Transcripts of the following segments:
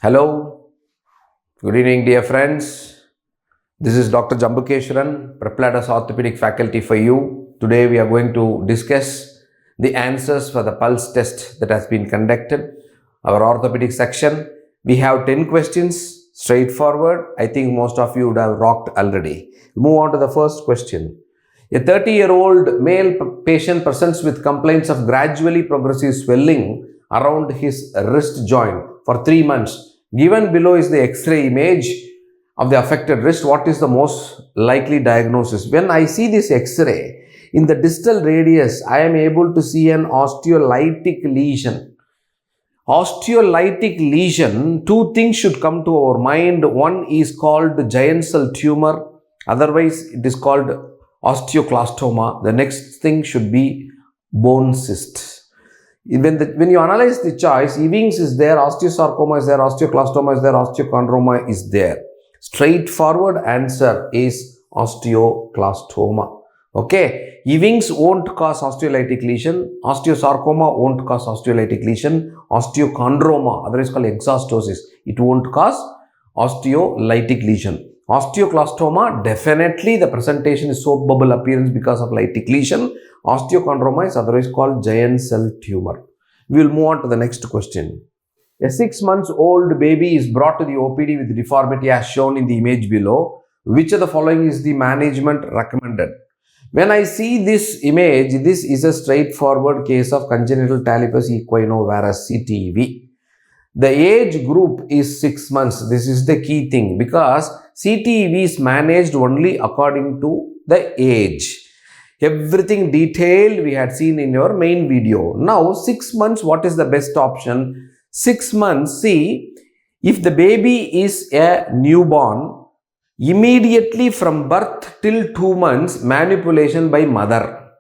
Hello, good evening dear friends. This is Dr. Jambukeshwaran, PrepLadder Orthopedic faculty for you. Today we are going to discuss the answers for the pulse test that has been conducted. Our orthopedic section. We have 10 questions, straightforward. I think most of you would have rocked already. Move on to the first question. A 30-year-old male patient presents with complaints of gradually progressive swelling around his wrist joint for 3 months. Given below is the X-ray image of the affected wrist. What is the most likely diagnosis? When I see this X-ray, in the distal radius, I am able to see an osteolytic lesion. Osteolytic lesion, two things should come to our mind. One is called giant cell tumor. Otherwise, it is called osteoclastoma. The next thing should be bone cyst. When you analyze the choice, Ewing's is there, osteosarcoma is there, osteoclastoma is there, osteochondroma is there. Straightforward answer is osteoclastoma. Okay, Ewing's won't cause osteolytic lesion, osteosarcoma won't cause osteolytic lesion, osteochondroma, otherwise called exhastosis, it won't cause osteolytic lesion. Osteoclastoma, definitely the presentation is soap bubble appearance because of lytic lesion. Osteochondroma is otherwise called giant cell tumor. We will move on to the next question. A 6-month-old baby is brought to the OPD with deformity as shown in the image below. Which of the following is the management recommended? When I see this image, this is a straightforward case of congenital talipes equinovarus CTEV. The age group is 6 months. This is the key thing because CTEV is managed only according to the age. Everything detailed we had seen in your main video. Now 6 months, what is the best option? 6 months, see, if the baby is a newborn, immediately from birth till 2 months, manipulation by mother.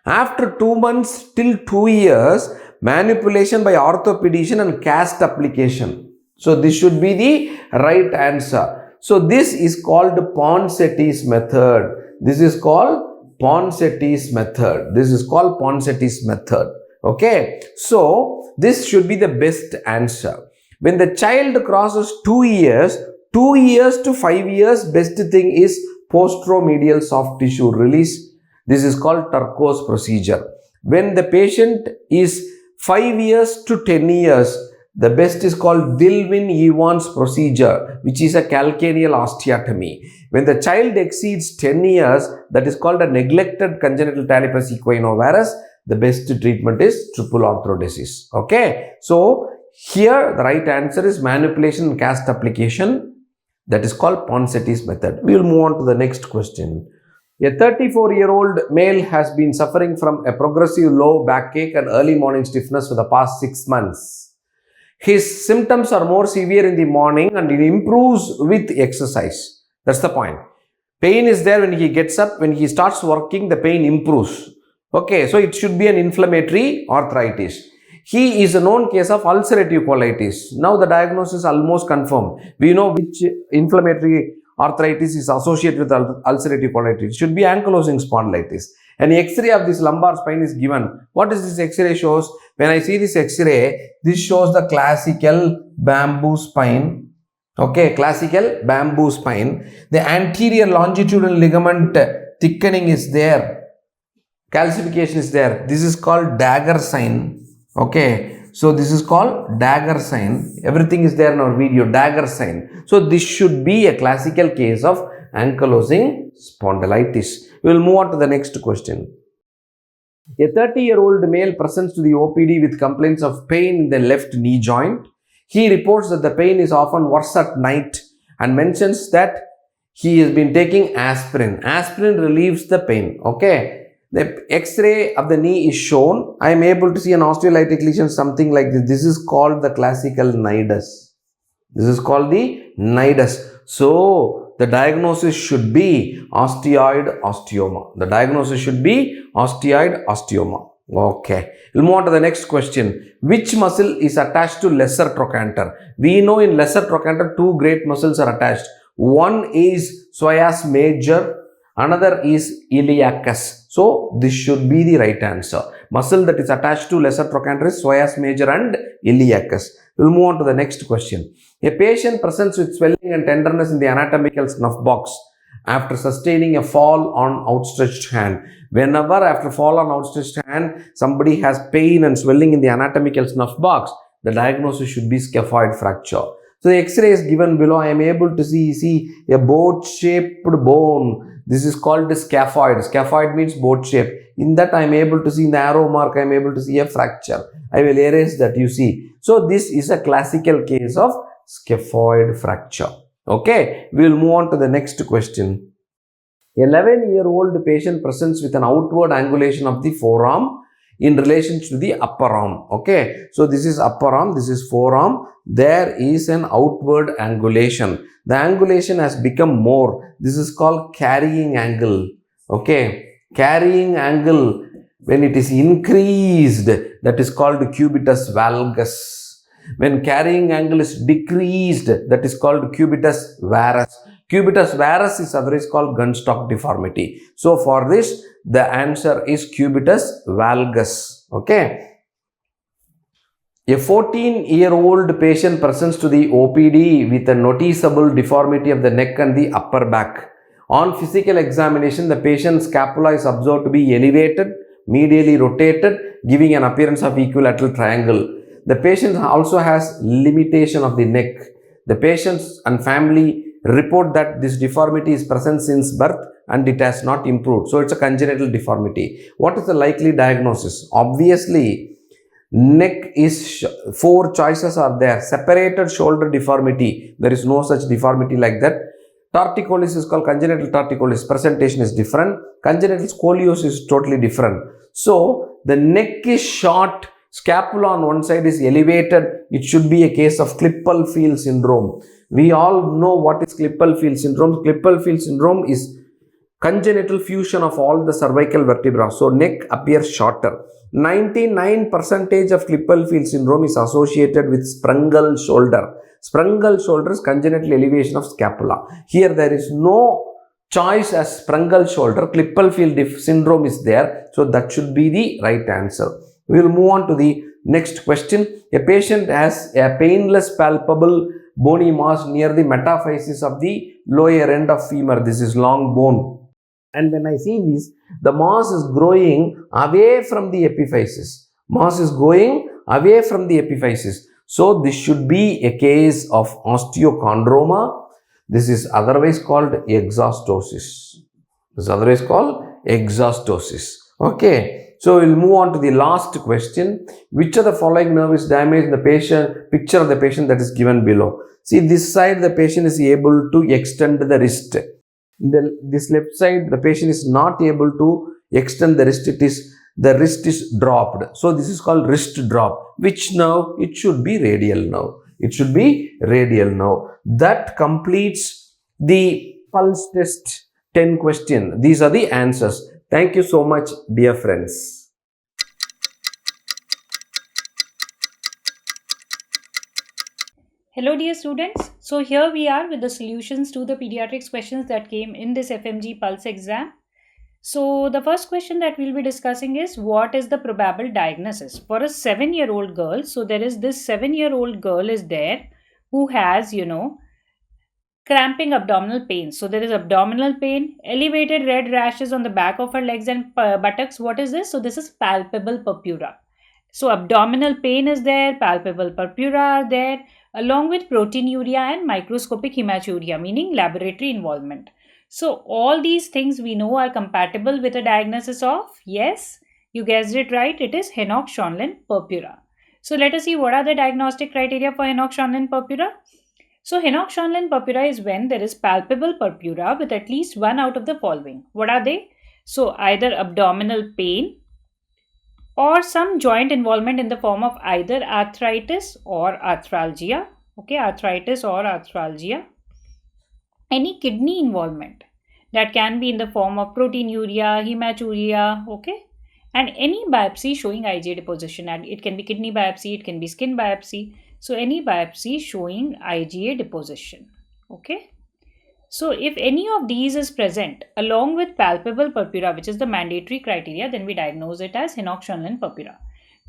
After 2 months till 2 years, manipulation by orthopedician and cast application. So this should be the right answer. So this is called Ponseti's method. This is called Ponseti's method. This is called Ponseti's method. Okay. So this should be the best answer. When the child crosses 2 years, 2 years to 5 years, best thing is posteromedial soft tissue release. This is called turquoise procedure. When the patient is 5 years to 10 years, the best is called Dillwyn-Evans procedure, which is a calcaneal osteotomy. When the child exceeds 10 years, that is called a neglected congenital talipes equinovarus. The best treatment is triple arthrodesis. Okay. So here the right answer is manipulation and cast application. That is called Ponseti's method. We will move on to the next question. A 34-year-old male has been suffering from a progressive low backache and early morning stiffness for the past 6 months. His symptoms are more severe in the morning and it improves with exercise. That's the point. Pain is there when he gets up. When he starts working, the pain improves. Okay, so it should be an inflammatory arthritis. He is a known case of ulcerative colitis. Now the diagnosis is almost confirmed. We know which inflammatory arthritis is associated with ulcerative colitis. It should be ankylosing spondylitis. An X-ray of this lumbar spine is given. What is this X-ray shows? When I see this X-ray, this shows the classical bamboo spine. Okay, classical bamboo spine. The anterior longitudinal ligament thickening is there. Calcification is there. This is called dagger sign. Okay, so this is called dagger sign. Everything is there in our video, dagger sign. So this should be a classical case of ankylosing spondylitis. We will move on to the next question. A 30-year-old male presents to the OPD with complaints of pain in the left knee joint. He reports that the pain is often worse at night and mentions that he has been taking aspirin. Aspirin relieves the pain. Okay. The X-ray of the knee is shown. I am able to see an osteolytic lesion, something like this. This is called the classical nidus. This is called the nidus. So the diagnosis should be osteoid osteoma. The diagnosis should be osteoid osteoma. Okay. We'll move on to the next question. Which muscle is attached to lesser trochanter? We know in lesser trochanter, two great muscles are attached. One is psoas major Another is iliacus. So this should be the right answer. Muscle that is attached to lesser trochanter is psoas major and iliacus. We'll move on to the next question. A patient presents with swelling and tenderness in the anatomical snuff box after sustaining a fall on outstretched hand. Whenever after fall on outstretched hand, somebody has pain and swelling in the anatomical snuff box, the diagnosis should be scaphoid fracture. So the X-ray is given below. I am able to see a boat-shaped bone. This is called the scaphoid. Scaphoid means boat shape. In that I am able to see in the arrow mark, I am able to see a fracture. I will erase that, you see. So this is a classical case of scaphoid fracture. Okay, we will move on to the next question. 11-year-old patient presents with an outward angulation of the forearm in relation to the upper arm. Okay, so this is upper arm, this is forearm. There is an outward angulation. The angulation has become more. This is called carrying angle. Okay, carrying angle, when it is increased, that is called cubitus valgus. When carrying angle is decreased, that is called cubitus varus. Cubitus varus is otherwise called gunstock deformity. So for this, the answer is cubitus valgus. Okay. A 14-year-old patient presents to the OPD with a noticeable deformity of the neck and the upper back. On physical examination, the patient's scapula is observed to be elevated, medially rotated, giving an appearance of equilateral triangle. The patient also has limitation of the neck. The patients and family report that this deformity is present since birth and it has not improved. So it's a congenital deformity. What is the likely diagnosis? Obviously, neck is 4 choices are there. Separated shoulder deformity. There is no such deformity like that. Torticollis is called congenital torticollis. Presentation is different. Congenital scoliosis is totally different. So the neck is short. Scapula on one side is elevated. It should be a case of Klippel-Feil syndrome. We all know what is Klippel-Feil syndrome. Klippel-Feil syndrome is congenital fusion of all the cervical vertebrae. So neck appears shorter. 99% of Klippel-Feil syndrome is associated with sprungle shoulder. Sprungle shoulder is congenital elevation of scapula. Here there is no choice as sprungle shoulder. Klippel-Feil syndrome is there. So that should be the right answer. We will move on to the next question. A patient has a painless palpable bony mass near the metaphysis of the lower end of femur. This is long bone. And when I see this, the mass is growing away from the epiphysis. Mass is going away from the epiphysis. So this should be a case of osteochondroma. This is otherwise called exostosis. This is otherwise called exostosis. Okay. So we'll move on to the last question. Which of the following nerve is damaged in the patient? Picture of the patient that is given below. See, this side the patient is able to extend the wrist. This left side the patient is not able to extend the wrist. The wrist is dropped. So this is called wrist drop. Which nerve? It should be radial nerve. It should be radial nerve. That completes the pulse test 10 question. These are the answers. Thank you so much, dear friends. Hello dear students. So here we are with the solutions to the pediatrics questions that came in this FMGE Pulse exam. So the first question that we'll be discussing is, what is the probable diagnosis for a 7-year-old girl? So there is this 7-year-old girl is there who has, cramping abdominal pain. So there is abdominal pain, elevated red rashes on the back of her legs and buttocks. What is this? So this is palpable purpura. So abdominal pain is there, palpable purpura are there, along with proteinuria and microscopic hematuria, meaning laboratory involvement. So all these things we know are compatible with a diagnosis of, yes, you guessed it right, it is Henoch-Schonlein purpura. So let us see what are the diagnostic criteria for Henoch-Schonlein purpura. So Henoch-Schonlein purpura is when there is palpable purpura with at least one out of the following. What are they? So either abdominal pain or some joint involvement in the form of either arthritis or arthralgia. Okay, arthritis or arthralgia. Any kidney involvement that can be in the form of proteinuria, hematuria, okay, and any biopsy showing IgA deposition. And it can be kidney biopsy, it can be skin biopsy. So any biopsy showing IgA deposition. Okay. So if any of these is present along with palpable purpura, which is the mandatory criteria, then we diagnose it as Henoch-Schonlein purpura.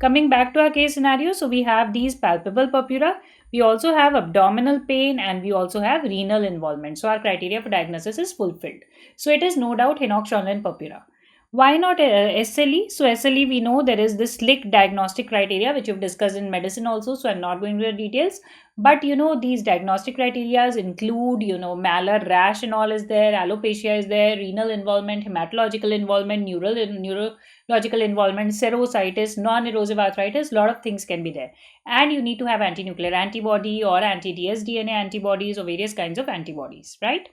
Coming back to our case scenario, so we have these palpable purpura, we also have abdominal pain, and we also have renal involvement. So our criteria for diagnosis is fulfilled. So it is no doubt Henoch-Schonlein purpura. Why not SLE? So SLE, we know there is this slick diagnostic criteria which we've discussed in medicine also, so I'm not going into the details. But these diagnostic criteria include, malar rash and all is there, alopecia is there, renal involvement, hematological involvement, neurological involvement, serositis, non-erosive arthritis, lot of things can be there. And you need to have anti-nuclear antibody or anti-dsDNA antibodies or various kinds of antibodies, right?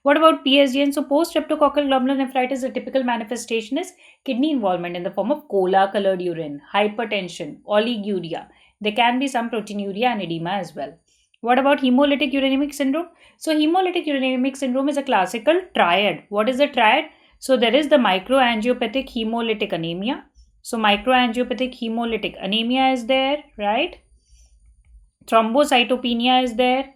What about PSGN? So post-streptococcal glomerulonephritis, the typical manifestation is kidney involvement in the form of cola-colored urine, hypertension, oliguria. There can be some proteinuria and edema as well. What about hemolytic uremic syndrome? So hemolytic uremic syndrome is a classical triad. What is the triad? So there is the microangiopathic hemolytic anemia. So microangiopathic hemolytic anemia is there, right? Thrombocytopenia is there.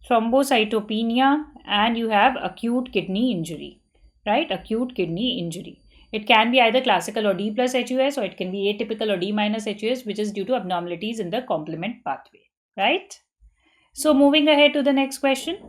Thrombocytopenia, and you have acute kidney injury, right? Acute kidney injury. It can be either classical or D plus HUS, or it can be atypical or D minus HUS, which is due to abnormalities in the complement pathway, right? So moving ahead to the next question.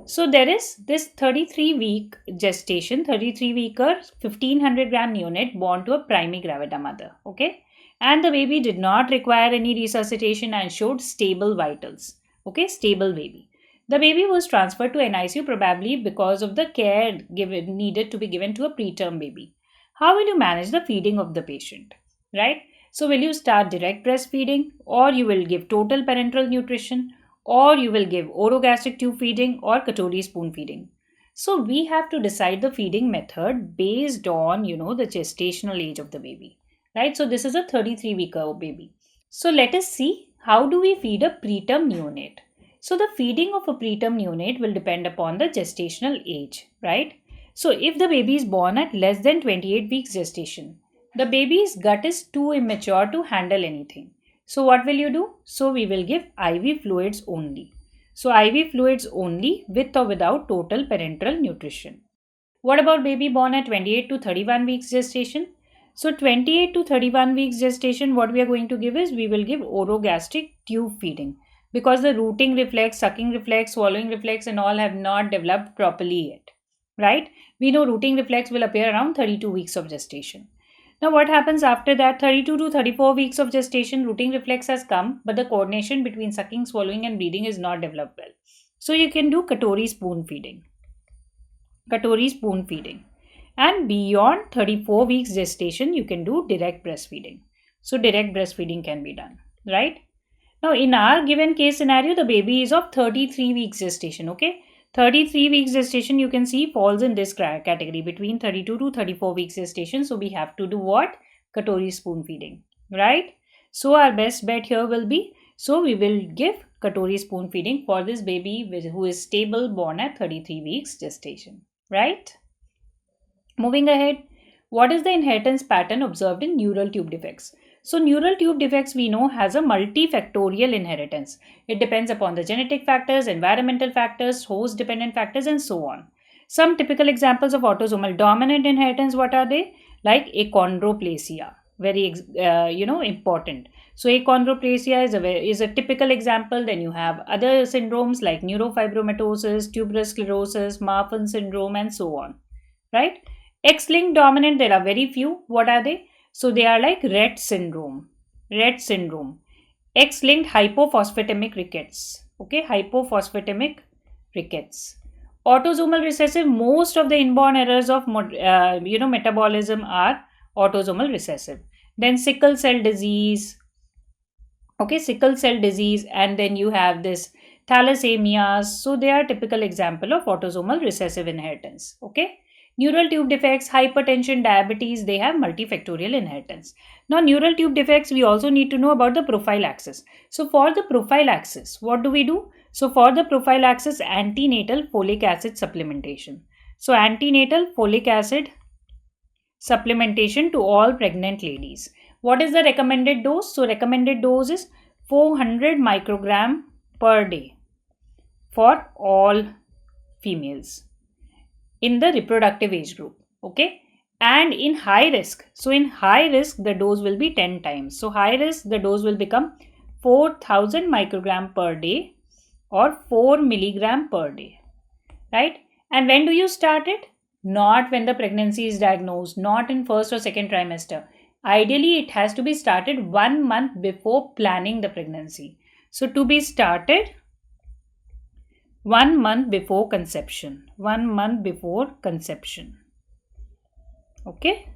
So there is this 33-week gestation, 33-weeker, 1500 gram neonate born to a primigravida mother, okay? And the baby did not require any resuscitation and showed stable vitals, okay? Stable baby. The baby was transferred to NICU probably because of the care needed to be given to a preterm baby. How will you manage the feeding of the patient, right? So will you start direct breastfeeding, or you will give total parenteral nutrition, or you will give orogastric tube feeding or Katori spoon feeding? So we have to decide the feeding method based on, the gestational age of the baby, right? So this is a 33-weeker baby. So let us see, how do we feed a preterm neonate? So the feeding of a preterm neonate will depend upon the gestational age, right? So if the baby is born at less than 28 weeks gestation, the baby's gut is too immature to handle anything. So what will you do? So we will give IV fluids only. So IV fluids only with or without total parenteral nutrition. What about baby born at 28 to 31 weeks gestation? So 28 to 31 weeks gestation, what we are going to give is, we will give orogastric tube feeding, because the rooting reflex, sucking reflex, swallowing reflex and all have not developed properly yet, right? We know rooting reflex will appear around 32 weeks of gestation. Now what happens after that? 32 to 34 weeks of gestation, rooting reflex has come, but the coordination between sucking, swallowing and breathing is not developed well. So you can do Katori spoon feeding. Katori spoon feeding. And beyond 34 weeks gestation, you can do direct breastfeeding. So direct breastfeeding can be done, right? Now, in our given case scenario, the baby is of 33 weeks gestation, okay? 33 weeks gestation, you can see, falls in this category between 32 to 34 weeks gestation. So we have to do what? Katori spoon feeding, right? So our best bet here will be, so we will give Katori spoon feeding for this baby who is stable, born at 33 weeks gestation, right? Moving ahead, what is the inheritance pattern observed in neural tube defects? So neural tube defects, we know, has a multifactorial inheritance. It depends upon the genetic factors, environmental factors, host dependent factors and so on. Some typical examples of autosomal dominant inheritance, what are they? Like achondroplasia, very important. So achondroplasia is a typical example. Then you have other syndromes like neurofibromatosis, tuberous sclerosis, Marfan syndrome and so on, right? X-linked dominant, there are very few. What are they? So they are like Rett syndrome, X-linked hypophosphatemic rickets, okay, hypophosphatemic rickets. Autosomal recessive, most of the inborn errors of metabolism are autosomal recessive. Then sickle cell disease, okay, sickle cell disease, and then you have this thalassemias. So they are typical example of autosomal recessive inheritance, okay. Neural tube defects, hypertension, diabetes, they have multifactorial inheritance. Now, neural tube defects, we also need to know about the profile axis. So, for the profile axis, what do we do? So, for the profile axis, antenatal folic acid supplementation. So, antenatal folic acid supplementation to all pregnant ladies. What is the recommended dose? So, recommended dose is 400 microgram per day for all females. in the reproductive age group. Okay. And in high risk, so in high risk, the dose will be 10 times. So high risk, the dose will become 4000 microgram per day or 4 milligram per day, right? And when do you start it? Not when the pregnancy is diagnosed, not in first or second trimester. Ideally, it has to be started 1 month before planning the pregnancy. So to be started 1 month before conception, 1 month before conception. Okay,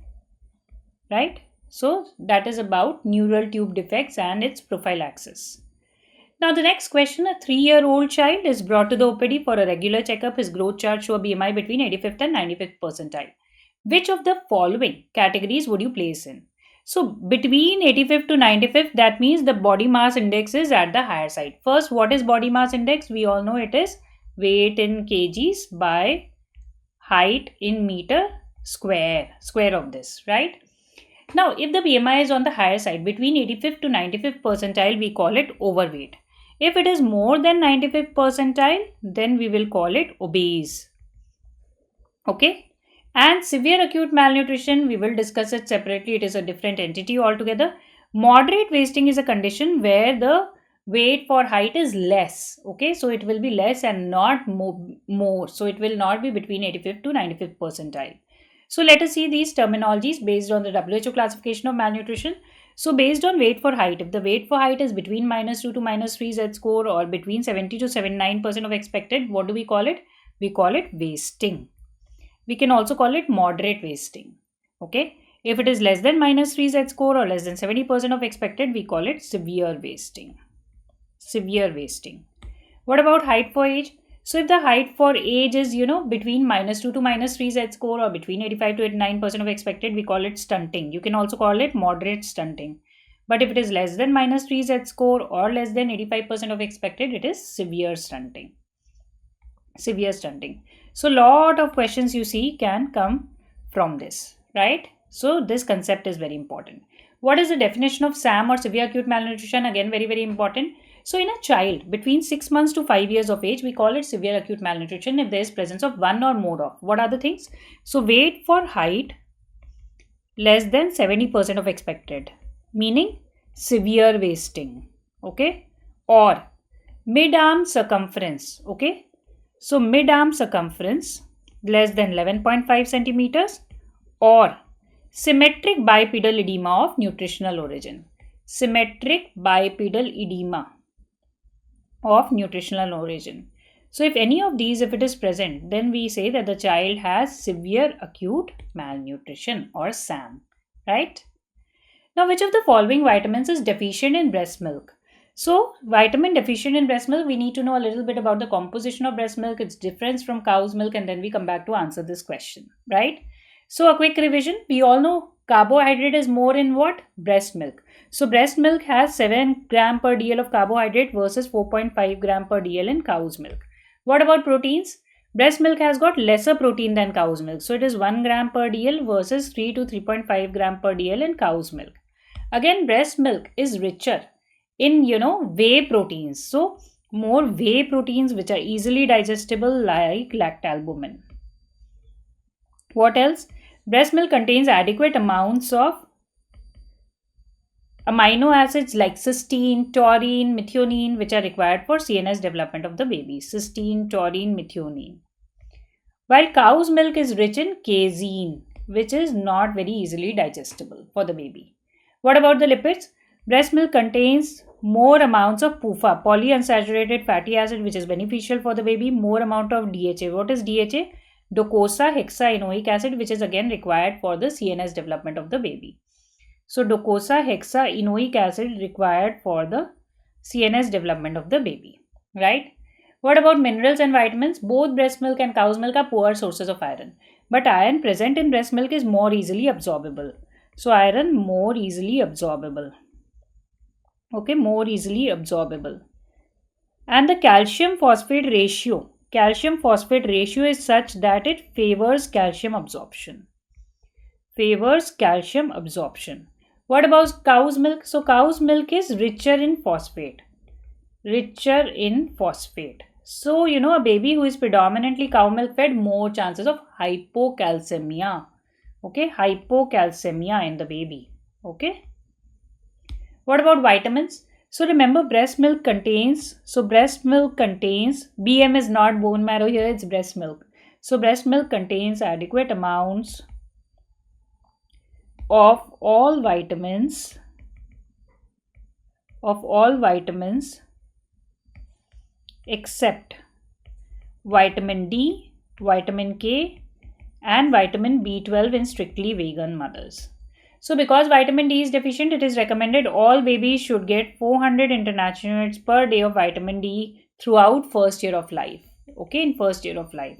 right? So that is about neural tube defects and its prophylaxis. Now the next question, a 3-year-old child is brought to the OPD for a regular checkup. His growth charts show a BMI between 85th and 95th percentile. Which of the following categories would you place in? So between 85th to 95th, that means the body mass index is at the higher side. First, what is body mass index? We all know it is weight in kgs by height in meter square of this, right? Now, if the BMI is on the higher side, between 85th to 95th percentile, we call it overweight. If it is more than 95th percentile, then we will call it obese. Okay. And severe acute malnutrition, we will discuss it separately. It is a different entity altogether. Moderate wasting is a condition where the weight for height is less. Okay. So it will be less and not more. So it will not be between 85th to 95th percentile. So let us see these terminologies based on the WHO classification of malnutrition. So based on weight for height, if the weight for height is between -2 to -3 z-score or between 70 to 79% of expected, what do we call it? We call it wasting. We can also call it moderate wasting. Okay. If it is less than -3 z-score or less than 70% of expected, we call it severe wasting. Severe wasting. What about height for age? So if the height for age is, between -2 to -3 z-score or between 85 to 89% of expected, we call it stunting. You can also call it moderate stunting. But if it is less than -3 z-score or less than 85% of expected, it is severe stunting. Severe stunting. So lot of questions you see can come from this, right? So this concept is very important. What is the definition of SAM or severe acute malnutrition? Again, very, very important. So in a child between 6 months to 5 years of age, we call it severe acute malnutrition if there is presence of one or more of. What are the things? So weight for height less than 70% of expected, meaning severe wasting. Okay. Or mid-arm circumference. Okay. So mid-arm circumference less than 11.5 centimeters or symmetric bipedal edema of nutritional origin. Symmetric bipedal edema of nutritional origin. So if any of these, if it is present, then we say that the child has severe acute malnutrition or SAM, right? Now, which of the following vitamins is deficient in breast milk? So vitamin deficient in breast milk, we need to know a little bit about the composition of breast milk, its difference from cow's milk, and then we come back to answer this question, right? So a quick revision, we all know carbohydrate is more in what? Breast milk. So breast milk has 7 gram per dl of carbohydrate versus 4.5 gram per dl in cow's milk. What about proteins? Breast milk has got lesser protein than cow's milk. So it is 1 gram per dl versus 3 to 3.5 gram per dl in cow's milk. Again, breast milk is richer in, whey proteins. So more whey proteins which are easily digestible like lactalbumin. What else? Breast milk contains adequate amounts of amino acids like cysteine, taurine, methionine, which are required for CNS development of the baby. Cysteine, taurine, methionine. While cow's milk is rich in casein, which is not very easily digestible for the baby. What about the lipids? Breast milk contains more amounts of PUFA, polyunsaturated fatty acid, which is beneficial for the baby. More amount of DHA. What is DHA? Docosahexaenoic acid, which is again required for the CNS development of the baby. So docosahexaenoic acid required for the CNS development of the baby, right? What about minerals and vitamins? Both breast milk and cow's milk are poor sources of iron. But iron present in breast milk is more easily absorbable. So iron more easily absorbable. Okay, more easily absorbable. And the calcium phosphate ratio is such that it favors calcium absorption. Favors calcium absorption. What about cow's milk? So cow's milk is richer in phosphate. Richer in phosphate, So, a baby who is predominantly cow milk fed, more chances of hypocalcemia. Okay, hypocalcemia in the baby. Okay. What about vitamins? So remember, breast milk contains, BM is not bone marrow here, it's breast milk. So breast milk contains adequate amounts of all vitamins except vitamin D, vitamin K, and vitamin B12 in strictly vegan mothers. So because vitamin D is deficient, it is recommended all babies should get 400 international units per day of vitamin D throughout first year of life. Okay, in first year of life.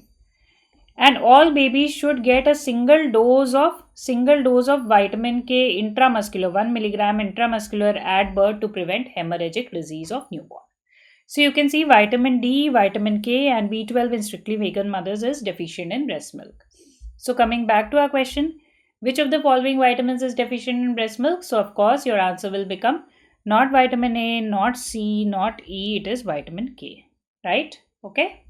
And all babies should get a single dose of vitamin K intramuscular, 1 milligram intramuscular at birth to prevent hemorrhagic disease of newborn. So you can see vitamin D, vitamin K, and B12 in strictly vegan mothers is deficient in breast milk. So coming back to our question, which of the following vitamins is deficient in breast milk? So of course your answer will become not vitamin A, not C, not E, it is vitamin K, right? Okay.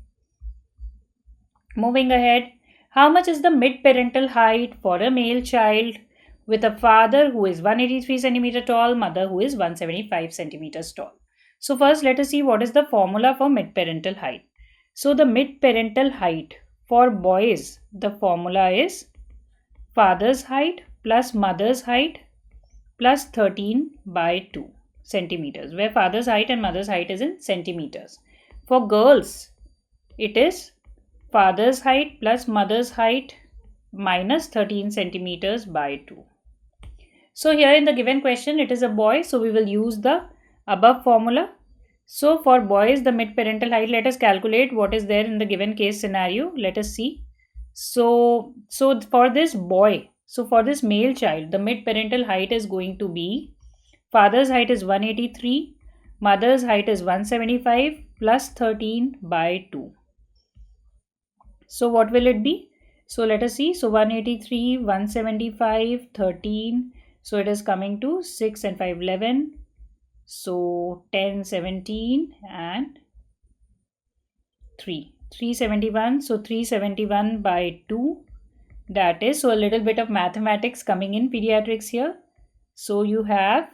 Moving ahead, how much is the mid-parental height for a male child with a father who is 183 centimeter tall, mother who is 175 centimeters tall? So first let us see what is the formula for mid-parental height. So the mid-parental height for boys, the formula is father's height plus mother's height plus 13/2 centimeters, where father's height and mother's height is in centimeters. For girls, it is father's height plus mother's height minus 13 centimeters by 2. So here in the given question, it is a boy, so we will use the above formula. So for boys, the mid-parental height, let us calculate what is there in the given case scenario. Let us see. So for this boy, so for this male child, the mid-parental height is going to be, father's height is 183, mother's height is 175 plus 13/2. So what will it be? So let us see. So 183, 175, 13. So it is coming to 6 and 5, 11. So 10, 17 and 3. 371. So 371/2. That is, so a little bit of mathematics coming in pediatrics here. So you have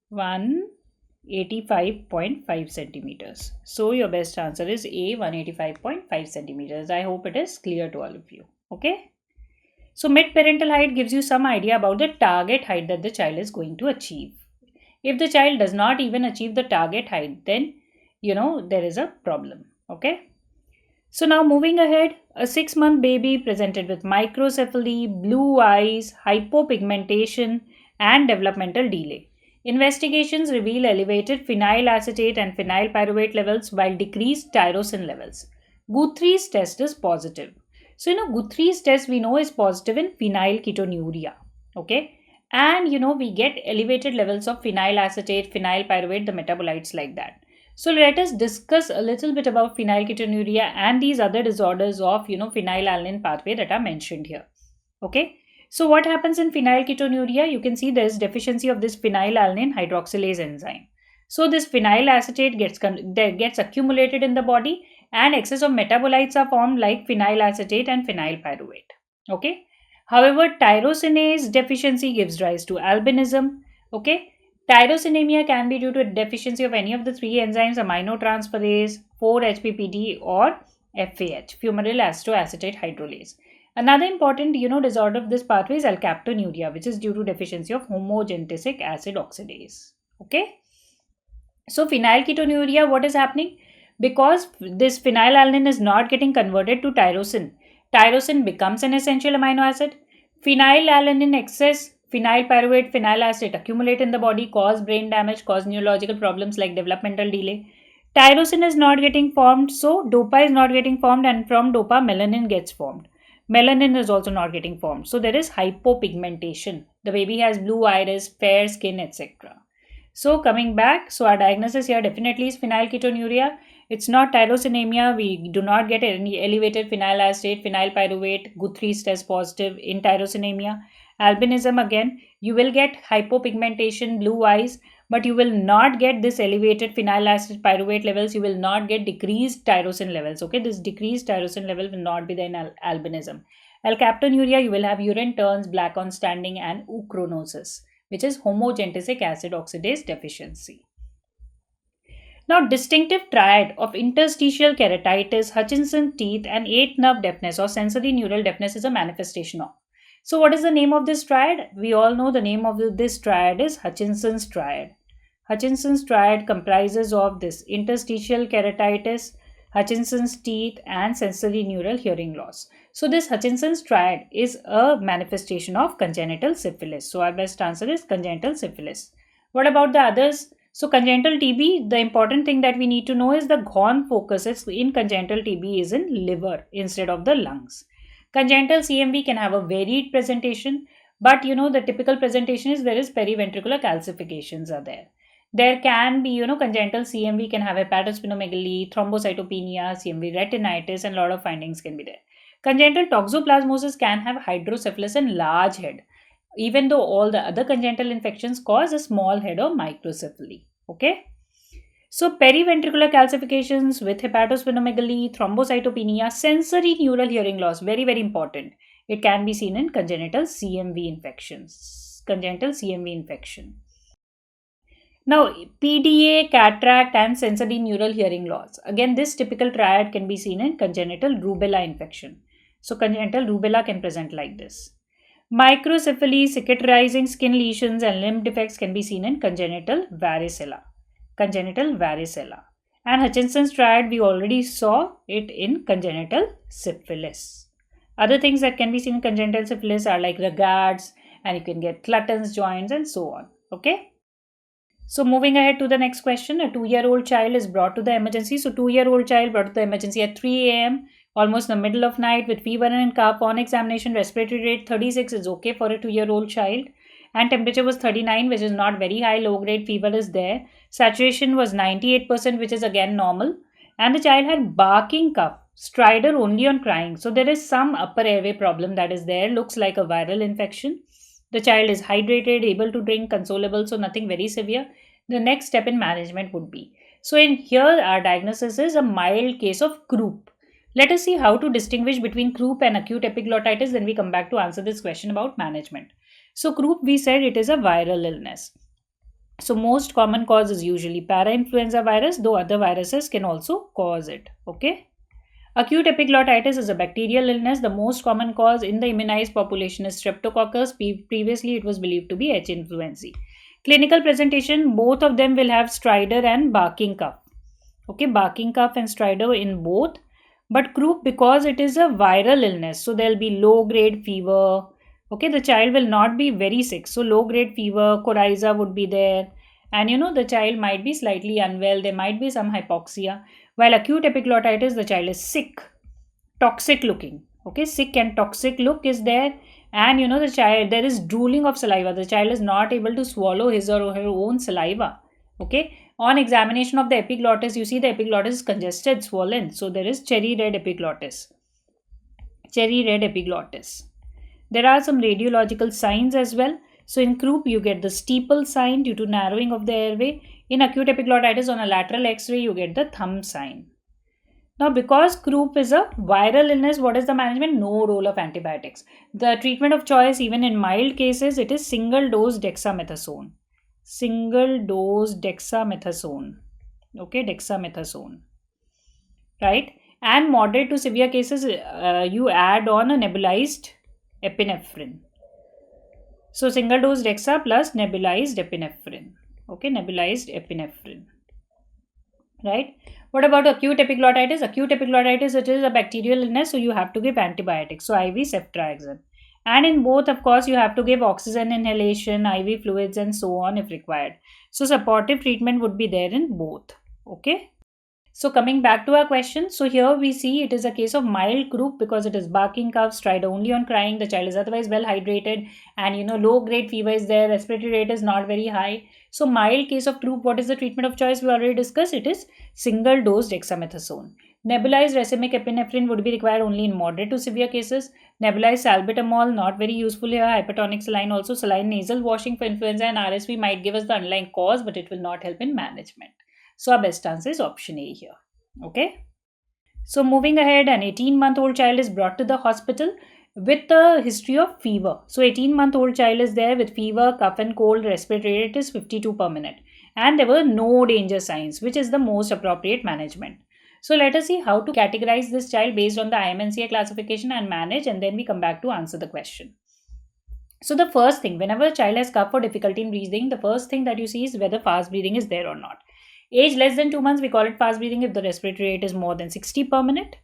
185.5 centimeters. So your best answer is A, 185.5 centimeters. I hope it is clear to all of you. Okay. So mid-parental height gives you some idea about the target height that the child is going to achieve. If the child does not even achieve the target height, then there is a problem. Okay. So now moving ahead, a 6-month baby presented with microcephaly, blue eyes, hypopigmentation, and developmental delay. Investigations reveal elevated phenylacetate and phenylpyruvate levels while decreased tyrosine levels. Guthrie's test is positive. So Guthrie's test we know is positive in phenylketonuria. Okay. And we get elevated levels of phenylacetate, phenylpyruvate, the metabolites like that. So let us discuss a little bit about phenylketonuria and these other disorders of phenylalanine pathway that are mentioned here. Okay. So what happens in phenylketonuria? You can see there is deficiency of this phenylalanine hydroxylase enzyme. So this phenylacetate gets accumulated in the body and excess of metabolites are formed like phenylacetate and phenylpyruvate. Okay. However, tyrosinase deficiency gives rise to albinism. Okay. Tyrosinemia can be due to a deficiency of any of the 3 enzymes, aminotransferase, 4-HPPD or FAH, fumarate acetoacetate hydrolase. Another important disorder of this pathway is alkaptonuria, which is due to deficiency of homogenesic acid oxidase. Okay. So phenylketonuria, what is happening? Because this phenylalanine is not getting converted to tyrosin. Tyrosin becomes an essential amino acid. Phenylalanine excess, phenylpyruvate, phenylacetate accumulate in the body, cause brain damage, cause neurological problems like developmental delay. Tyrosin is not getting formed, so DOPA is not getting formed, and from DOPA melanin gets formed. Melanin is also not getting formed. So there is hypopigmentation. The baby has blue iris, fair skin, etc. So coming back, so our diagnosis here definitely is phenylketonuria. It's not tyrosinemia. We do not get any elevated phenylacetate, phenylpyruvate, Guthrie's test positive in tyrosinemia. Albinism again, you will get hypopigmentation, blue eyes, but you will not get this elevated phenyl acid pyruvate levels. You will not get decreased tyrosine levels. Okay, this decreased tyrosine level will not be there in albinism. Alkaptonuria, you will have urine turns black on standing, and uchronosis, which is homogenesic acid oxidase deficiency. Now, distinctive triad of interstitial keratitis, Hutchinson teeth, and eighth nerve deafness or sensory neural deafness is a manifestation of. So, what is the name of this triad? We all know the name of this triad is Hutchinson's triad. Hutchinson's triad comprises of this interstitial keratitis, Hutchinson's teeth, and sensory neural hearing loss. So, this Hutchinson's triad is a manifestation of congenital syphilis. So, our best answer is congenital syphilis. What about the others? So, congenital TB, the important thing that we need to know is the Ghorn focus in congenital TB is in liver instead of the lungs. Congenital CMV can have a varied presentation, but the typical presentation is there is periventricular calcifications are there. There can be, congenital CMV can have hepatosplenomegaly, thrombocytopenia, CMV retinitis, and a lot of findings can be there. Congenital toxoplasmosis can have hydrocephalus and large head, even though all the other congenital infections cause a small head or microcephaly. Okay. So, periventricular calcifications with hepatosplenomegaly, thrombocytopenia, sensory neural hearing loss, very, very important. It can be seen in congenital CMV infections. Congenital CMV infection. Now, PDA, cataract, and sensory neural hearing loss. Again, this typical triad can be seen in congenital rubella infection. So, congenital rubella can present like this. Microcephaly, cicatrizing skin lesions, and limb defects can be seen in congenital varicella. Congenital varicella. And Hutchinson's triad, we already saw it in congenital syphilis. Other things that can be seen in congenital syphilis are like regards, and you can get Clutton's joints and so on. Okay. So moving ahead to the next question, a 2-year-old child is brought to the emergency. So 2-year-old child brought to the emergency at 3 a.m. almost the middle of night with fever and cough. On examination, respiratory rate 36 is okay for a 2-year-old child. And temperature was 39, which is not very high. Low grade fever is there. Saturation was 98%, which is again normal. And the child had barking cough, stridor only on crying. So there is some upper airway problem that is there. Looks like a viral infection. The child is hydrated, able to drink, consolable, so nothing very severe. The next step in management would be. So in here, our diagnosis is a mild case of croup. Let us see how to distinguish between croup and acute epiglottitis. Then we come back to answer this question about management. So croup, we said it is a viral illness. So most common cause is usually parainfluenza virus, though other viruses can also cause it. Okay. Acute epiglottitis is a bacterial illness. The most common cause in the immunized population is streptococcus. Previously, it was believed to be H. influenzae. Clinical presentation, both of them will have stridor and barking cough. Okay, barking cough and stridor in both. But croup, because it is a viral illness, so there will be low-grade fever. Okay, the child will not be very sick. So low-grade fever, coryza would be there. And the child might be slightly unwell. There might be some hypoxia. While acute epiglottitis, the child is sick, toxic looking. Okay, sick and toxic look is there. And the child, there is drooling of saliva. The child is not able to swallow his or her own saliva. Okay, on examination of the epiglottis, you see the epiglottis is congested, swollen. So there is cherry red epiglottis. Cherry red epiglottis. There are some radiological signs as well. So in croup, you get the steeple sign due to narrowing of the airway. In acute epiglottitis, on a lateral x-ray, you get the thumb sign. Now, because croup is a viral illness, what is the management? No role of antibiotics. The treatment of choice, even in mild cases, it is single-dose dexamethasone. Single-dose dexamethasone. Okay, dexamethasone. Right? And moderate to severe cases, you add on a nebulized epinephrine. So, single-dose dexa plus nebulized epinephrine. Okay, nebulized epinephrine. Right? What about acute epiglottitis? Acute epiglottitis, it is a bacterial illness, so you have to give antibiotics. So, IV ceftriaxone. And in both, of course, you have to give oxygen inhalation, IV fluids, and so on if required. So, supportive treatment would be there in both. Okay. So coming back to our question, so here we see it is a case of mild croup because it is barking cough, stride only on crying, the child is otherwise well hydrated, and low grade fever is there, respiratory rate is not very high. So mild case of croup, what is the treatment of choice? We already discussed, it is single dose dexamethasone. Nebulized racemic epinephrine would be required only in moderate to severe cases. Nebulized salbutamol, not very useful here. Hypertonic saline, also saline nasal washing for influenza and RSV might give us the underlying cause, but it will not help in management. So our best answer is option A here. Okay. So moving ahead, an 18-month-old child is brought to the hospital with a history of fever. So 18-month-old child is there with fever, cough and cold, respiratory rate is 52 per minute. And there were no danger signs, which is the most appropriate management. So let us see how to categorize this child based on the IMNCI classification and manage, and then we come back to answer the question. So the first thing, whenever a child has cough or difficulty in breathing, the first thing that you see is whether fast breathing is there or not. Age less than 2 months, we call it fast breathing if the respiratory rate is more than 60 per minute.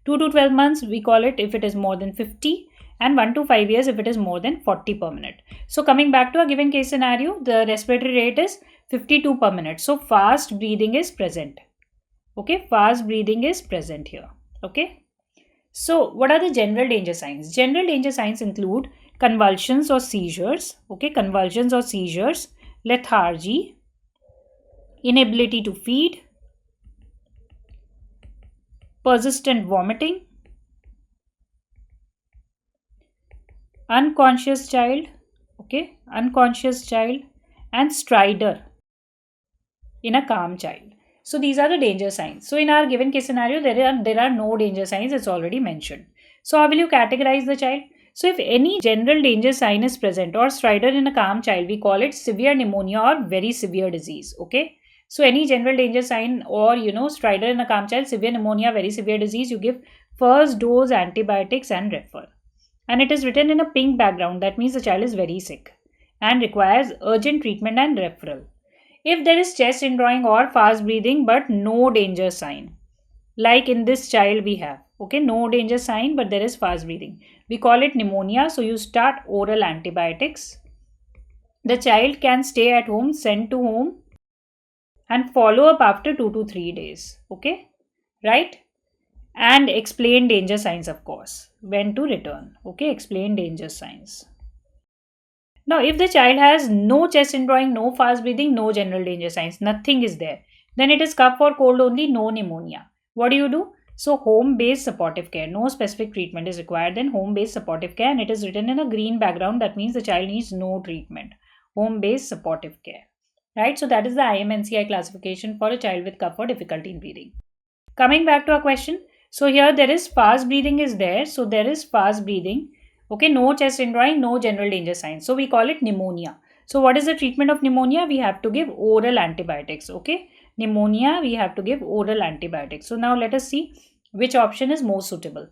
2 to 12 months, we call it if it is more than 50. And 1 to 5 years if it is more than 40 per minute. So coming back to a given case scenario, the respiratory rate is 52 per minute. So fast breathing is present. Okay, fast breathing is present here. Okay. So what are the general danger signs? General danger signs include convulsions or seizures. Okay, convulsions or seizures, lethargy, inability to feed, persistent vomiting, unconscious child, and stridor in a calm child. So these are the danger signs. So in our given case scenario, there are no danger signs, it's already mentioned. So how will you categorize the child? So if any general danger sign is present or stridor in a calm child, we call it severe pneumonia or very severe disease. Okay. So any general danger sign or stridor in a calm child, severe pneumonia, very severe disease, you give first dose antibiotics and refer. And it is written in a pink background. That means the child is very sick and requires urgent treatment and referral. If there is chest indrawing or fast breathing but no danger sign, like in this child we have, okay, no danger sign but there is fast breathing, we call it pneumonia. So you start oral antibiotics. The child can stay at home, sent to home, and follow up after 2 to 3 days. Okay, right? And explain danger signs, of course, when to return. Okay, explain danger signs. Now, if the child has no chest indrawing, no fast breathing, no general danger signs, nothing is there, then it is cough or cold only, no pneumonia. What do? So, home-based supportive care, no specific treatment is required, then home-based supportive care, and it is written in a green background. That means the child needs no treatment. Home-based supportive care. Right? So, that is the IMNCI classification for a child with cough or difficulty in breathing. Coming back to our question. So, here there is fast breathing is there. So, there is fast breathing. Okay, no chest indrawing, no general danger signs. So, we call it pneumonia. So, what is the treatment of pneumonia? We have to give oral antibiotics. Okay, pneumonia, we have to give oral antibiotics. So, now let us see which option is most suitable.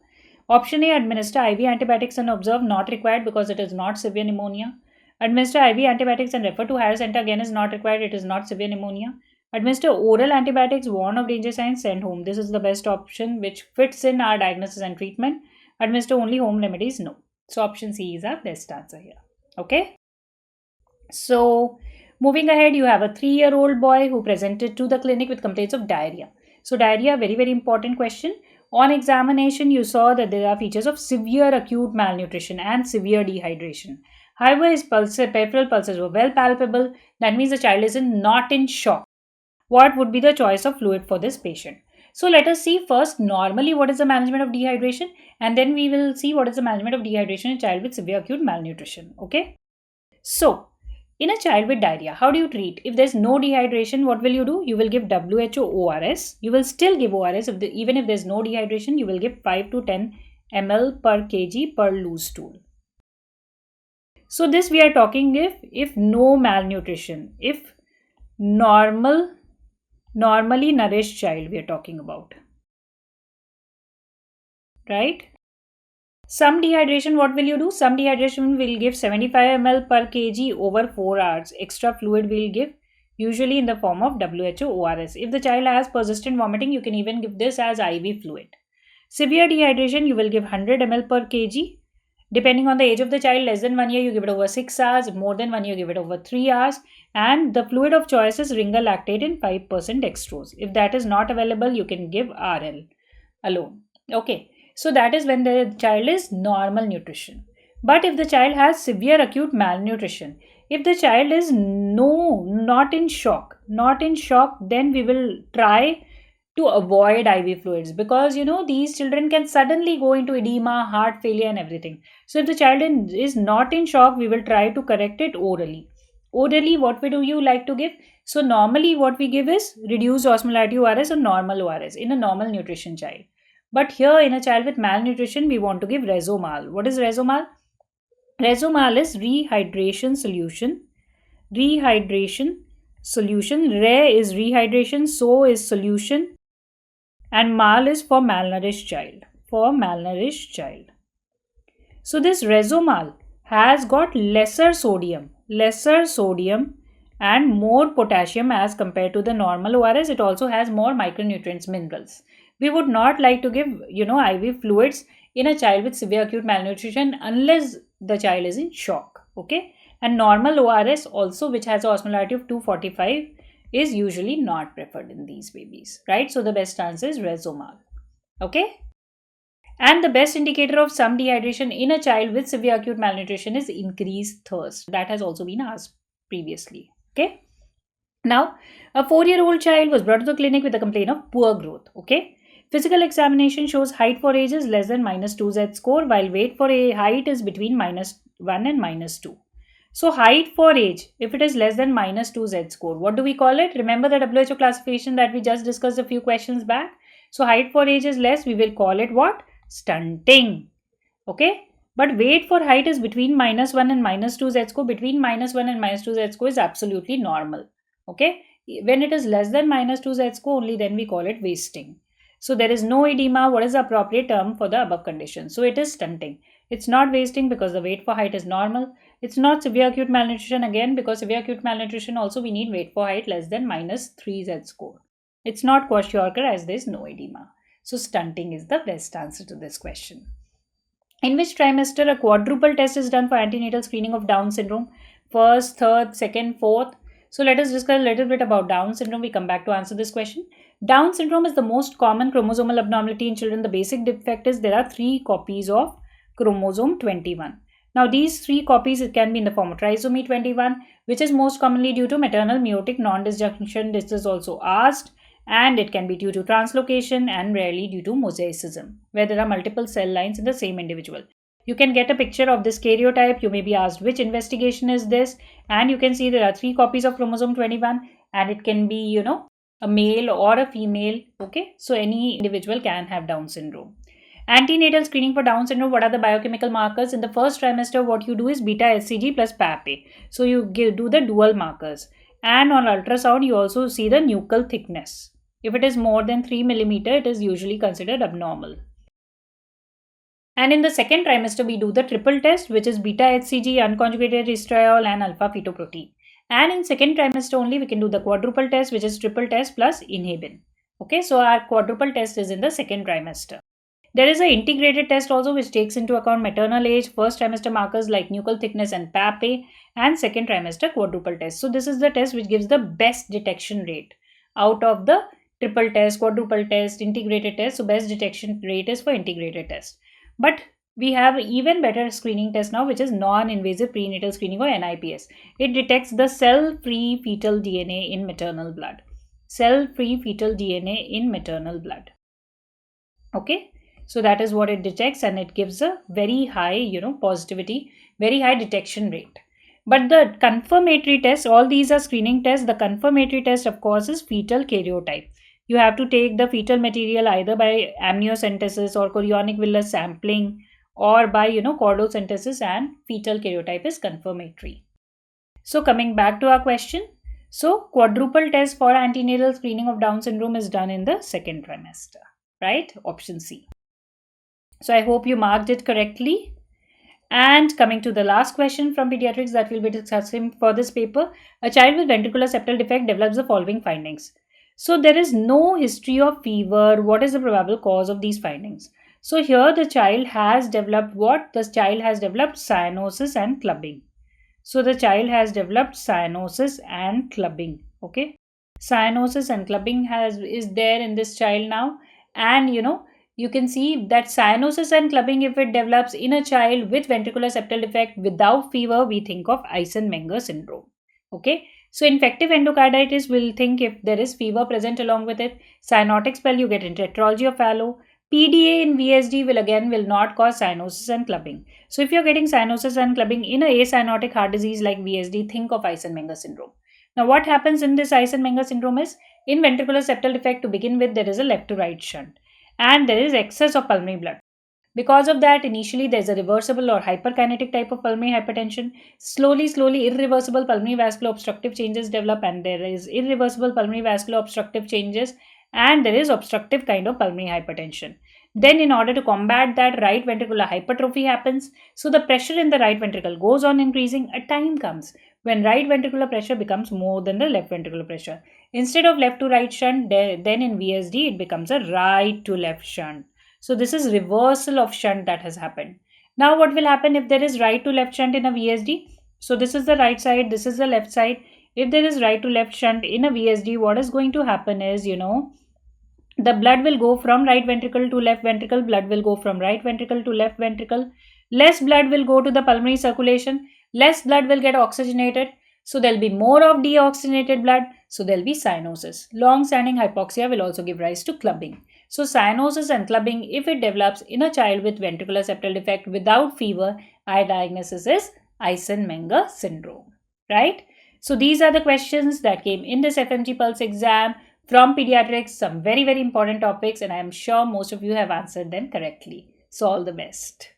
Option A, administer IV antibiotics and observe, not required because it is not severe pneumonia. Administer IV antibiotics and refer to higher center, again is not required, it is not severe pneumonia. Administer oral antibiotics, warn of danger signs, send home. This is the best option which fits in our diagnosis and treatment. Administer only home remedies, no. So option C is our best answer here. Okay. So moving ahead, you have a 3-year-old boy who presented to the clinic with complaints of diarrhea. So diarrhea, very, very important question. On examination, you saw that there are features of severe acute malnutrition and severe dehydration. However, his peripheral pulses were well palpable. That means the child is not in shock. What would be the choice of fluid for this patient? So let us see first normally what is the management of dehydration, and then we will see what is the management of dehydration in a child with severe acute malnutrition. Okay. So in a child with diarrhea, how do you treat? If there's no dehydration, what will you do? You will give WHO ORS. You will still give ORS even if there's no dehydration. You will give 5 to 10 ml per kg per loose stool. So this we are talking if no malnutrition, if normally nourished child we are talking about, right? Some dehydration, what will you do? Some dehydration will give 75 ml per kg over 4 hours. Extra fluid will give, usually in the form of WHO ORS. If the child has persistent vomiting, you can even give this as IV fluid. Severe dehydration, you will give 100 ml per kg Depending on the age of the child, less than 1 year, you give it over 6 hours. More than 1 year, give it over 3 hours. And the fluid of choice is ringer lactate in 5% dextrose. If that is not available, you can give RL alone. Okay, so that is when the child is normal nutrition. But if the child has severe acute malnutrition, if the child is not in shock, then we will try to avoid IV fluids, because these children can suddenly go into edema, heart failure and everything. So if the child is not in shock, we will try to correct it orally. Orally, what do you like to give? So normally what we give is reduced osmolarity ORS or normal ORS in a normal nutrition child. But here in a child with malnutrition, we want to give Resomal. What is Resomal? Resomal is rehydration solution. Rehydration solution. Re is rehydration, so is solution. And mal is for malnourished child. For malnourished child. So this Resomal has got lesser sodium and more potassium as compared to the normal ORS. It also has more micronutrients, minerals. We would not like to give, IV fluids in a child with severe acute malnutrition unless the child is in shock. Okay. And normal ORS also, which has an osmolarity of 245, is usually not preferred in these babies, right? So the best answer is Resomal. Okay. And the best indicator of some dehydration in a child with severe acute malnutrition is increased thirst. That has also been asked previously. Okay. Now, a 4-year-old child was brought to the clinic with a complaint of poor growth. Okay. Physical examination shows height for age is less than -2 z-score, while weight for a height is between -1 and -2. So height for age, if it is less than -2 z-score, what do we call it? Remember the WHO classification that we just discussed a few questions back? So height for age is less, we will call it what? Stunting. Okay. But weight for height is between -1 and -2 z-score. Between -1 and -2 z-score is absolutely normal. Okay. When it is less than -2 z-score, only then we call it wasting. So there is no edema. What is the appropriate term for the above condition? So it is stunting. It's not wasting because the weight for height is normal. It's not severe acute malnutrition again, because severe acute malnutrition also we need weight for height less than -3 z-score. It's not kwashiorkor as there is no edema. So stunting is the best answer to this question. In which trimester a quadruple test is done for antenatal screening of Down syndrome? First, third, second, fourth. So let us discuss a little bit about Down syndrome. We come back to answer this question. Down syndrome is the most common chromosomal abnormality in children. The basic defect is there are 3 copies of chromosome 21. Now these 3 copies, it can be in the form of trisomy 21, which is most commonly due to maternal meiotic non-disjunction. This is also asked, and it can be due to translocation and rarely due to mosaicism, where there are multiple cell lines in the same individual. You can get a picture of this karyotype. You may be asked which investigation is this, and you can see there are 3 copies of chromosome 21, and it can be, a male or a female. Okay, so any individual can have Down syndrome. Antenatal screening for Down syndrome, what are the biochemical markers? In the first trimester, what you do is beta HCG plus PAPA. So you do the dual markers. And on ultrasound, you also see the nuchal thickness. If it is more than 3 mm, it is usually considered abnormal. And in the second trimester, we do the triple test, which is beta HCG, unconjugated estriol, and alpha fetoprotein. And in second trimester only, we can do the quadruple test, which is triple test plus inhibin. Okay, so our quadruple test is in the second trimester. There is an integrated test also, which takes into account maternal age, first trimester markers like nuchal thickness and PAPA, and second trimester quadruple test. So this is the test which gives the best detection rate out of the triple test, quadruple test, integrated test. So best detection rate is for integrated test. But we have even better screening test now, which is non-invasive prenatal screening or NIPS. It detects the cell-free fetal DNA in maternal blood. Cell-free fetal DNA in maternal blood. Okay. So that is what it detects, and it gives a very high, positivity, very high detection rate. But the confirmatory test, all these are screening tests. The confirmatory test, of course, is fetal karyotype. You have to take the fetal material either by amniocentesis or chorionic villus sampling, or by, chordocentesis, and fetal karyotype is confirmatory. So coming back to our question. So quadruple test for antenatal screening of Down syndrome is done in the second trimester, right? Option C. So I hope you marked it correctly. And coming to the last question from pediatrics that we'll be discussing for this paper, a child with ventricular septal defect develops the following findings. So there is no history of fever. What is the probable cause of these findings? So here the child has developed what? The child has developed cyanosis and clubbing. So the child has developed cyanosis and clubbing. Okay. Cyanosis and clubbing is there in this child now. And you can see that cyanosis and clubbing, if it develops in a child with ventricular septal defect without fever, we think of Eisenmenger syndrome. Okay. So infective endocarditis will think if there is fever present along with it. Cyanotic spell, you get in tetralogy of Fallot. PDA in VSD will not cause cyanosis and clubbing. So if you're getting cyanosis and clubbing in a acyanotic heart disease like VSD, think of Eisenmenger syndrome. Now what happens in this Eisenmenger syndrome is, in ventricular septal defect to begin with, there is a left to right shunt and there is excess of pulmonary blood. Because of that, initially there's a reversible or hyperkinetic type of pulmonary hypertension. Slowly, irreversible pulmonary vascular obstructive changes develop, and there is irreversible pulmonary vascular obstructive changes, and there is obstructive kind of pulmonary hypertension. Then, in order to combat that, right ventricular hypertrophy happens. So the pressure in the right ventricle goes on increasing. A time comes when right ventricular pressure becomes more than the left ventricular pressure. Instead of left to right shunt, then in VSD it becomes a right to left shunt. So this is reversal of shunt that has happened. Now what will happen if there is right to left shunt in a VSD? So this is the right side, this is the left side. If there is right to left shunt in a VSD, what is going to happen is, the blood will go from right ventricle to left ventricle, blood will go from right ventricle to left ventricle. Less blood will go to the pulmonary circulation, less blood will get oxygenated. So there will be more of deoxygenated blood, so there will be cyanosis. Long-standing hypoxia will also give rise to clubbing. So cyanosis and clubbing, if it develops in a child with ventricular septal defect without fever, our diagnosis is Eisenmenger syndrome, right? So these are the questions that came in this FMG Pulse exam from pediatrics, some very, very important topics, and I am sure most of you have answered them correctly. So all the best.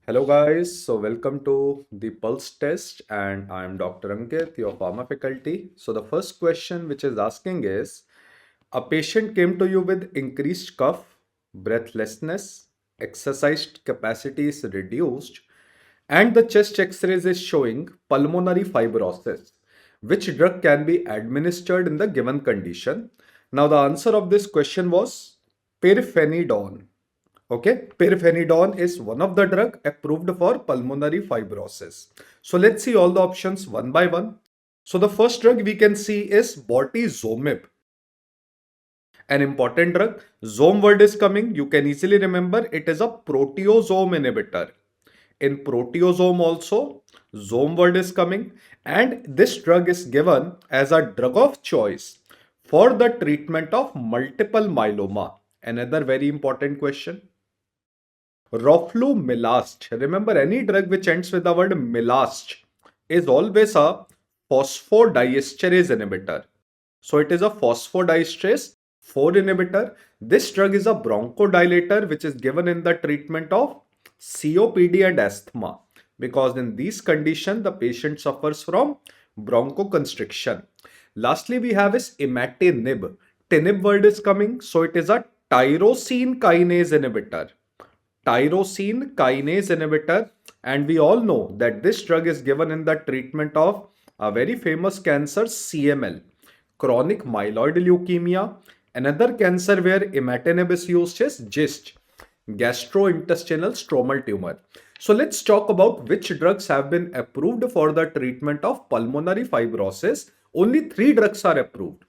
Hello guys, so welcome to the Pulse Test and I am Dr. Ankit, your pharma faculty. So the first question which is asking is, a patient came to you with increased cough, breathlessness, exercise capacity is reduced and the chest x-rays is showing pulmonary fibrosis. Which drug can be administered in the given condition? Now the answer of this question was pirfenidone. Okay, pirfenidone is one of the drug approved for pulmonary fibrosis. So let's see all the options one by one. So the first drug we can see is bortezomib. An important drug. Zome word is coming. You can easily remember it is a proteasome inhibitor. In proteasome also, zome word is coming. And this drug is given as a drug of choice for the treatment of multiple myeloma. Another very important question. Roflumilast. Remember, any drug which ends with the word milast is always a phosphodiesterase inhibitor. So it is a phosphodiesterase 4 inhibitor. This drug is a bronchodilator which is given in the treatment of COPD and asthma, because in these conditions the patient suffers from bronchoconstriction. Lastly, we have is imatinib. Tinib word is coming, so it is a tyrosine kinase inhibitor. Tyrosine kinase inhibitor, and we all know that this drug is given in the treatment of a very famous cancer, CML, chronic myeloid leukemia. Another cancer where imatinib is used is GIST, gastrointestinal stromal tumor. So let's talk about which drugs have been approved for the treatment of pulmonary fibrosis. Only 3 drugs are approved.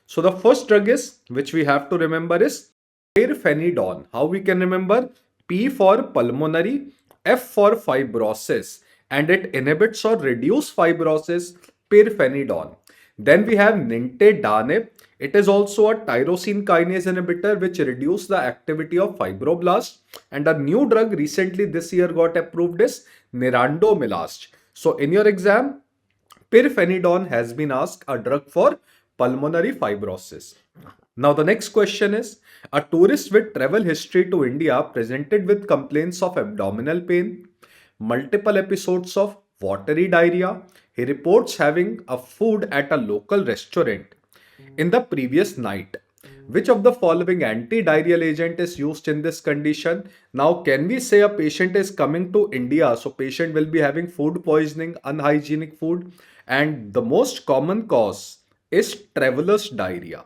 So the first drug is, which we have to remember, is pirfenidone. How we can remember? P for pulmonary, F for fibrosis, and it inhibits or reduces fibrosis, pirfenidone. Then we have nintedanib. It is also a tyrosine kinase inhibitor which reduces the activity of fibroblasts. And a new drug recently this year got approved is nerandomilast. So in your exam, pirfenidone has been asked, a drug for pulmonary fibrosis. Now the next question is, a tourist with travel history to India presented with complaints of abdominal pain, multiple episodes of watery diarrhea. He reports having a food at a local restaurant in the previous night. Which of the following anti-diarrheal agent is used in this condition? Now, can we say a patient is coming to India, so patient will be having food poisoning, unhygienic food, and the most common cause is traveler's diarrhea.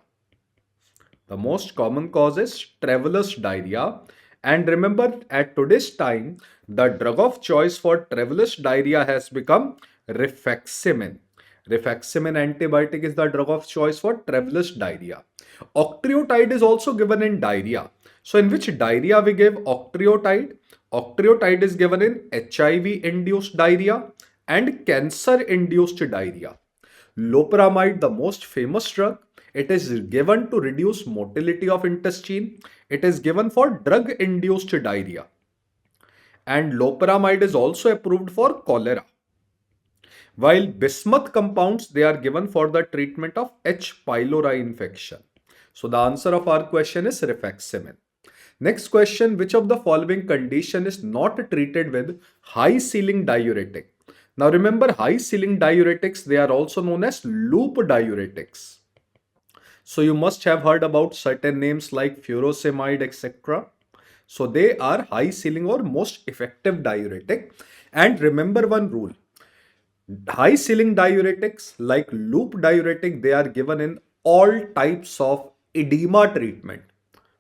The most common cause is traveler's diarrhea. And remember, at today's time, the drug of choice for traveler's diarrhea has become rifaximin. Rifaximin antibiotic is the drug of choice for traveler's diarrhea. Octreotide is also given in diarrhea. So in which diarrhea we give octreotide? Octreotide is given in HIV-induced diarrhea and cancer-induced diarrhea. Loperamide, the most famous drug, it is given to reduce motility of intestine. It is given for drug-induced diarrhea. And loperamide is also approved for cholera. While bismuth compounds, they are given for the treatment of H. pylori infection. So the answer of our question is rifaximin. Next question, which of the following condition is not treated with high ceiling diuretic? Now remember, high ceiling diuretics, they are also known as loop diuretics. So you must have heard about certain names like furosemide, etc. So they are high ceiling or most effective diuretic. And remember one rule. High ceiling diuretics like loop diuretic, they are given in all types of edema treatment.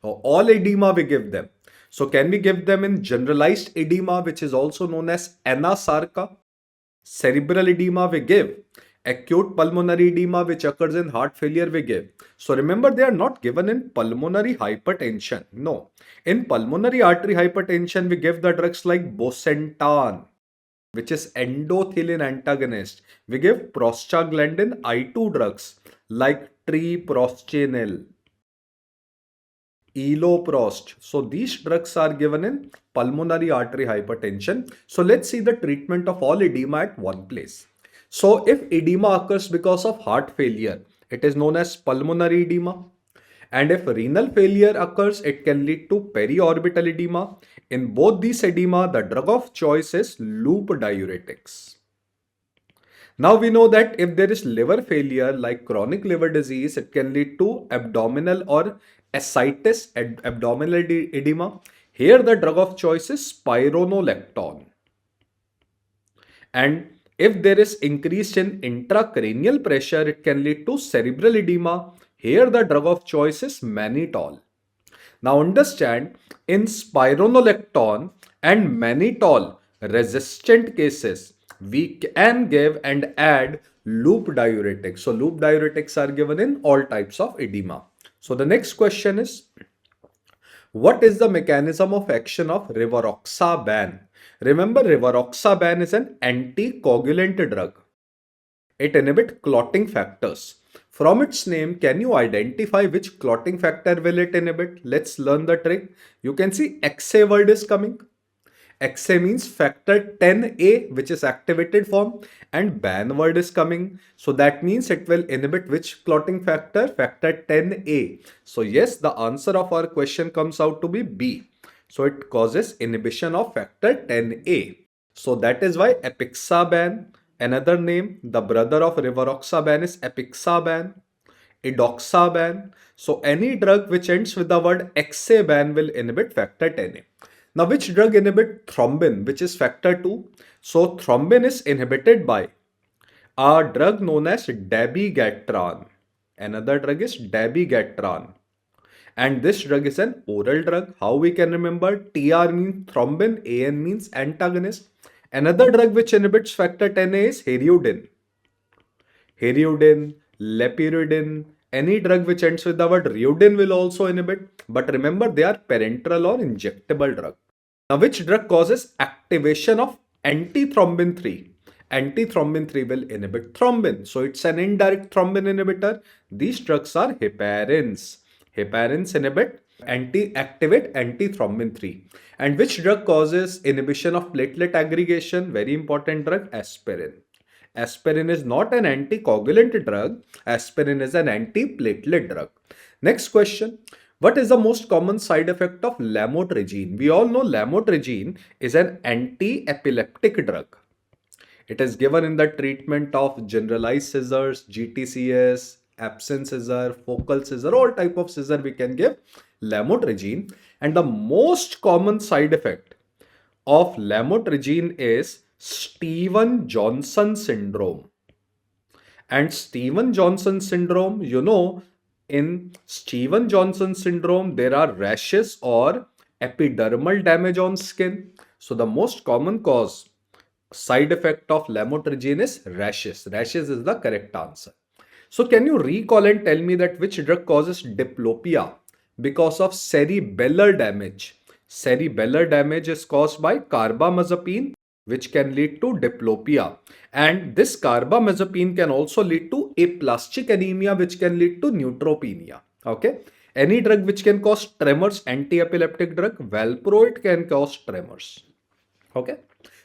All edema we give them. So can we give them in generalized edema, which is also known as anasarca? Cerebral edema we give. Acute pulmonary edema, which occurs in heart failure, we give. So remember, they are not given in pulmonary hypertension. No. In pulmonary artery hypertension, we give the drugs like bosentan, which is endothelin antagonist. We give prostaglandin I2 drugs like treprostinil, eloprost. So these drugs are given in pulmonary artery hypertension. So let's see the treatment of all edema at one place. So if edema occurs because of heart failure, it is known as pulmonary edema. And if renal failure occurs, it can lead to periorbital edema. In both these edema, the drug of choice is loop diuretics. Now we know that if there is liver failure like chronic liver disease, it can lead to abdominal or ascites, abdominal edema. Here the drug of choice is spironolactone. And if there is increase in intracranial pressure, it can lead to cerebral edema. Here the drug of choice is mannitol. Now understand, in spironolactone and mannitol resistant cases, we can give and add loop diuretics. So loop diuretics are given in all types of edema. So the next question is, what is the mechanism of action of rivaroxaban? Remember, rivaroxaban is an anticoagulant drug. It inhibits clotting factors. From its name, can you identify which clotting factor will it inhibit? Let's learn the trick. You can see XA word is coming. XA means factor 10A, which is activated form, and ban word is coming. So that means it will inhibit which clotting factor? Factor 10A. So yes, the answer of our question comes out to be B. So it causes inhibition of factor 10A. So that is why apixaban, another name, the brother of rivaroxaban is apixaban, edoxaban. So any drug which ends with the word xaban will inhibit factor 10A. Now which drug inhibits thrombin, which is factor 2? So thrombin is inhibited by a drug known as dabigatran. Another drug is dabigatran. And this drug is an oral drug. How we can remember? TR means thrombin, AN means antagonist. Another drug which inhibits factor 10A is heriudin. Heriudin, lepiridin, any drug which ends with the word riudin will also inhibit. But remember, they are parenteral or injectable drug. Now, which drug causes activation of antithrombin 3? Antithrombin 3 will inhibit thrombin. So it's an indirect thrombin inhibitor. These drugs are heparins. Heparins activate antithrombin 3. And which drug causes inhibition of platelet aggregation? Very important drug, aspirin. Aspirin is not an anticoagulant drug. Aspirin is an antiplatelet drug. Next question. What is the most common side effect of lamotrigine? We all know lamotrigine is an anti-epileptic drug. It is given in the treatment of generalized seizures, GTCS, absence seizure, focal seizure, all type of seizure we can give lamotrigine. And the most common side effect of lamotrigine is Steven-Johnson syndrome. And Steven-Johnson syndrome, in Steven-Johnson syndrome, there are rashes or epidermal damage on skin. So the most common cause, side effect of lamotrigine is rashes. Rashes is the correct answer. So can you recall and tell me that which drug causes diplopia because of cerebellar damage? Cerebellar damage is caused by carbamazepine, which can lead to diplopia. And this carbamazepine can also lead to aplastic anemia, which can lead to neutropenia. Okay. Any drug which can cause tremors, anti-epileptic drug, valproate can cause tremors. Okay.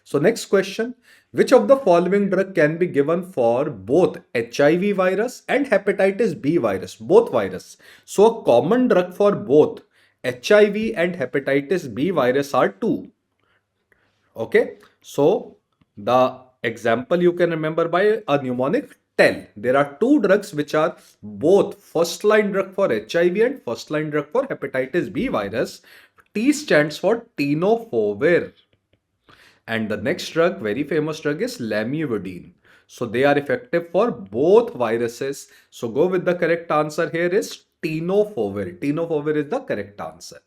So next question, which of the following drug can be given for both HIV virus and hepatitis B virus, both virus? So a common drug for both HIV and hepatitis B virus are two. Okay, so the example you can remember by a mnemonic TEL. There are two drugs which are both first line drug for HIV and first line drug for hepatitis B virus. T stands for tenofovir. And the next drug, very famous drug, is lamivudine. So they are effective for both viruses. So go with the correct answer here is tenofovir. Tenofovir is the correct answer.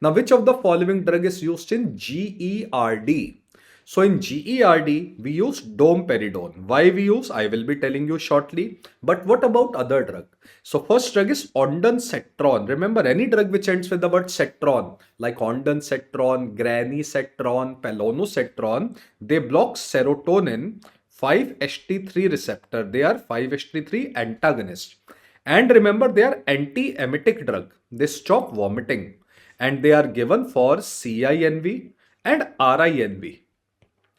Now, which of the following drug is used in GERD? So in GERD, we use domperidone. Why we use? I will be telling you shortly. But what about other drug? So first drug is ondansetron. Remember, any drug which ends with the word setron, like ondansetron, granisetron, pelonosetron, they block serotonin 5-HT3 receptor. They are 5-HT3 antagonist. And remember, they are anti-emetic drug. They stop vomiting. And they are given for CINV and RINV.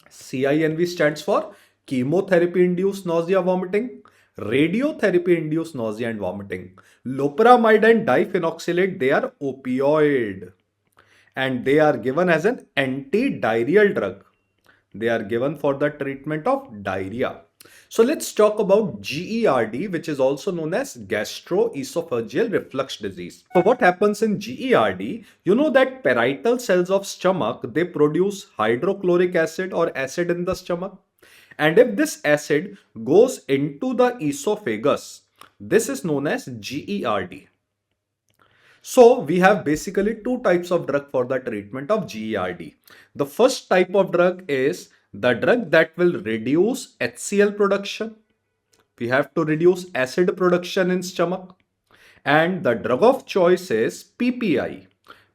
CINV stands for chemotherapy-induced nausea vomiting, radiotherapy-induced nausea and vomiting. Loperamide and diphenoxylate, they are opioid. And they are given as an anti-diarrheal drug. They are given for the treatment of diarrhea. So let's talk about GERD, which is also known as gastroesophageal reflux disease. So what happens in GERD? You know that parietal cells of stomach, they produce hydrochloric acid or acid in the stomach. And if this acid goes into the esophagus, this is known as GERD. So we have basically two types of drug for the treatment of GERD. The first type of drug is the drug that will reduce HCl production. We have to reduce acid production in stomach. And the drug of choice is PPI.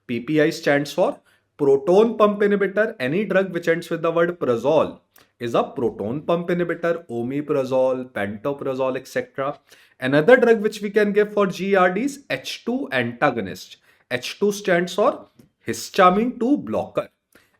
PPI stands for proton pump inhibitor. Any drug which ends with the word prazole is a proton pump inhibitor, omeprazole, pantoprazole, etc. Another drug which we can give for GERD is H2 antagonist. H2 stands for histamine 2 blocker.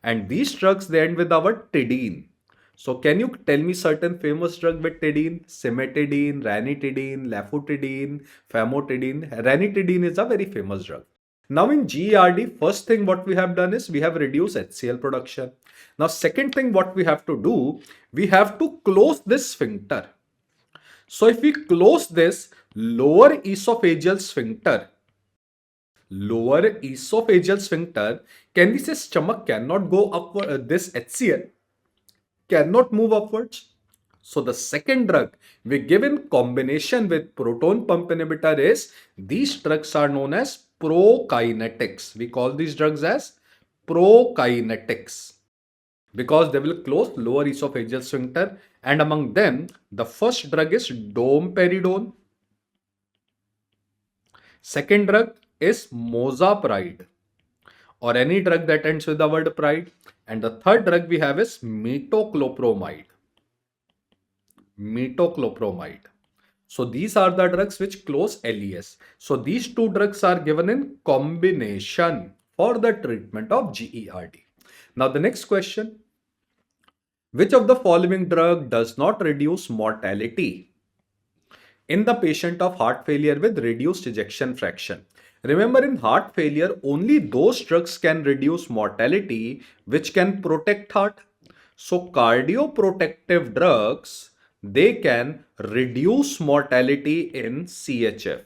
And these drugs, they end with the word tidine. So can you tell me certain famous drug with tidine? Cimetidine, ranitidine, lafutidine, famotidine. Ranitidine is a very famous drug. Now in GERD, first thing what we have done is we have reduced HCl production. Now second thing what we have to do, we have to close this sphincter. So if we close this lower esophageal sphincter, can we say stomach cannot go upward, this HCl cannot move upwards? So the second drug we give in combination with proton pump inhibitor is, these drugs are known as prokinetics. We call these drugs as prokinetics because they will close lower esophageal sphincter, and among them the first drug is domperidone. Second drug is mozapride or any drug that ends with the word pride, and the third drug we have is metoclopramide. So these are the drugs which close LES. So these two drugs are given in combination for the treatment of GERD. Now the next question, which of the following drug does not reduce mortality in the patient of heart failure with reduced ejection fraction? Remember, in heart failure, only those drugs can reduce mortality which can protect heart. So cardioprotective drugs, they can reduce mortality in CHF.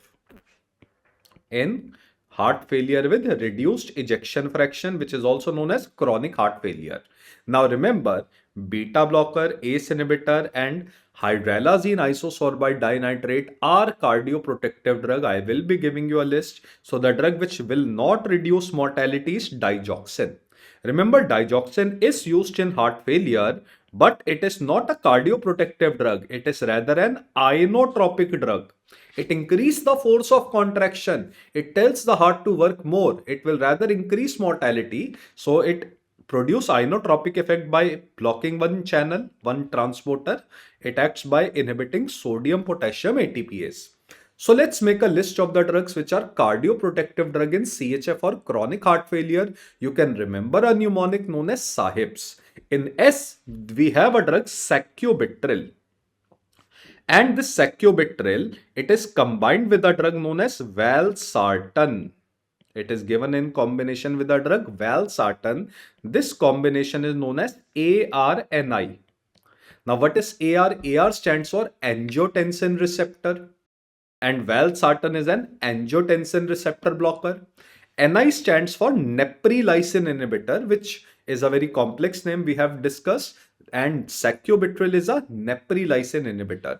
In heart failure with reduced ejection fraction, which is also known as chronic heart failure. Now remember, beta blocker, ACE inhibitor and Hydralazine isosorbide dinitrate are cardioprotective drug. I will be giving you a list. So the drug which will not reduce mortality is digoxin. Remember, digoxin is used in heart failure, but it is not a cardioprotective drug. It is rather an inotropic drug. It increases the force of contraction. It tells the heart to work more. It will rather increase mortality. So it produce inotropic effect by blocking one channel, one transporter. It acts by inhibiting sodium potassium ATPase. So let's make a list of the drugs which are cardioprotective drug in CHF or chronic heart failure. You can remember a mnemonic known as SAHIBs. In S, we have a drug sacubitril. And this sacubitril, it is combined with a drug known as valsartan. It is given in combination with a drug valsartan. This combination is known as ARNI. Now what is AR? AR stands for angiotensin receptor and valsartan is an angiotensin receptor blocker. NI stands for neprilysin inhibitor, which is a very complex name we have discussed, and sacubitril is a neprilysin inhibitor.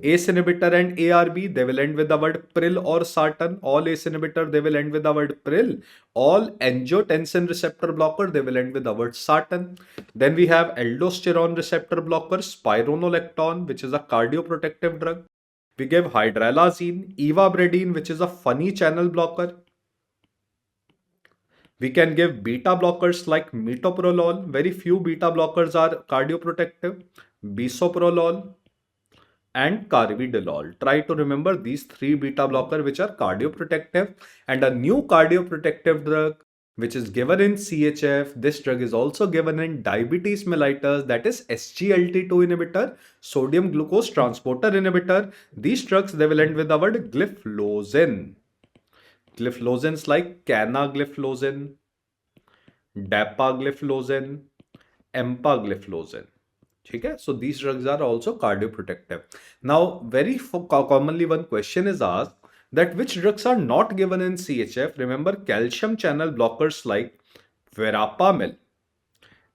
ACE inhibitor and ARB, they will end with the word pril or sartan. All ACE inhibitor, they will end with the word pril. All angiotensin receptor blocker, they will end with the word sartan. Then we have aldosterone receptor blocker, spironolactone, which is a cardioprotective drug. We give hydralazine, ivabradine, which is a funny channel blocker. We can give beta blockers like metoprolol. Very few beta blockers are cardioprotective. Bisoprolol and carvedilol. Try to remember these three beta blockers which are cardioprotective. And a new cardioprotective drug which is given in CHF. This drug is also given in diabetes mellitus, that is SGLT2 inhibitor, sodium glucose transporter inhibitor. These drugs, they will end with the word gliflozin. Gliflozins like canagliflozin, dapagliflozin, empagliflozin. Okay? So these drugs are also cardioprotective. Now, very commonly one question is asked that which drugs are not given in CHF. Remember, calcium channel blockers like verapamil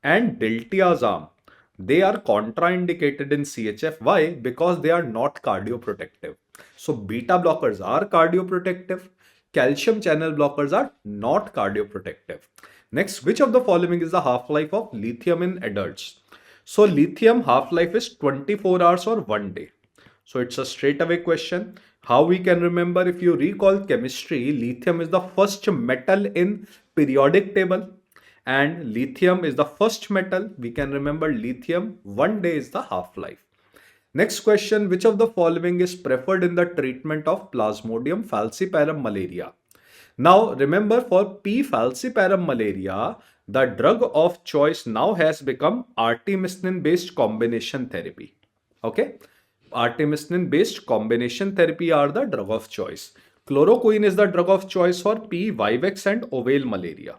and diltiazem, they are contraindicated in CHF. Why? Because they are not cardioprotective. So beta blockers are cardioprotective. Calcium channel blockers are not cardioprotective. Next, which of the following is the half-life of lithium in adults? So lithium half-life is 24 hours or 1 day. So it's a straight away question. How we can remember? If you recall chemistry, lithium is the first metal in periodic table and lithium is the first metal. We can remember lithium, 1 day is the half-life. Next question, which of the following is preferred in the treatment of Plasmodium falciparum malaria? Now remember, for P. falciparum malaria, the drug of choice now has become artemisinin based combination therapy. Okay, artemisinin based combination therapy are the drug of choice. Chloroquine is the drug of choice for P. vivax and ovale malaria.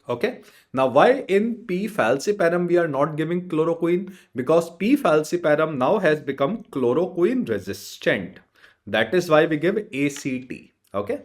Okay. Now, why in P. falciparum we are not giving chloroquine? Because P. falciparum now has become chloroquine resistant. That is why we give ACT. Okay.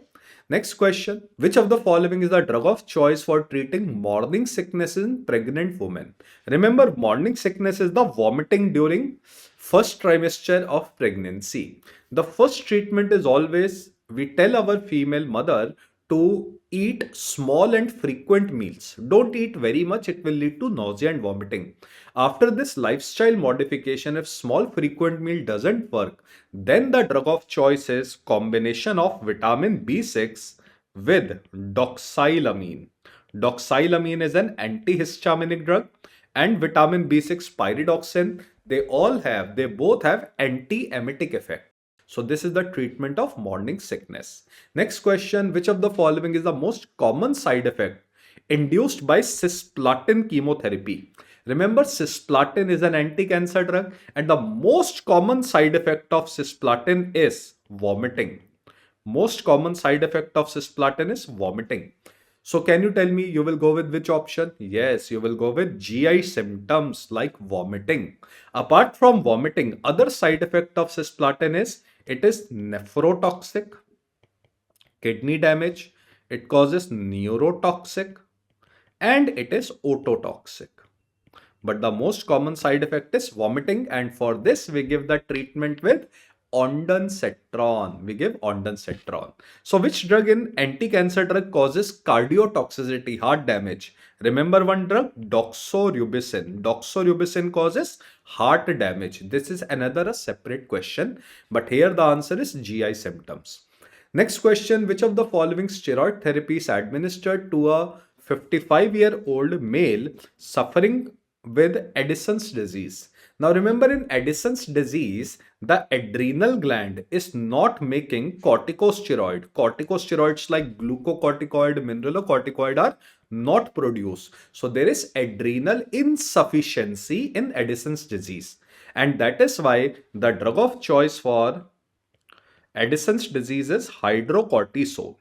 Next question. Which of the following is the drug of choice for treating morning sickness in pregnant women? Remember, morning sickness is the vomiting during first trimester of pregnancy. The first treatment is always, we tell our female mother to eat small and frequent meals. Don't eat very much, it will lead to nausea and vomiting. After this lifestyle modification, if small frequent meal doesn't work, then the drug of choice is combination of vitamin B6 with doxylamine. Doxylamine is an antihistaminic drug and vitamin B6 pyridoxine, they both have anti-emetic effect. So this is the treatment of morning sickness. Next question, which of the following is the most common side effect induced by cisplatin chemotherapy? Remember, cisplatin is an anti-cancer drug and the most common side effect of cisplatin is vomiting. Most common side effect of cisplatin is vomiting. So can you tell me, you will go with which option? Yes, you will go with GI symptoms like vomiting. Apart from vomiting, other side effect of cisplatin is it is nephrotoxic, kidney damage, it causes neurotoxic, and it is ototoxic. but the most common side effect is vomiting, and for this we give the treatment with ondansetron. We give ondansetron. So which drug in anti-cancer drug causes cardiotoxicity, heart damage? Remember one drug, doxorubicin. Doxorubicin causes heart damage. This is another a separate question, but here the answer is GI symptoms. Next question, which of the following steroid therapy is administered to a 55-year-old male suffering with Addison's disease? Now remember, in Addison's disease, the adrenal gland is not making corticosteroid. Corticosteroids like glucocorticoid, mineralocorticoid are not produced. So there is adrenal insufficiency in Addison's disease. And that is why the drug of choice for Addison's disease is hydrocortisone,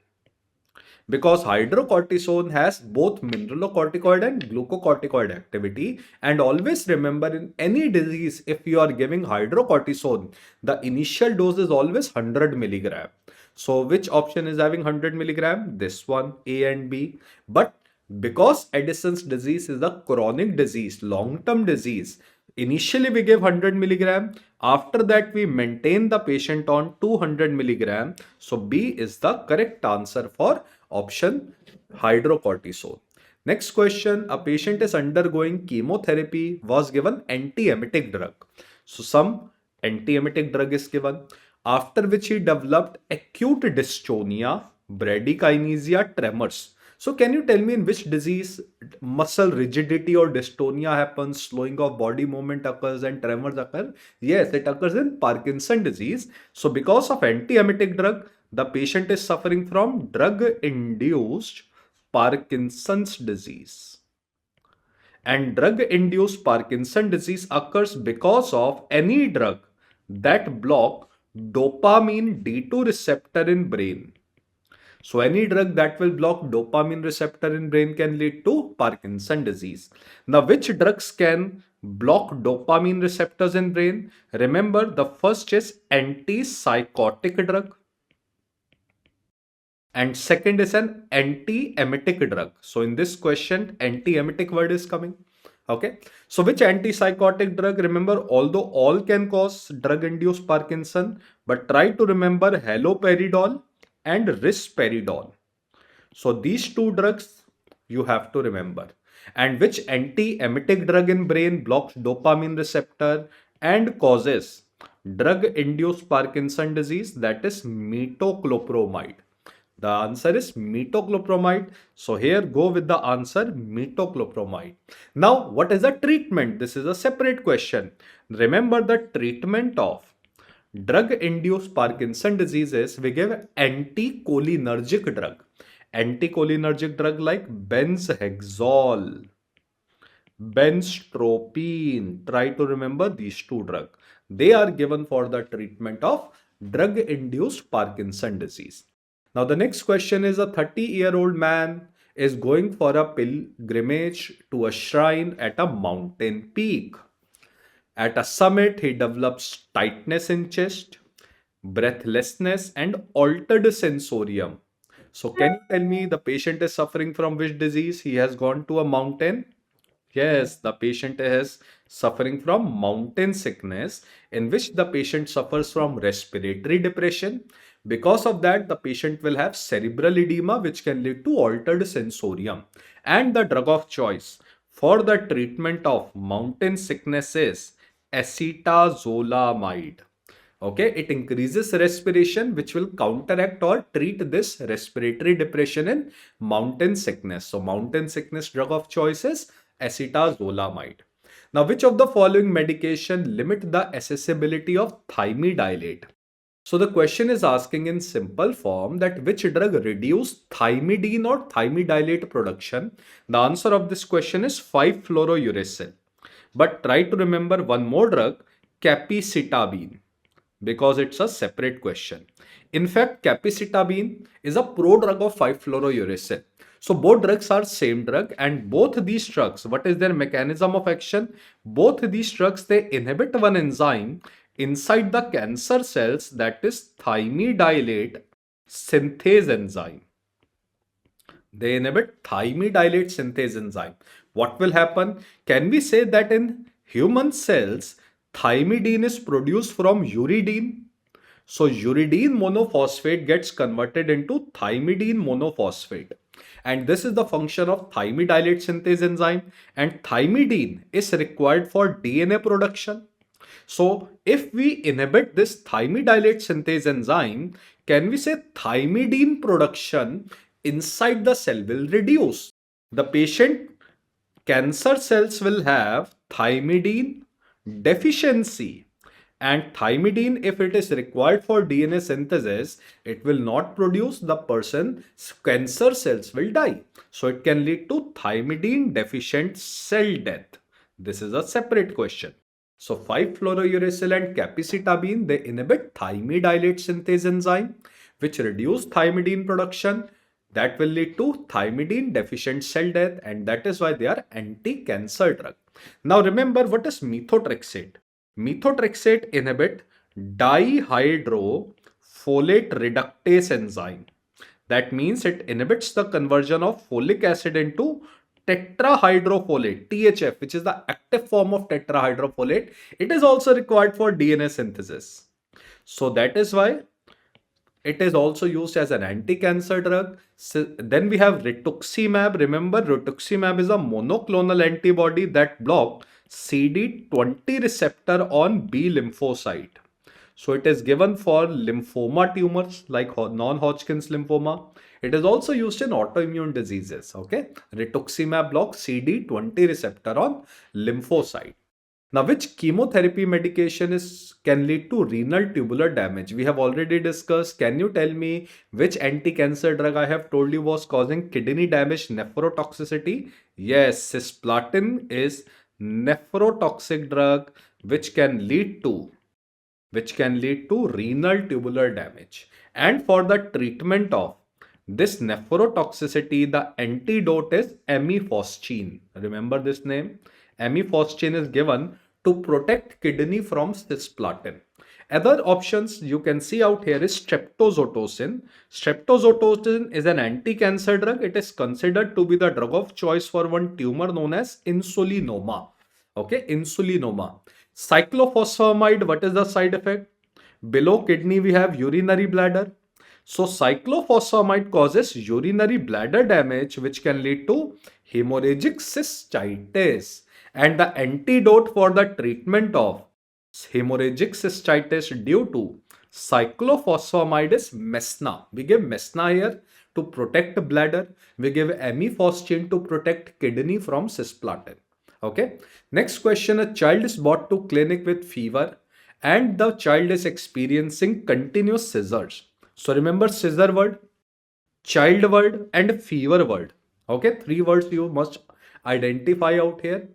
because hydrocortisone has both mineralocorticoid and glucocorticoid activity. And always remember, in any disease, if you are giving hydrocortisone, the initial dose is always 100 milligram. So which option is having 100 milligram? This one, A and B. But because Addison's disease is a chronic disease, long-term disease, initially we give 100 milligram. After that we maintain the patient on 200 milligram. So B is the correct answer for option hydrocortisone. Next question, a patient is undergoing chemotherapy, was given antiemetic drug. So some antiemetic drug is given, after which he developed acute dystonia, bradykinesia, tremors. So can you tell me in which disease muscle rigidity or dystonia happens, slowing of body movement occurs and tremors occur? Yes, it occurs in Parkinson disease. So because of antiemetic drug, the patient is suffering from drug-induced Parkinson's disease. And drug-induced Parkinson disease occurs because of any drug that block dopamine D2 receptor in brain. So any drug that will block dopamine receptor in brain can lead to Parkinson disease. Now, which drugs can block dopamine receptors in brain? Remember, the first is antipsychotic drug, and second is an antiemetic drug. So in this question, antiemetic word is coming. Okay. So which antipsychotic drug? Remember, although all can cause drug-induced Parkinson, but try to remember haloperidol and risperidol. So these two drugs you have to remember. And which antiemetic drug in brain blocks dopamine receptor and causes drug-induced Parkinson disease? That is metoclopramide. The answer is metoclopramide. So here go with the answer metoclopramide. Now what is the treatment? This is a separate question. Remember, the treatment of drug-induced Parkinson diseases, we give anticholinergic drug. Anticholinergic drug like benzhexol, benztropine. Try to remember these two drugs. They are given for the treatment of drug-induced Parkinson disease. Now the next question is, a 30-year-old man is going for a pilgrimage to a shrine at a mountain peak. At a summit, he develops tightness in chest, breathlessness, and altered sensorium. So can you tell me the patient is suffering from which disease? He has gone to a mountain. Yes, the patient is suffering from mountain sickness, in which the patient suffers from respiratory depression. Because of that, the patient will have cerebral edema, which can lead to altered sensorium. And the drug of choice for the treatment of mountain sickness is acetazolamide. Okay, it increases respiration, which will counteract or treat this respiratory depression in mountain sickness. So mountain sickness drug of choice is acetazolamide. Now, which of the following medication limit the accessibility of thymidylate? So the question is asking in simple form that which drug reduce thymidine or thymidylate production? The answer of this question is 5-fluorouracil. But try to remember one more drug, capecitabine, because it's a separate question. In fact, capecitabine is a prodrug of 5-fluorouracil. So both drugs are same drug, and both these drugs, what is their mechanism of action? Both these drugs, they inhibit one enzyme inside the cancer cells, that is thymidylate synthase enzyme. They inhibit thymidylate synthase enzyme. what will happen? Can we say that in human cells, thymidine is produced from uridine? So uridine monophosphate gets converted into thymidine monophosphate. And this is the function of thymidylate synthase enzyme. And thymidine is required for DNA production. So if we inhibit this thymidylate synthase enzyme, can we say thymidine production inside the cell will reduce? The patient cancer cells will have thymidine deficiency, and thymidine, if it is required for DNA synthesis, it will not produce, the person's cancer cells will die. So it can lead to thymidine deficient cell death. This is a separate question. So 5-fluorouracil and capecitabine, they inhibit thymidylate synthase enzyme, which reduce thymidine production. That will lead to thymidine deficient cell death, and that is why they are anti-cancer drug. Now remember, what is methotrexate? Methotrexate inhibit dihydrofolate reductase enzyme. That means it inhibits the conversion of folic acid into tetrahydrofolate, THF, which is the active form of tetrahydrofolate. It is also required for DNA synthesis. So that is why it is also used as an anti-cancer drug. So then we have rituximab. Remember, rituximab is a monoclonal antibody that blocks CD20 receptor on B lymphocyte. So it is given for lymphoma tumors like non-Hodgkin's lymphoma. It is also used in autoimmune diseases. Okay, rituximab blocks CD20 receptor on lymphocyte. Now, which chemotherapy medication can lead to renal tubular damage? We have already discussed. Can you tell me which anti-cancer drug I have told you was causing kidney damage, nephrotoxicity? Yes, cisplatin is nephrotoxic drug which can lead to renal tubular damage. And for the treatment of this nephrotoxicity, the antidote is amifostine. Remember this name? Amifostine is given to protect kidney from cisplatin. Other options you can see out here is streptozotocin. Streptozotocin is an anti-cancer drug. It is considered to be the drug of choice for one tumor known as insulinoma. Okay, insulinoma. Cyclophosphamide, what is the side effect? Below kidney we have urinary bladder. So cyclophosphamide causes urinary bladder damage, which can lead to hemorrhagic cystitis. And the antidote for the treatment of hemorrhagic cystitis due to cyclophosphamide is mesna. We give mesna here to protect the bladder. We give amifostine to protect kidney from cisplatin. Okay. Next question, a child is brought to clinic with fever and the child is experiencing continuous seizures. So remember scissor word, child word and fever word. Okay, 3 words you must identify out here.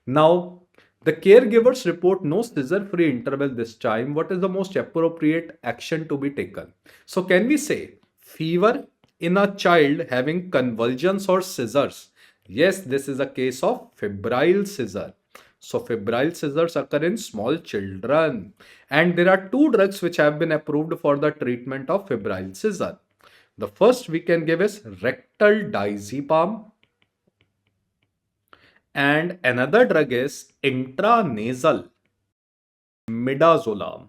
Now, the caregivers report no seizure-free interval this time. What is the most appropriate action to be taken? So can we say fever in a child having convulsions or seizures? Yes, this is a case of febrile seizure. So febrile seizures occur in small children. And there are 2 drugs which have been approved for the treatment of febrile seizure. The first we can give is rectal diazepam. And another drug is intranasal midazolam.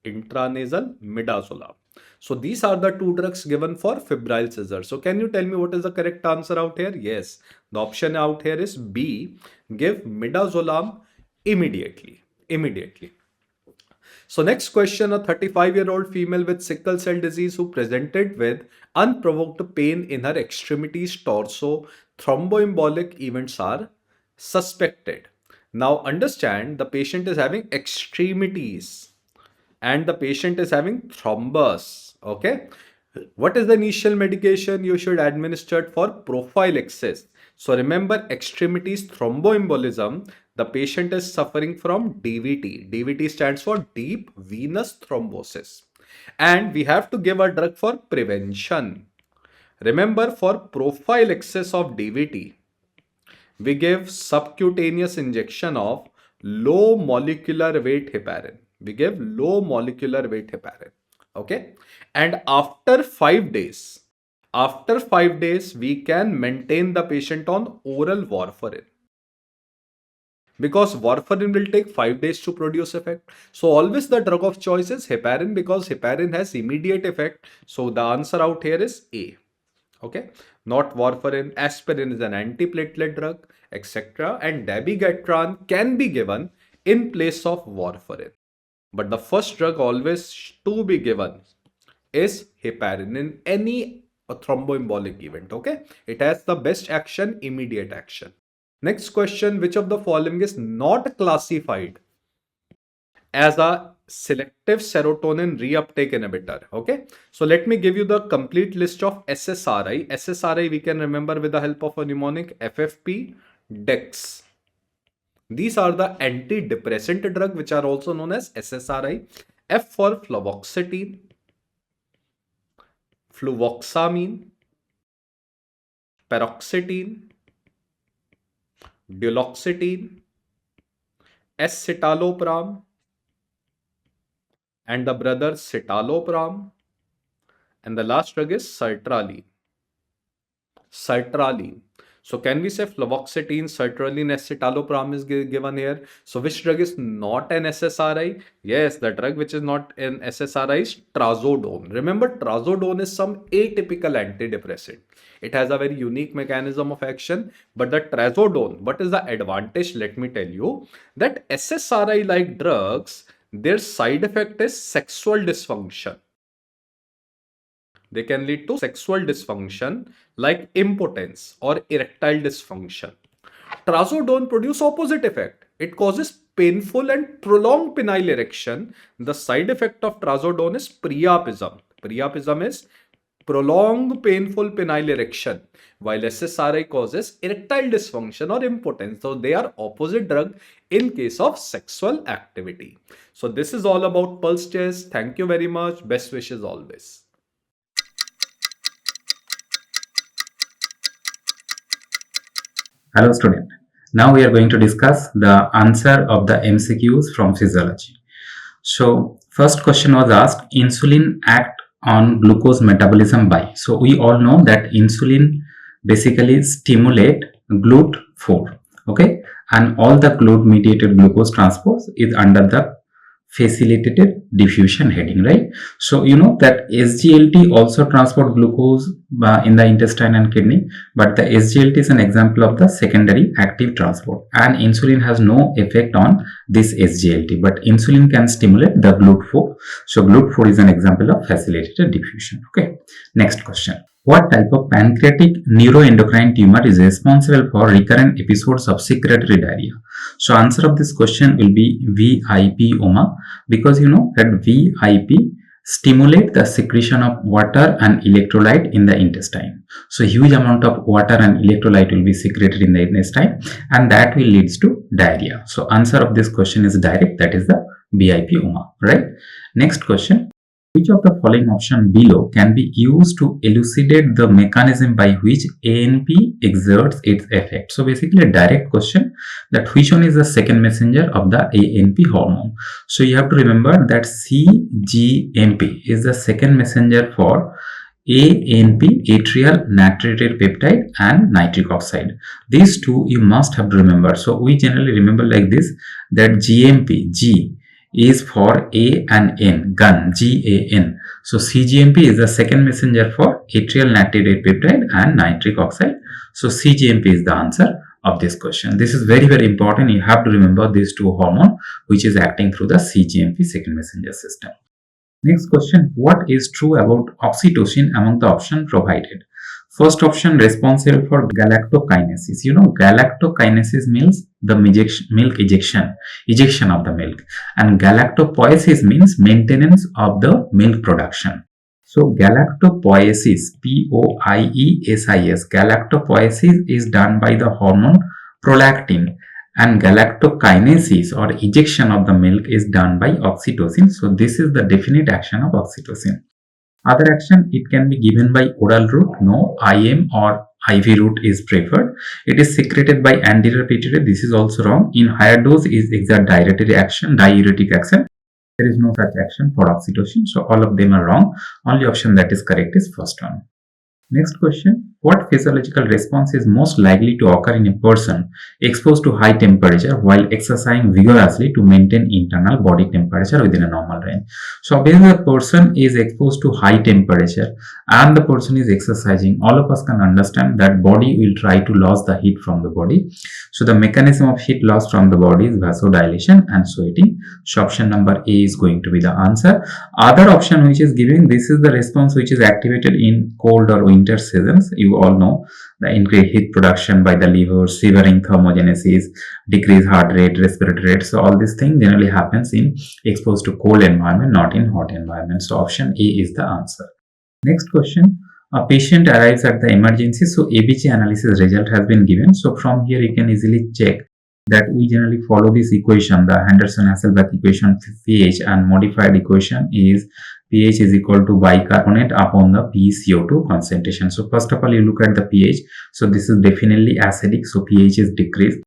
Intranasal midazolam. So these are the 2 drugs given for febrile seizure. So can you tell me what is the correct answer out here? Yes, the option out here is B. Give midazolam immediately. So next question, a 35-year-old female with sickle cell disease who presented with unprovoked pain in her extremities, torso, thromboembolic events are suspected. Now understand, the patient is having extremities and the patient is having thrombus. Okay. What is the initial medication you should administer for prophylaxis? So remember, extremities thromboembolism, the patient is suffering from DVT. DVT stands for deep venous thrombosis. And we have to give a drug for prevention. Remember, for prophylaxis of DVT, we give subcutaneous injection of low molecular weight heparin. We give low molecular weight heparin. Okay. And after 5 days, After 5 days, we can maintain the patient on oral warfarin, because warfarin will take 5 days to produce effect. So always the drug of choice is heparin, because heparin has immediate effect. So the answer out here is A. Okay, not warfarin. Aspirin is an antiplatelet drug, etc. And dabigatran can be given in place of warfarin. But the first drug always to be given is heparin in any thromboembolic event. Okay, it has the best action, immediate action. Next question, which of the following is not classified as a selective serotonin reuptake inhibitor? Okay, so let me give you the complete list of SSRI. SSRI we can remember with the help of a mnemonic: FFP, DEX. These are the antidepressant drug which are also known as SSRI. F for fluvoxetine, fluvoxamine, paroxetine, duloxetine, escitalopram, and the brother citalopram, and the last drug is sertraline. Sertraline. So can we say fluvoxetine, sertraline, escitalopram is given here? So which drug is not an SSRI? Yes, the drug which is not an SSRI is trazodone. Remember, trazodone is some atypical antidepressant. It has a very unique mechanism of action. But the trazodone, what is the advantage? Let me tell you that SSRI like drugs, their side effect is sexual dysfunction. They can lead to sexual dysfunction like impotence or erectile dysfunction. Trazodone produce opposite effect. It causes painful and prolonged penile erection. The side effect of trazodone is priapism. Priapism is prolonged painful penile erection, while SSRI causes erectile dysfunction or impotence. So they are opposite drug in case of sexual activity. So this is all about pulse test. Thank you very much. Best wishes always. Hello student. Now we are going to discuss the answer of the MCQs from physiology. So first question was asked, insulin act on glucose metabolism by. So we all know that insulin basically stimulate GLUT4, okay, and all the GLUT mediated glucose transport is under the facilitated diffusion heading, right? So you know that SGLT also transport glucose in the intestine and kidney, but the SGLT is an example of the secondary active transport, and insulin has no effect on this SGLT, but insulin can stimulate the GLUT4. So GLUT4 is an example of facilitated diffusion. Okay, next question. What type of pancreatic neuroendocrine tumor is responsible for recurrent episodes of secretory diarrhea? So answer of this question will be VIP-oma, because you know that VIP stimulate the secretion of water and electrolyte in the intestine. So huge amount of water and electrolyte will be secreted in the intestine, and that will leads to diarrhea. So answer of this question is direct, that is the VIP-oma, right? Next question. Which of the following option below can be used to elucidate the mechanism by which ANP exerts its effect? So basically a direct question, that which one is the second messenger of the ANP hormone. So you have to remember that CGMP is the second messenger for ANP, atrial natriuretic peptide, and nitric oxide. These two you must have to remember. So we generally remember like this, that GMP, G is for A and N, GAN, GAN. So CGMP is the second messenger for atrial natriuretic peptide and nitric oxide. So CGMP is the answer of this question. This is very, very important. You have to remember these two hormones which is acting through the CGMP second messenger system. Next question. What is true about oxytocin among the options provided? First option, responsible for galactokinesis. You know, galactokinesis means the milk ejection of the milk, and galactopoiesis means maintenance of the milk production. So galactopoiesis, POIESIS, galactopoiesis is done by the hormone prolactin, and galactokinesis or ejection of the milk is done by oxytocin. So this is the definite action of oxytocin. Other action, it can be given by oral route. No, IM or IV route is preferred. It is secreted by anterior pituitary. This is also wrong. In higher dose is exert diuretic action. There is no such action for oxytocin. So all of them are wrong. Only option that is correct is first one. Next question, what physiological response is most likely to occur in a person exposed to high temperature while exercising vigorously to maintain internal body temperature within a normal range? So obviously the person is exposed to high temperature and the person is exercising, all of us can understand that body will try to lose the heat from the body. So the mechanism of heat loss from the body is vasodilation and sweating. So option number A is going to be the answer. Other option which is giving, this is the response which is activated in cold or winter seasons. You all know the increased heat production by the liver, severing thermogenesis, decreased heart rate, respiratory rate. So all these things generally happens in exposed to cold environment, not in hot environment. So option A is the answer. Next question. A patient arrives at the emergency. So ABC analysis result has been given. So from here you can easily check that we generally follow this equation, the Henderson-Hasselbalch equation, pH, and modified equation is pH is equal to bicarbonate upon the PeCO2 concentration. So first of all, you look at the pH. So this is definitely acidic, so pH is decreased.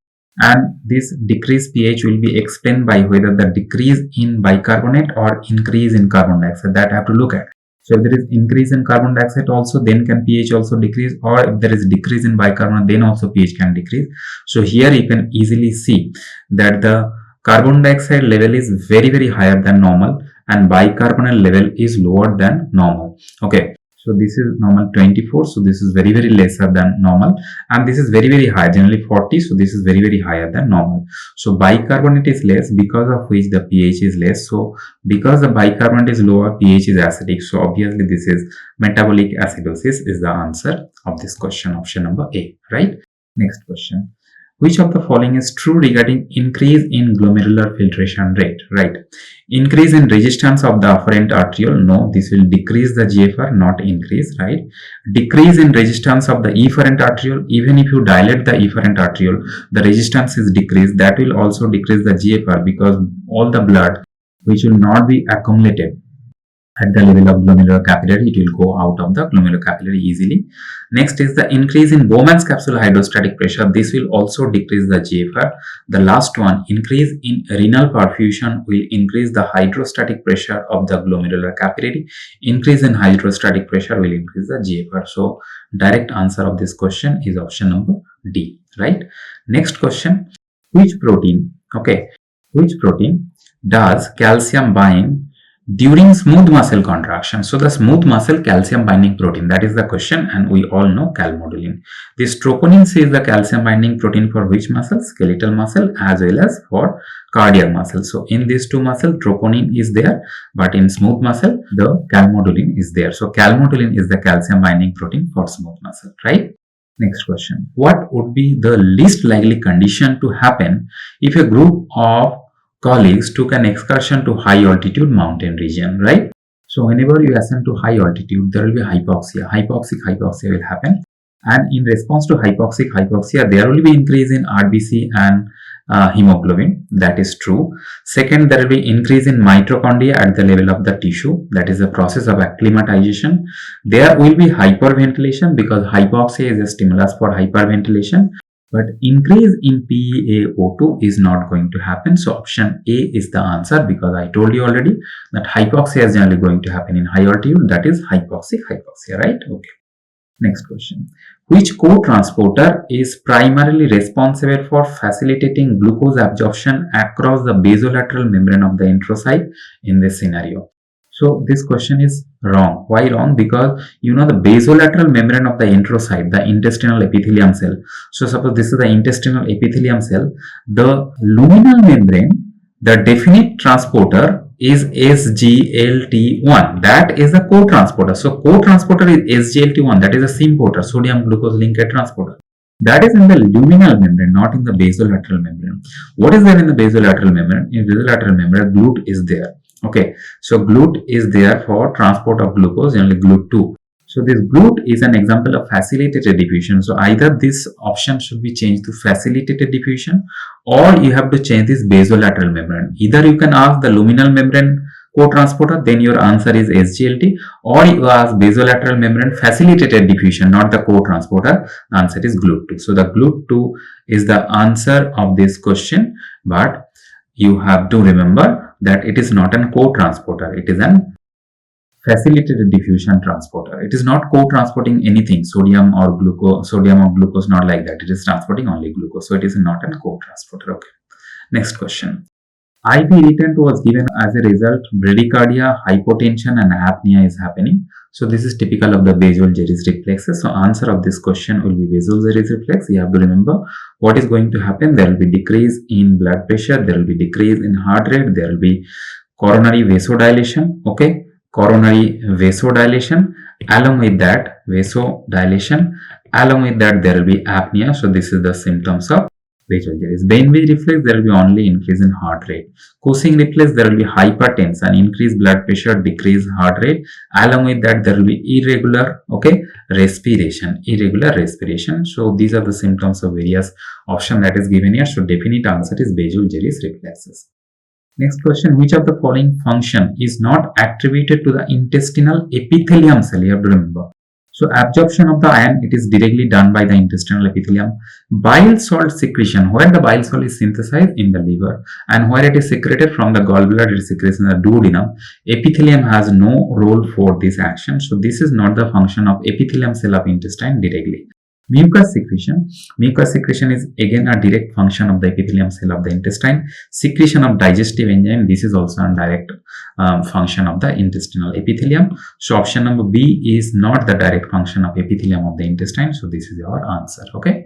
And this decreased pH will be explained by whether the decrease in bicarbonate or increase in carbon dioxide. That I have to look at. So if there is increase in carbon dioxide also, then can pH also decrease, or if there is decrease in bicarbonate, then also pH can decrease. So here you can easily see that the carbon dioxide level is very higher than normal and bicarbonate level is lower than normal. Okay. So this is normal 24, so this is very lesser than normal, and this is very high, generally 40, so this is very higher than normal. So bicarbonate is less, because of which the pH is less. So because the bicarbonate is lower, pH is acidic, so obviously this is metabolic acidosis is the answer of this question, option number A, right? Next question. Which of the following is true regarding increase in glomerular filtration rate, right? Increase in resistance of the afferent arteriole, no, this will decrease the GFR, not increase, right? Decrease in resistance of the efferent arteriole, even if you dilate the efferent arteriole, the resistance is decreased, that will also decrease the GFR, because all the blood which will not be accumulated at the level of glomerular capillary, it will go out of the glomerular capillary easily. Next is the increase in Bowman's capsule hydrostatic pressure. This will also decrease the GFR. The last one, increase in renal perfusion will increase the hydrostatic pressure of the glomerular capillary. Increase in hydrostatic pressure will increase the GFR. So direct answer of this question is option number D, right? Next question, which protein does calcium bind during smooth muscle contraction? So the smooth muscle calcium binding protein, that is the question, and we all know calmodulin. This troponin is the calcium binding protein for which muscle? Skeletal muscle as well as for cardiac muscle. So in these two muscle, troponin is there, but in smooth muscle, the calmodulin is there. So calmodulin is the calcium binding protein for smooth muscle, right? Next question. What would be the least likely condition to happen if a group of colleagues took an excursion to high altitude mountain region, right? So whenever you ascend to high altitude, there will be hypoxia. Hypoxia will happen, and in response to hypoxia, there will be increase in RBC and hemoglobin. That is true. Second, there will be increase in mitochondria at the level of the tissue. That is the process of acclimatization. There will be hyperventilation, because hypoxia is a stimulus for hyperventilation. But increase in PaO2 is not going to happen. So option A is the answer, because I told you already that hypoxia is generally going to happen in high altitude. That is hypoxia, right? Okay. Next question. Which co-transporter is primarily responsible for facilitating glucose absorption across the basolateral membrane of the enterocyte in this scenario? So this question is wrong. Why wrong? Because you know the basolateral membrane of the enterocyte, the intestinal epithelium cell. So suppose this is the intestinal epithelium cell. The luminal membrane, the definite transporter is SGLT1. That is the co-transporter. So co-transporter is SGLT1. That is a syn-porter, sodium glucose linked transporter. That is in the luminal membrane, not in the basolateral membrane. What is there in the basolateral membrane? In basolateral membrane, GLUT is there. Okay, so GLUT is there for transport of glucose, generally GLUT2. So this GLUT is an example of facilitated diffusion. So either this option should be changed to facilitated diffusion, or you have to change this basolateral membrane. Either you can ask the luminal membrane co-transporter, then your answer is SGLT, or you ask basolateral membrane facilitated diffusion, not the co-transporter, the answer is GLUT2. So the GLUT2 is the answer of this question, but you have to remember that it is not an co-transporter, it is an facilitated diffusion transporter. It is not co-transporting anything, sodium or glucose, not like that. It is transporting only glucose. So it is not a co-transporter. Okay. Next question. IV irritant was given as a result, bradycardia, hypotension and apnea is happening. So this is typical of the basal gyrus reflexes. So answer of this question will be basal gyrus reflex. You have to remember what is going to happen. There will be decrease in blood pressure, there will be decrease in heart rate, there will be coronary vasodilation. Okay, coronary vasodilation. Along with that vasodilation, along with that there will be apnea. So this is the symptoms of basal gyrus. Bainbridge reflex, there will be only increase in heart rate. Cushing reflex, there will be hypertension, increased blood pressure, decreased heart rate. Along with that, there will be irregular, respiration. So these are the symptoms of various option that is given here. So definite answer is basal gyrus reflexes. Next question, which of the following function is not attributed to the intestinal epithelium cell? You have to remember. So absorption of the iron, it is directly done by the intestinal epithelium. Bile salt secretion, where the bile salt is synthesized in the liver and where it is secreted from the gallbladder, it is secreted in the duodenum. Epithelium has no role for this action. So this is not the function of epithelium cell of intestine directly. Mucus secretion is again a direct function of the epithelium cell of the intestine. Secretion of digestive enzyme, this is also a direct function of the intestinal epithelium. So option number B is not the direct function of epithelium of the intestine. So this is your answer. Okay.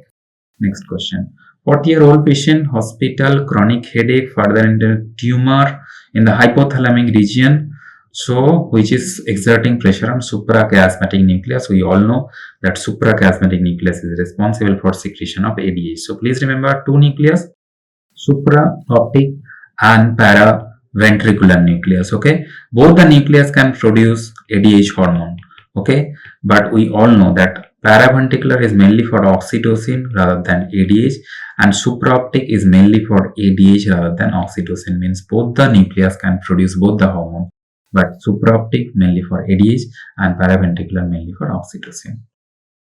Next question. 40-year-old patient, hospital, chronic headache, further into tumor in the hypothalamic region. So, which is exerting pressure on suprachiasmatic nucleus. We all know that suprachiasmatic nucleus is responsible for secretion of ADH. So, please remember two nucleus, supraoptic and paraventricular nucleus. Okay, both the nucleus can produce ADH hormone. Okay, but we all know that paraventricular is mainly for oxytocin rather than ADH, and supraoptic is mainly for ADH rather than oxytocin. Means both the nucleus can produce both the hormone, but supraoptic mainly for ADH and paraventricular mainly for oxytocin.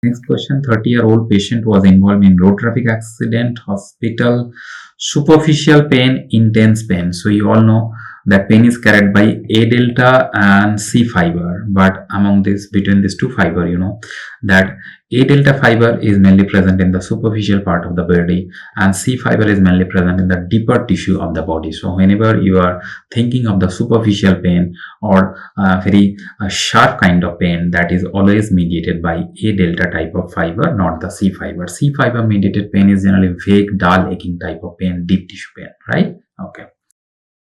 Next question, 30-year-old patient was involved in road traffic accident, hospital, superficial pain, intense pain. So you all know that pain is carried by A delta and C fiber, but between these two fiber, you know that A delta fiber is mainly present in the superficial part of the body and C fiber is mainly present in the deeper tissue of the body. So whenever you are thinking of the superficial pain or very sharp kind of pain, that is always mediated by A delta type of fiber, not the C fiber. C fiber mediated pain is generally vague, dull, aching type of pain, deep tissue pain, right? Okay.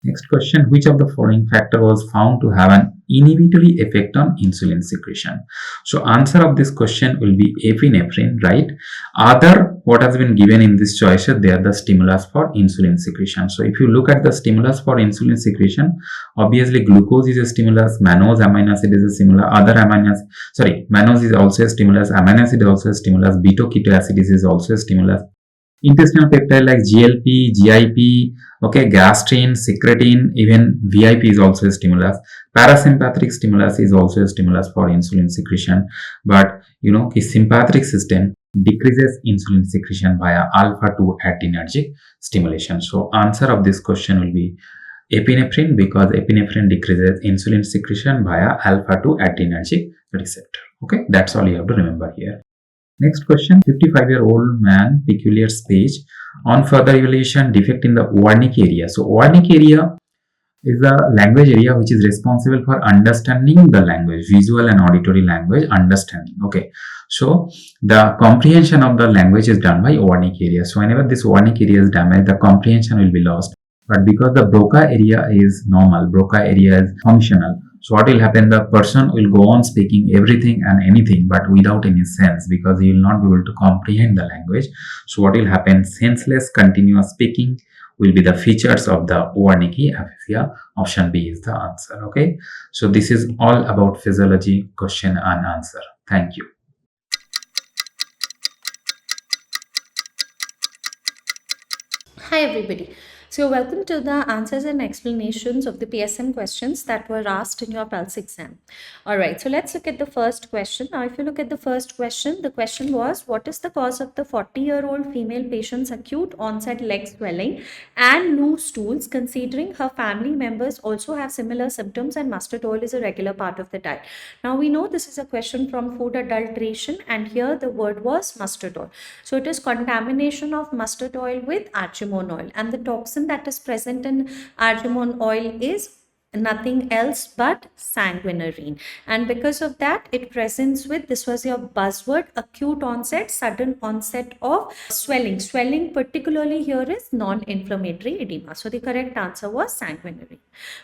Next question, which of the following factor was found to have an inhibitory effect on insulin secretion? So answer of this question will be epinephrine, right? Other, what has been given in this choice, they are the stimulus for insulin secretion. So if you look at the stimulus for insulin secretion, obviously glucose is a stimulus, mannose amino acid is a stimulus, mannose is also a stimulus, amino acid is also a stimulus, beta-ketoacids is also a stimulus. Intestinal peptide like GLP, GIP, gastrin, secretin, even VIP is also a stimulus. Parasympathetic stimulus is also a stimulus for insulin secretion. But the sympathetic system decreases insulin secretion via alpha-2 adrenergic stimulation. So answer of this question will be epinephrine, because epinephrine decreases insulin secretion via alpha-2 adrenergic receptor. Okay, that's all you have to remember here. Next question, 55-year-old man, peculiar speech. On further evaluation, defect in the Wernicke area. So Wernicke area is the language area which is responsible for understanding the language, visual and auditory language understanding. Okay, so the comprehension of the language is done by Wernicke area. So whenever this Wernicke area is damaged, the comprehension will be lost. But because the Broca area is normal, Broca area is functional, so what will happen, the person will go on speaking everything and anything but without any sense, because he will not be able to comprehend the language. So what will happen, senseless continuous speaking will be the features of the Wernicke aphasia. Option B is the answer. Okay, so this is all about physiology question and answer. Thank you. Hi everybody. So welcome to the answers and explanations of the PSM questions that were asked in your Pulse exam. All right, so let's look at the first question. Now, if you look at the first question, the question was, what is the cause of the 40-year-old female patient's acute onset leg swelling and loose stools, considering her family members also have similar symptoms and mustard oil is a regular part of the diet? Now, we know this is a question from food adulteration, and here the word was mustard oil. So it is contamination of mustard oil with argemone oil, and the toxin that is present in argemone oil is nothing else but sanguinarine, and because of that it presents with, this was your buzzword, acute onset, sudden onset of swelling particularly here is non-inflammatory edema. So the correct answer was sanguinary.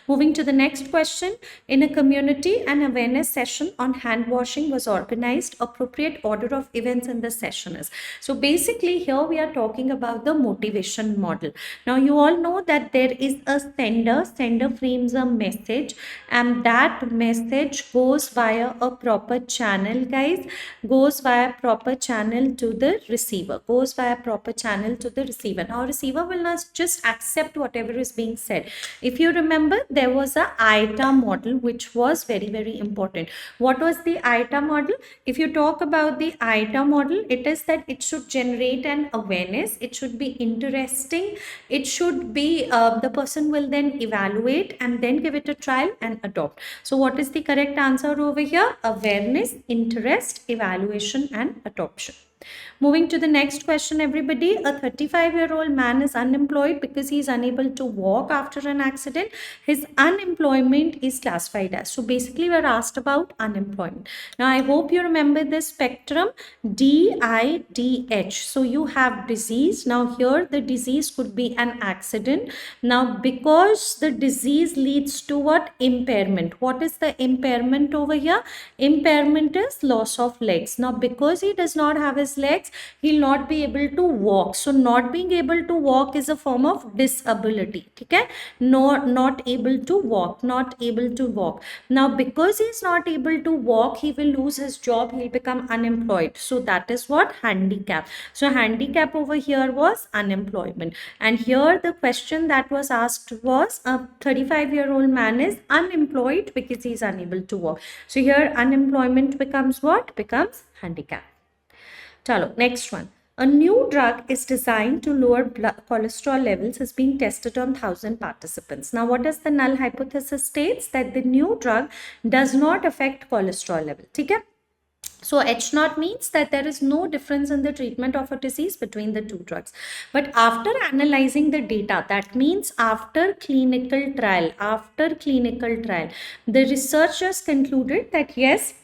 Moving to the next question, in a community an awareness session on hand washing was organized. Appropriate order of events in the session is. So basically here we are talking about the motivation model. Now you all know that there is a sender frames a message, and that message goes via a proper channel, guys, goes via proper channel to the receiver, now receiver will not just accept whatever is being said. If you remember, there was a ITA model which was very, very important. What was the ITA model? If you talk about the ITA model, it is that it should generate an awareness, it should be interesting, it should be the person will then evaluate and then give it a trial and adopt. So what is the correct answer over here? Awareness, interest, evaluation and adoption. Moving to the next question, everybody. A 35-year-old man is unemployed because he is unable to walk after an accident. His unemployment is classified as. So basically we are asked about unemployment. Now I hope you remember this spectrum, DIDH. So you have disease. Now here the disease could be an accident. Now because the disease leads to what? Impairment. What is the impairment over here? Impairment is loss of legs. Now because he does not have his legs, he'll not be able to walk. So not being able to walk is a form of disability. Okay, not able to walk. Now because he's not able to walk, he will lose his job, he'll become unemployed. So that is what? Handicap. So handicap over here was unemployment, and here the question that was asked was, a 35-year-old man is unemployed because he's unable to walk. So here unemployment becomes what? Becomes handicap. Chalo, next one. A new drug is designed to lower blood cholesterol levels is being tested on 1,000 participants. Now, what does the null hypothesis states? That the new drug does not affect cholesterol level. Okay? So H0 means that there is no difference in the treatment of a disease between the two drugs. But after analyzing the data, that means after clinical trial, the researchers concluded that yes,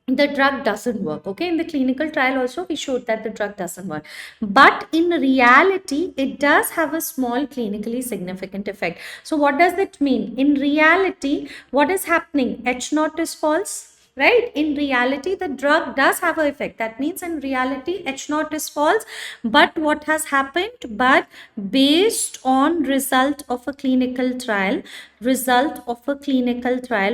the drug doesn't work. Okay, in the clinical trial also we showed that the drug doesn't work, but in reality it does have a small clinically significant effect. So what does it mean? In reality, what is happening? H0 is false, right? In reality the drug does have an effect. That means in reality H0 is false, but what has happened? But based on result of a clinical trial,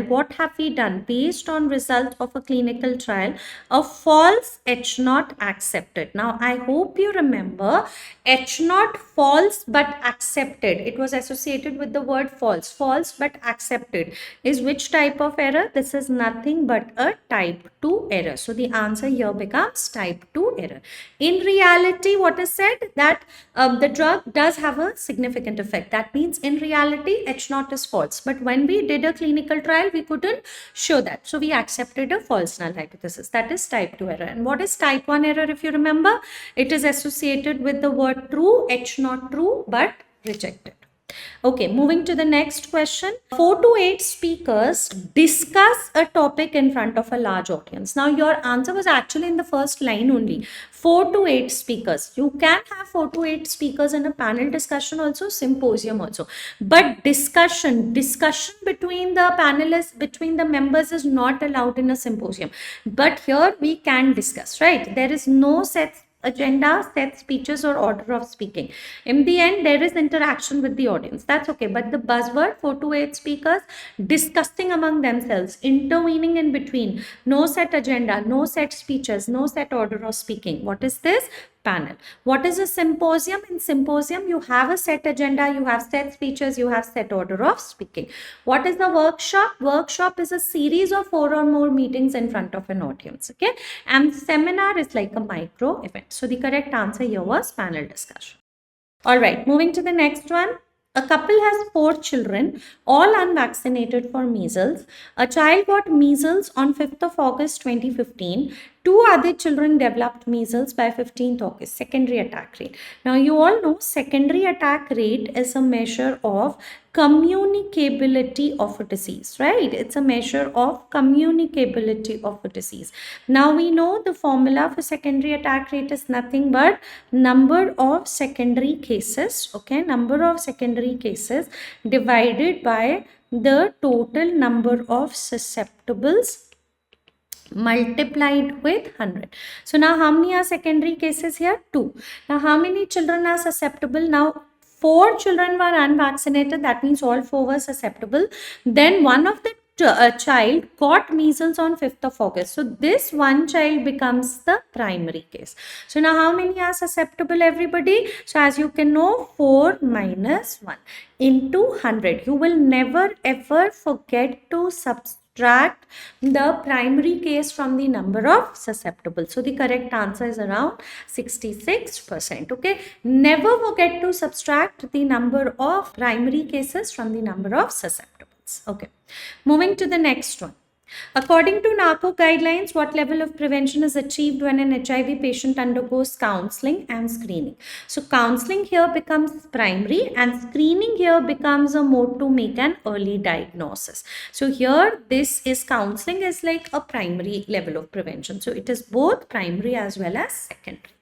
what have we done? Based on result of a clinical trial, a false H0 accepted. Now I hope you remember, H0 false but accepted, it was associated with the word false but accepted is which type of error? This is nothing but a type 2 error. So the answer here becomes type 2 error. In reality, what is said? That the drug does have a significant effect. That means in reality H0 is false, but when we did a clinical trial we couldn't show that, so we accepted a false null hypothesis. That is type 2 error. And what is type 1 error? If you remember, it is associated with the word true, H0 true but rejected. Okay, moving to the next question. 4 to 8 speakers discuss a topic in front of a large audience. Now your answer was actually in the first line only. 4 to 8 speakers. You can have 4 to 8 speakers in a panel discussion also, symposium also. But discussion between the panelists, between the members is not allowed in a symposium. But here we can discuss, right? There is no set agenda, set speeches or order of speaking. In the end, there is interaction with the audience. That's okay. But the buzzword 4 to 8 speakers discussing among themselves, intervening in between, no set agenda, no set speeches, no set order of speaking. What is this? panel. What is a symposium? In symposium, you have a set agenda, you have set speeches, you have set order of speaking. What is the workshop? Workshop is a series of 4 or more meetings in front of an audience. Okay, and seminar is like a micro event. So the correct answer here was panel discussion. All right, moving to the next one. A couple has 4 children, all unvaccinated for measles. A child got measles on 5th of August 2015. 2 other children developed measles by 15th August, secondary attack rate. Now, you all know secondary attack rate is a measure of communicability of a disease, right? It's a measure of communicability of a disease. Now, we know the formula for secondary attack rate is nothing but number of secondary cases, okay? Number of secondary cases divided by the total number of susceptibles multiplied with 100. So now how many are secondary cases here? 2. Now how many children are susceptible? Now 4 children were unvaccinated, that means all 4 were susceptible. Then one of the child got measles on 5th of August. So this one child becomes the primary case. So now how many are susceptible, everybody? So as you can know, 4 minus 1 into 100. You will never ever forget to subtract the primary case from the number of susceptible. So the correct answer is around 66%. Okay. Never forget to subtract the number of primary cases from the number of susceptibles. Okay. Moving to the next one. According to NARCO guidelines, what level of prevention is achieved when an HIV patient undergoes counseling and screening? So counseling here becomes primary and screening here becomes a mode to make an early diagnosis. So here this is counseling is like a primary level of prevention. So it is both primary as well as secondary.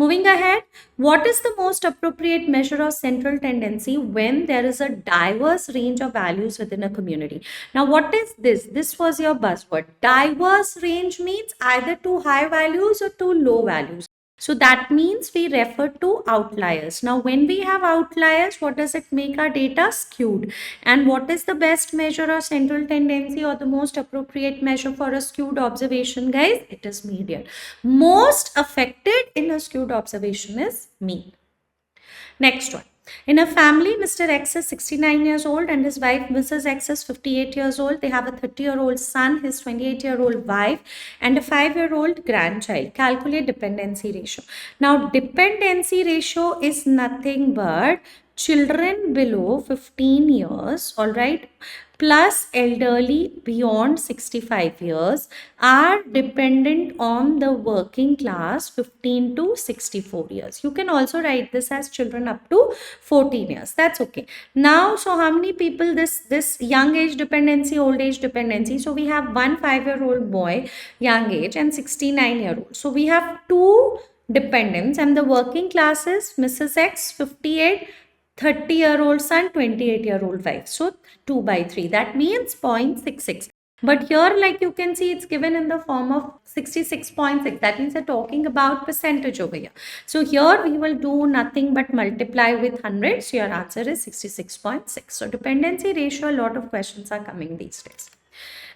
Moving ahead, what is the most appropriate measure of central tendency when there is a diverse range of values within a community? Now, what is this? This was your buzzword. Diverse range means either too high values or too low values. So that means we refer to outliers. Now, when we have outliers, what does it make our data skewed? And what is the best measure of central tendency or the most appropriate measure for a skewed observation, guys? It is median. Most affected in a skewed observation is mean. Next one. In a family, Mr. X is 69 years old and his wife, Mrs. X, is 58 years old. They have a 30-year-old son, his 28-year-old wife, and a 5-year-old grandchild. Calculate dependency ratio. Now, dependency ratio is nothing but children below 15 years, all right, plus elderly beyond 65 years are dependent on the working class 15 to 64 years. You can also write this as children up to 14 years. That's okay. Now, so how many people this young age dependency, old age dependency? So we have one 5-year-old boy, young age, and 69-year-old. So we have 2 dependents and the working class is Mrs. X, 58, 30-year-old son, 28-year-old wife. So 2 by 3. That means 0.66. But here, like you can see, it's given in the form of 66.6. That means they're talking about percentage over here. So here we will do nothing but multiply with 100. So your answer is 66.6. So dependency ratio, a lot of questions are coming these days.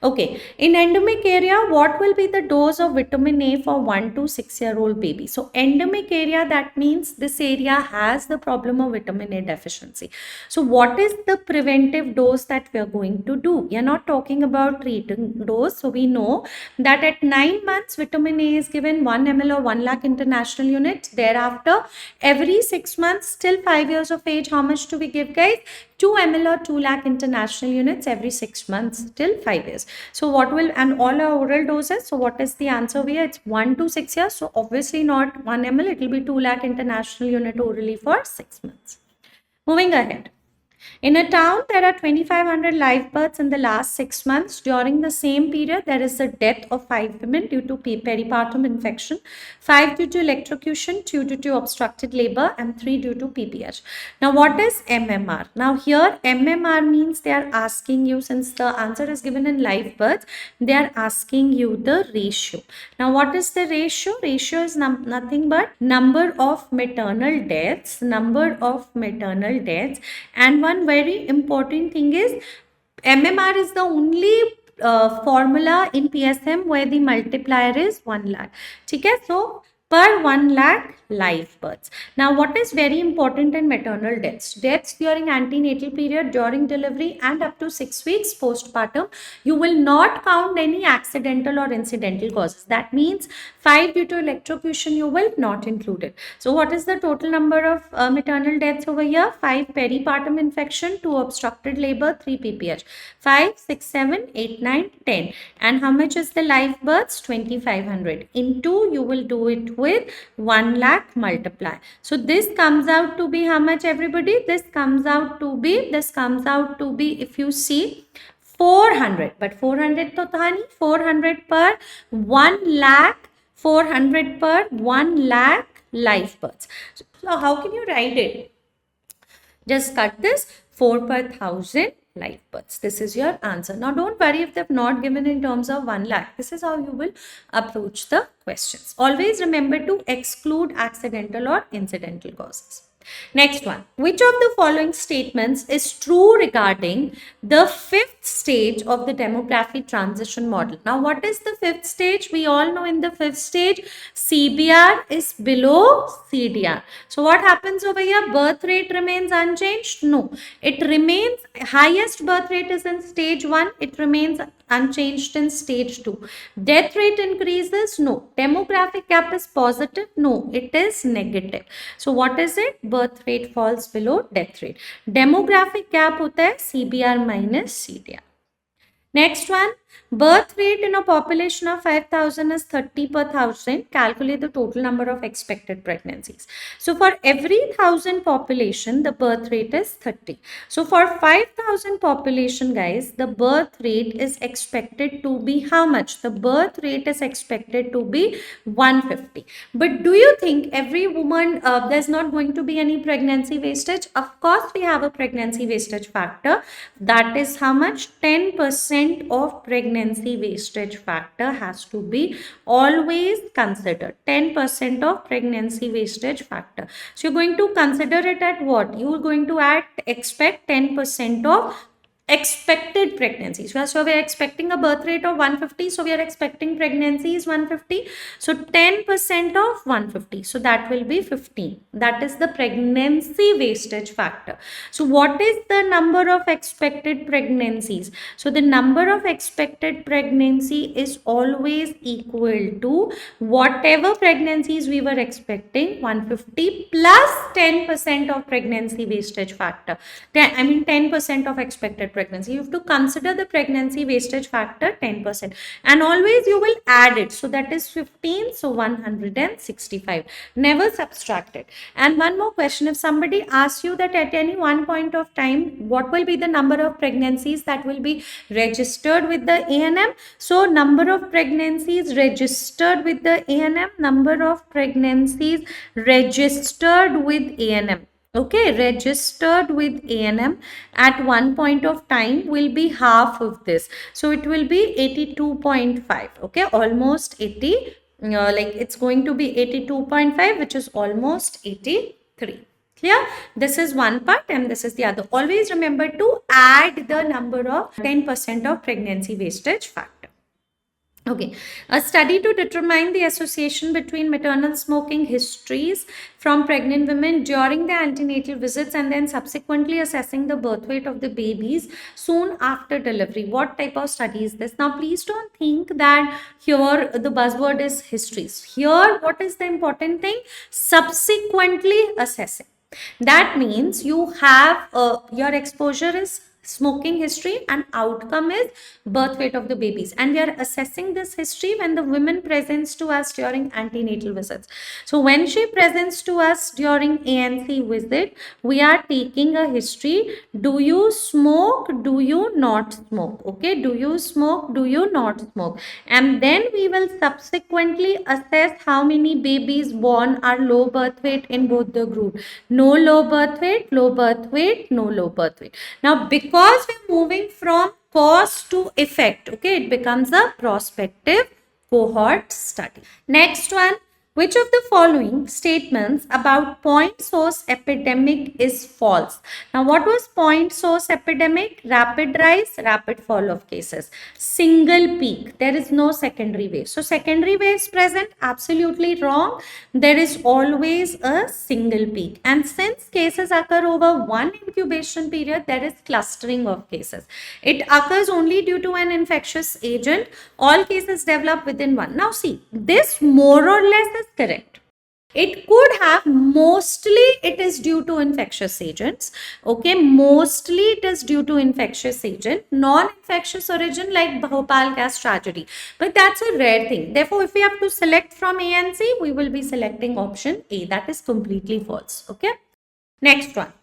Okay, in endemic area, what will be the dose of vitamin A for 1 to 6-year-old baby? So endemic area, that means this area has the problem of vitamin A deficiency. So what is the preventive dose that we are going to do? We are not talking about treating dose. So we know that at 9 months, vitamin A is given 1 ml or 1 lakh international units. Thereafter, every 6 months till 5 years of age, how much do we give, guys? 2 ml or 2 lakh international units every 6 months till 5 years. So what will, and all our oral doses, so what is the answer here? It's 1 to 6 years. So obviously not 1 ml, it will be 2 lakh international unit orally for 6 months. Moving ahead. In a town, there are 2,500 live births in the last 6 months. During the same period, there is a death of 5 women due to peripartum infection, 5 due to electrocution, 2 due to obstructed labor, and 3 due to PPH. Now, what is MMR? Now, here MMR means they are asking you, since the answer is given in live births, they are asking you the ratio. Now, what is the ratio? Ratio is nothing but number of maternal deaths, and one very important thing is MMR is the only formula in PSM where the multiplier is 1 lakh. Okay, so per 1 lakh live births. Now, what is very important in maternal deaths? Deaths during antenatal period, during delivery, and up to 6 weeks postpartum, you will not count any accidental or incidental causes. That means 5 due to electrocution, you will not include it. So, what is the total number of maternal deaths over here? 5 peripartum infection, 2 obstructed labor, 3 PPH. 5, 6, 7, 8, 9, 10. And how much is the live births? 2500. Into, you will do it with 1 lakh multiply. So this comes out to be how much, everybody? This comes out to be, if you see, 400. But 400 to thani, 400 per 1 lakh, 400 per 1 lakh live births. So how can you write it? Just cut this, 4 per 1000 live births. This is your answer. Now don't worry if they've not given in terms of 1 lakh. This is how you will approach the questions. Always remember to exclude accidental or incidental causes. Next one. Which of the following statements is true regarding the 5th stage of the demography transition model? Now, what is the 5th stage? We all know in the 5th stage, CBR is below CDR. So, what happens over here? Birth rate remains unchanged? No. It remains, highest birth rate is in stage 1. It remains unchanged in stage 2. Death rate increases? No. Demographic gap is positive? No. It is negative. So, what is it? Birth rate falls below death rate. Demographic gap hota hai CBR minus CDR. Next one, birth rate in a population of 5,000 is 30 per 1,000. Calculate the total number of expected pregnancies. So for every 1,000 population, the birth rate is 30. So for 5,000 population, guys, the birth rate is expected to be how much? The birth rate is expected to be 150. But do you think every woman, there's not going to be any pregnancy wastage? Of course, we have a pregnancy wastage factor. That is how much? 10% of pregnancy wastage factor has to be always considered. 10% of pregnancy wastage factor. So you're going to consider it at what? You're going to expect 10% of expected pregnancies. So we are expecting a birth rate of 150. So we are expecting pregnancies 150. So 10% of 150. So that will be 15. That is the pregnancy wastage factor. So what is the number of expected pregnancies? So the number of expected pregnancy is always equal to whatever pregnancies we were expecting, 150 plus 10% of pregnancy wastage factor. 10% of expected pregnancy. You have to consider the pregnancy wastage factor 10%, and always you will add it. So that is 15. So 165. Never subtract it. And one more question: if somebody asks you that at any one point of time, what will be the number of pregnancies that will be registered with the ANM? So number of pregnancies registered with the ANM, number of pregnancies registered with ANM. Okay, registered with ANM at one point of time will be half of this. So it will be 82.5. Okay, almost 80. It's going to be 82.5, which is almost 83. Clear? This is one part and this is the other. Always remember to add the number of 10% of pregnancy wastage factor. Okay, a study to determine the association between maternal smoking histories from pregnant women during the antenatal visits and then subsequently assessing the birth weight of the babies soon after delivery. What type of study is this? Now, please don't think that here the buzzword is histories. Here, what is the important thing? Subsequently assessing. That means you have your exposure is smoking history and outcome is birth weight of the babies, and we are assessing this history when the woman presents to us during antenatal visits. So when she presents to us during ANC visit, we are taking a history. Do you smoke? Do you not smoke? Okay, do you smoke? Do you not smoke? And then we will subsequently assess how many babies born are low birth weight in both the group. No low birth weight, low birth weight, no low birth weight. Now because we're moving from cause to effect, okay, it becomes a prospective cohort study. Next one, Which of the following statements about point source epidemic is false? Now, what was point source epidemic? Rapid rise, rapid fall of cases. Single peak. There is no secondary wave. So, secondary waves present? Absolutely wrong. There is always a single peak. And since cases occur over one incubation period, there is clustering of cases. It occurs only due to an infectious agent. All cases develop within one. Now, see, this more or less is correct. It could have, mostly it is due to infectious agents. Okay, mostly it is due to infectious agent, non-infectious origin like Bhopal gas tragedy. But that's a rare thing. Therefore, if we have to select from A and C, we will be selecting option A. That is completely false. Okay. Next one.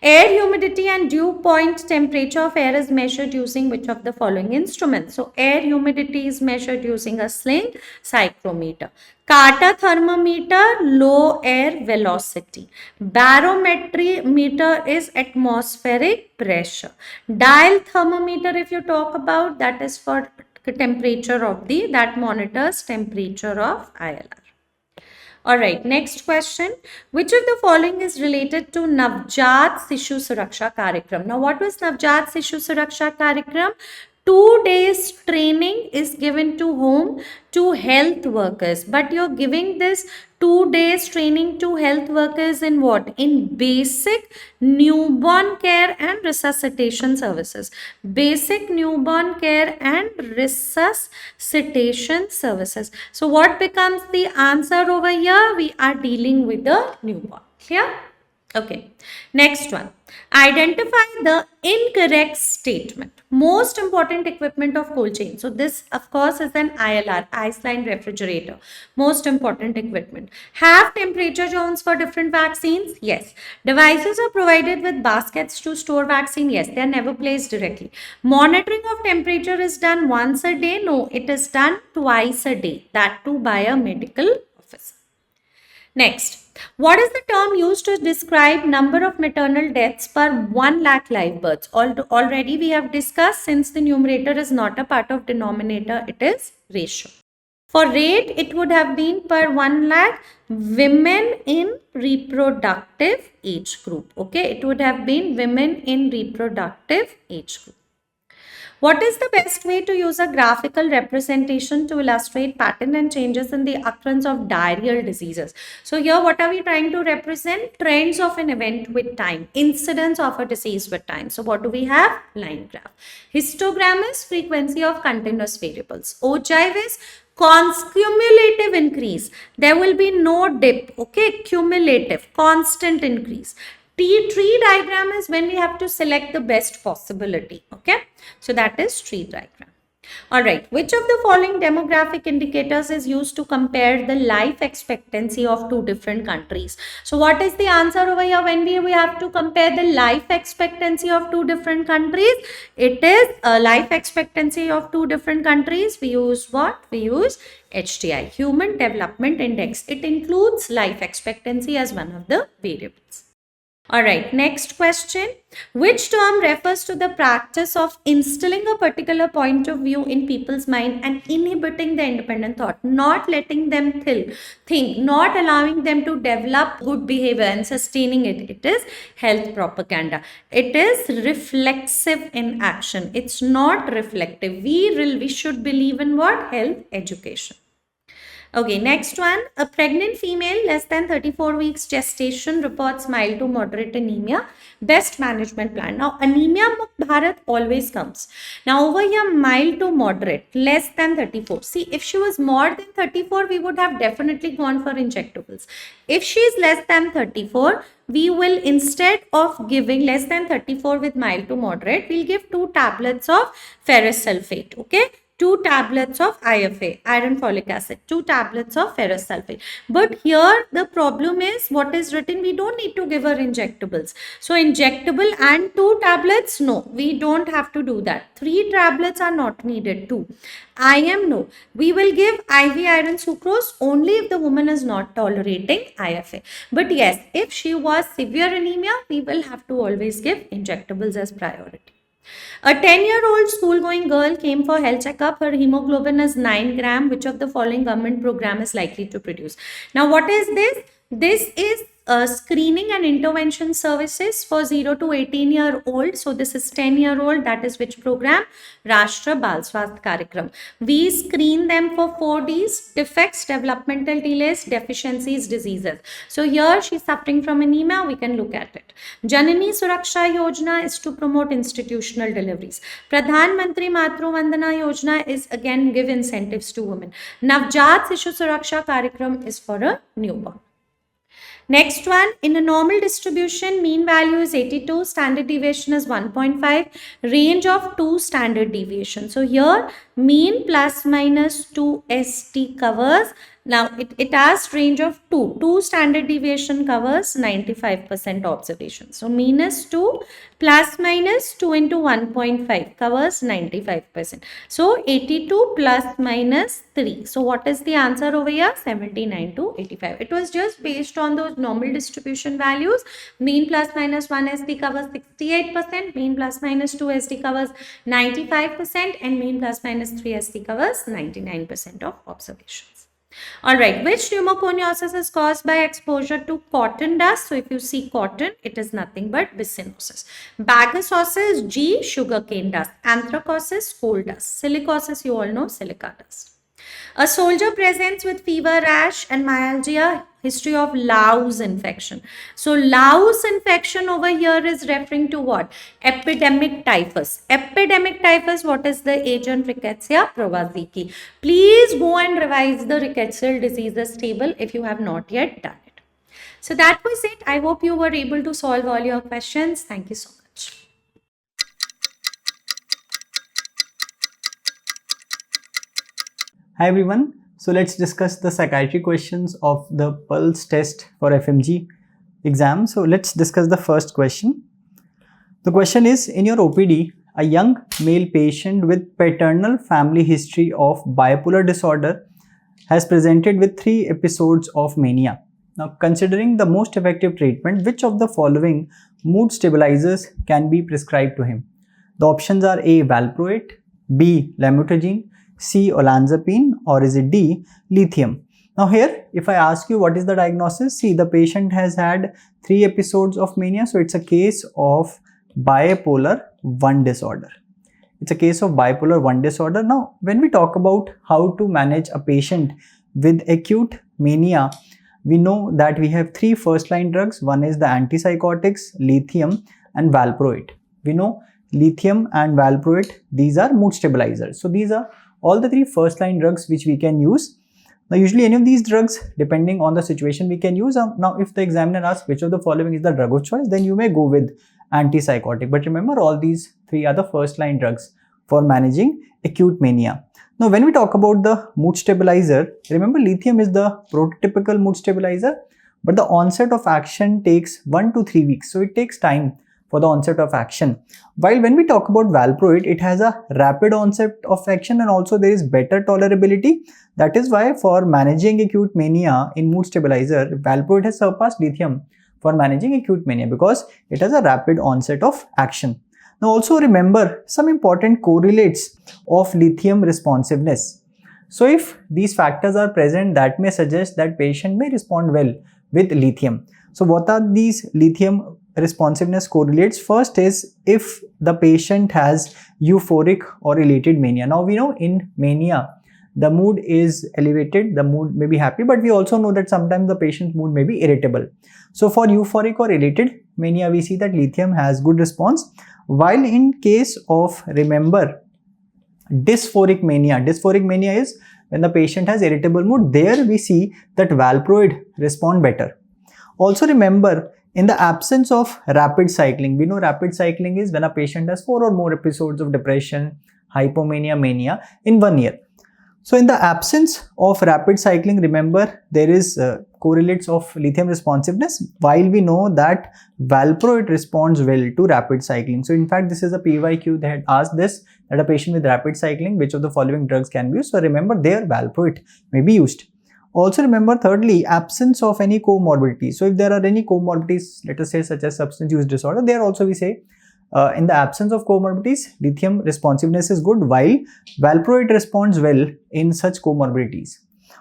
Air humidity and dew point temperature of air is measured using which of the following instruments? So, air humidity is measured using a sling psychrometer. Carter thermometer, low air velocity. Barometer is atmospheric pressure. Dial thermometer, if you talk about, that is for temperature of that monitors temperature of ILR. Alright, next question. Which of the following is related to Navjat Sishu Suraksha Karyakram? Now, what was Navjat Sishu Suraksha Karyakram? 2 days training is given to whom? To health workers. But you're giving this 2 days training to health workers in what? In basic newborn care and resuscitation services. Basic newborn care and resuscitation services. So what becomes the answer over here? We are dealing with the newborn. Clear? Okay. Next one. Identify the incorrect statement. Most important equipment of cold chain. So this, of course, is an ILR, ice-line refrigerator. Most important equipment. Have temperature zones for different vaccines? Yes. Devices are provided with baskets to store vaccine? Yes. They are never placed directly. Monitoring of temperature is done once a day? No, it is done twice a day. That too by a medical officer. Next. What is the term used to describe number of maternal deaths per 1 lakh live births? Already we have discussed, since the numerator is not a part of denominator, it is ratio. For rate, it would have been per 1 lakh women in reproductive age group. Okay, it would have been women in reproductive age group. What is the best way to use a graphical representation to illustrate pattern and changes in the occurrence of diarrheal diseases? So here what are we trying to represent? Trends of an event with time, incidence of a disease with time. So what do we have? Line graph. Histogram is frequency of continuous variables. Ogive is cumulative increase. There will be no dip. Okay, cumulative, constant increase. Tree diagram is when we have to select the best possibility. Okay, so that is tree diagram. All right, which of the following demographic indicators is used to compare the life expectancy of two different countries? So what is the answer over here when we have to compare the life expectancy of two different countries? It is a life expectancy of two different countries. We use what? We use HDI, Human Development Index. It includes life expectancy as one of the variables. Alright, next question. Which term refers to the practice of instilling a particular point of view in people's mind and inhibiting the independent thought, not letting them think, not allowing them to develop good behavior and sustaining it? It is health propaganda. It is reflexive in action. It's not reflective. We should believe in what? Health education. Okay, next one. A pregnant female less than 34 weeks gestation reports mild to moderate anemia. Best management plan. Now, anemia Mukt Bharat always comes. Now, over here, mild to moderate, less than 34. See, if she was more than 34, we would have definitely gone for injectables. If she is less than 34, we will, instead of giving less than 34 with mild to moderate, we'll give 2 tablets of ferrous sulfate. Okay. 2 tablets of IFA, iron folic acid, 2 tablets of ferrous sulfate. But here the problem is what is written, we don't need to give her injectables. So injectable and 2 tablets, no, we don't have to do that. 3 tablets are not needed, 2. IM, no. We will give IV iron sucrose only if the woman is not tolerating IFA. But yes, if she was severe anemia, we will have to always give injectables as priority. A 10-year-old school-going girl came for health checkup. Her hemoglobin is 9 gram. Which of the following government program is likely to produce? Now, what is this? This is screening and intervention services for 0 to 18-year-old. So this is 10-year-old. That is which program? Rashtra Bal Swasth Karyakram. We screen them for 4 Ds: defects, developmental delays, deficiencies, diseases. So here she's suffering from anemia. We can look at it. Janani Suraksha Yojana is to promote institutional deliveries. Pradhan Mantri Matru Vandana Yojana is again give incentives to women. Navjat Sishu Suraksha Karyakram is for a newborn. Next one, in a normal distribution, mean value is 82, standard deviation is 1.5, range of 2 standard deviation. So here, mean plus minus 2 ST covers. Now, it has range of 2. 2 standard deviation covers 95% observation. So, mean is 2 plus minus 2 into 1.5 covers 95%. So, 82 plus minus 3. So, what is the answer over here? 79 to 85. It was just based on those normal distribution values. Mean plus minus 1 ST covers 68%. Mean plus minus 2 ST covers 95%. And mean plus minus 3 ST covers 99% of observations. Alright, which pneumoconiosis is caused by exposure to cotton dust? So, if you see cotton, it is nothing but bicynosis. Bagasosis, G, sugarcane dust. Anthracosis, coal dust. Silicosis, you all know, silica dust. A soldier presents with fever, rash and myalgia, history of louse infection. So, louse infection over here is referring to what? Epidemic typhus. Epidemic typhus, what is the agent? Rickettsia provaziki. Please go and revise the rickettsial diseases table if you have not yet done it. So, that was it. I hope you were able to solve all your questions. Thank you so much. Hi everyone, so let's discuss the psychiatry questions of the Pulse test for FMG exam. So let's discuss the first question. The question is, in your OPD, a young male patient with paternal family history of bipolar disorder has presented with 3 episodes of mania. Now, considering the most effective treatment, which of the following mood stabilizers can be prescribed to him? The options are A, valproate, B, lamotrigine, C, olanzapine, or is it D, lithium? Now here, if I ask you what is the diagnosis, see, the patient has had 3 episodes of mania, so it's a case of bipolar 1 disorder. It's a case of bipolar 1 disorder. Now, when we talk about how to manage a patient with acute mania, we know that we have 3 first-line drugs. One is the antipsychotics, lithium, and valproate. We know lithium and valproate, these are mood stabilizers. So these are all the 3 first-line drugs which we can use. Now, usually any of these drugs, depending on the situation, we can use. Now, if the examiner asks which of the following is the drug of choice, then you may go with antipsychotic. But remember, all these 3 are the first-line drugs for managing acute mania. Now, when we talk about the mood stabilizer, remember lithium is the prototypical mood stabilizer, but the onset of action takes 1 to 3 weeks. So, it takes time for the onset of action. While when we talk about valproate, it has a rapid onset of action and also there is better tolerability. That is why for managing acute mania in mood stabilizer, valproate has surpassed lithium for managing acute mania because it has a rapid onset of action. Now also remember some important correlates of lithium responsiveness. So if these factors are present, that may suggest that patient may respond well with lithium. So what are these lithium responsiveness correlates? First is if the patient has euphoric or elated mania. Now we know in mania the mood is elevated, the mood may be happy, but we also know that sometimes the patient's mood may be irritable. So for euphoric or elated mania, we see that lithium has good response. While in case of, remember, dysphoric mania is when the patient has irritable mood, there we see that valproate respond better. Also remember, in the absence of rapid cycling, we know rapid cycling is when a patient has 4 or more episodes of depression, hypomania, mania in 1 year. So in the absence of rapid cycling, remember there is correlates of lithium responsiveness, while we know that valproate responds well to rapid cycling. So in fact, this is a PYQ that had asked this, that a patient with rapid cycling, which of the following drugs can be used? So remember there valproate may be used. Also remember thirdly, absence of any comorbidity. So if there are any comorbidities, let us say such as substance use disorder, there also we say in the absence of comorbidities, lithium responsiveness is good, while valproate responds well in such comorbidities.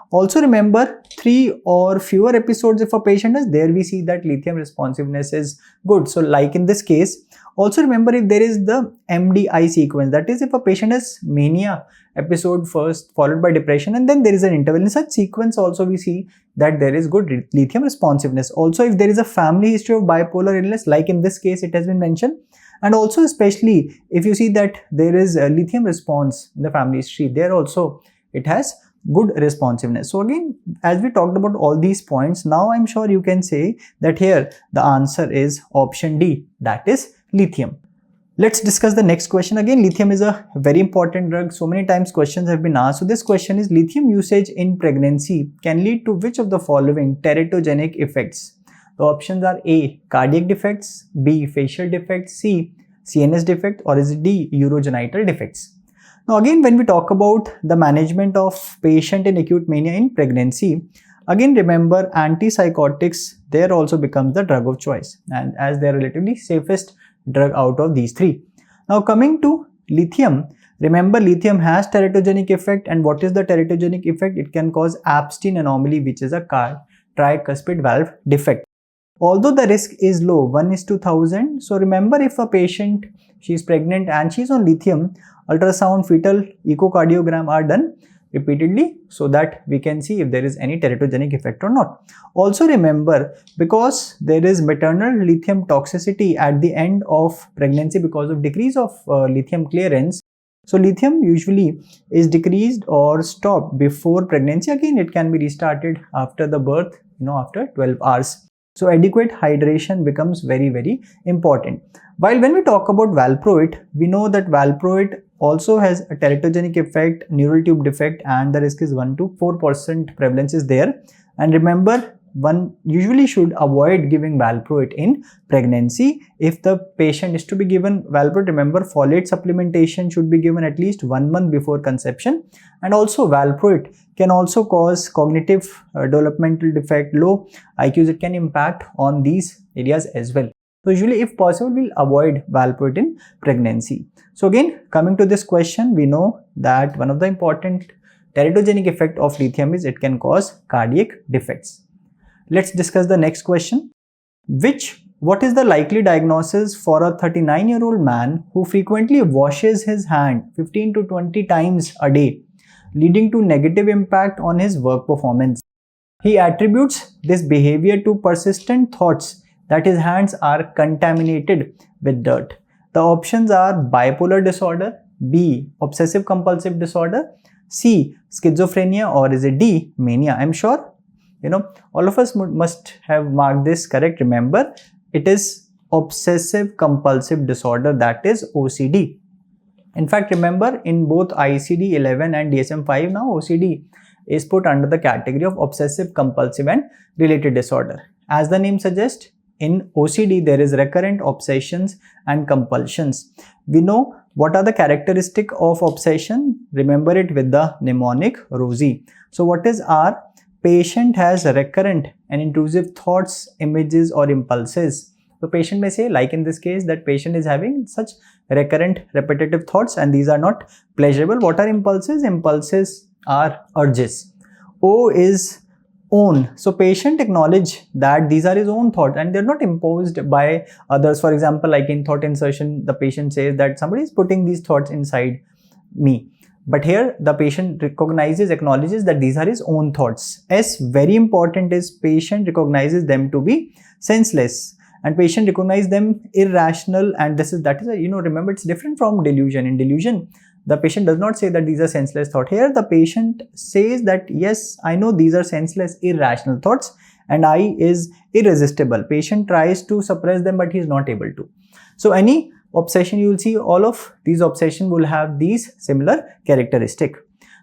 Also remember, 3 or fewer episodes if a patient has, there we see that lithium responsiveness is good. So like in this case, also remember if there is the MDI sequence, that is if a patient has mania episode first followed by depression and then there is an interval, in such sequence also we see that there is good lithium responsiveness. Also if there is a family history of bipolar illness, like in this case it has been mentioned, and also especially if you see that there is a lithium response in the family history, there also it has good responsiveness. So again, as we talked about all these points, now I'm sure you can say that here the answer is option D, that is lithium. Let's discuss the next question. Again, lithium is a very important drug. So many times questions have been asked. So this question is, lithium usage in pregnancy can lead to which of the following teratogenic effects? The options are A, cardiac defects, B, facial defects, C, CNS defect, or is it D, urogenital defects? Now again, when we talk about the management of patient in acute mania in pregnancy, again remember antipsychotics there also becomes the drug of choice, and as they are relatively safest drug out of these three. Now coming to lithium, remember lithium has teratogenic effect, and what is the teratogenic effect? It can cause Abstein anomaly, which is a tricuspid valve defect. Although the risk is low, 1:1000. So remember, if a patient, she is pregnant and she is on lithium, ultrasound, fetal echocardiogram are done repeatedly so that we can see if there is any teratogenic effect or not. Also remember, because there is maternal lithium toxicity at the end of pregnancy because of decrease of lithium clearance, so lithium usually is decreased or stopped before pregnancy. Again, it can be restarted after the birth, after 12 hours. So adequate hydration becomes very, very important. While when we talk about valproate, we know that valproate also has a teratogenic effect, neural tube defect, and the risk is 1 to 4% prevalence is there. And remember, one usually should avoid giving valproate in pregnancy. If the patient is to be given valproate, remember folate supplementation should be given at least 1 month before conception. And also valproate can also cause cognitive developmental defect, low IQs. It can impact on these areas as well. So usually if possible, we'll avoid valproate in pregnancy. So again, coming to this question, we know that one of the important teratogenic effect of lithium is it can cause cardiac defects. Let's discuss the next question. What is the likely diagnosis for a 39-year-old man who frequently washes his hand 15 to 20 times a day, leading to negative impact on his work performance? He attributes this behavior to persistent thoughts that his hands are contaminated with dirt. The options are bipolar disorder, B, obsessive compulsive disorder, C, schizophrenia, or is it D, mania? I'm sure all of us must have marked this correct. Remember, it is obsessive compulsive disorder, that is OCD. In fact, remember, in both ICD-11 and DSM-5 now, OCD is put under the category of obsessive compulsive and related disorder. As the name suggests, in OCD there is recurrent obsessions and compulsions. We know what are the characteristics of obsession. Remember it with the mnemonic ROSI. So what is R? Patient has recurrent and intrusive thoughts, images, or impulses. So patient may say, like in this case, that patient is having such recurrent repetitive thoughts and these are not pleasurable. What are impulses? Impulses are urges. O is own. So patient acknowledge that these are his own thoughts and they're not imposed by others. For example, like in thought insertion, the patient says that somebody is putting these thoughts inside me. But here the patient acknowledges that these are his own thoughts. S, very important, is patient recognizes them to be senseless and patient recognize them irrational, and remember, it's different from delusion. In delusion, the patient does not say that these are senseless thoughts. Here the patient says that yes, I know these are senseless, irrational thoughts, and I is irresistible. Patient tries to suppress them but he is not able to. So any obsession, you will see all of these obsession will have these similar characteristics.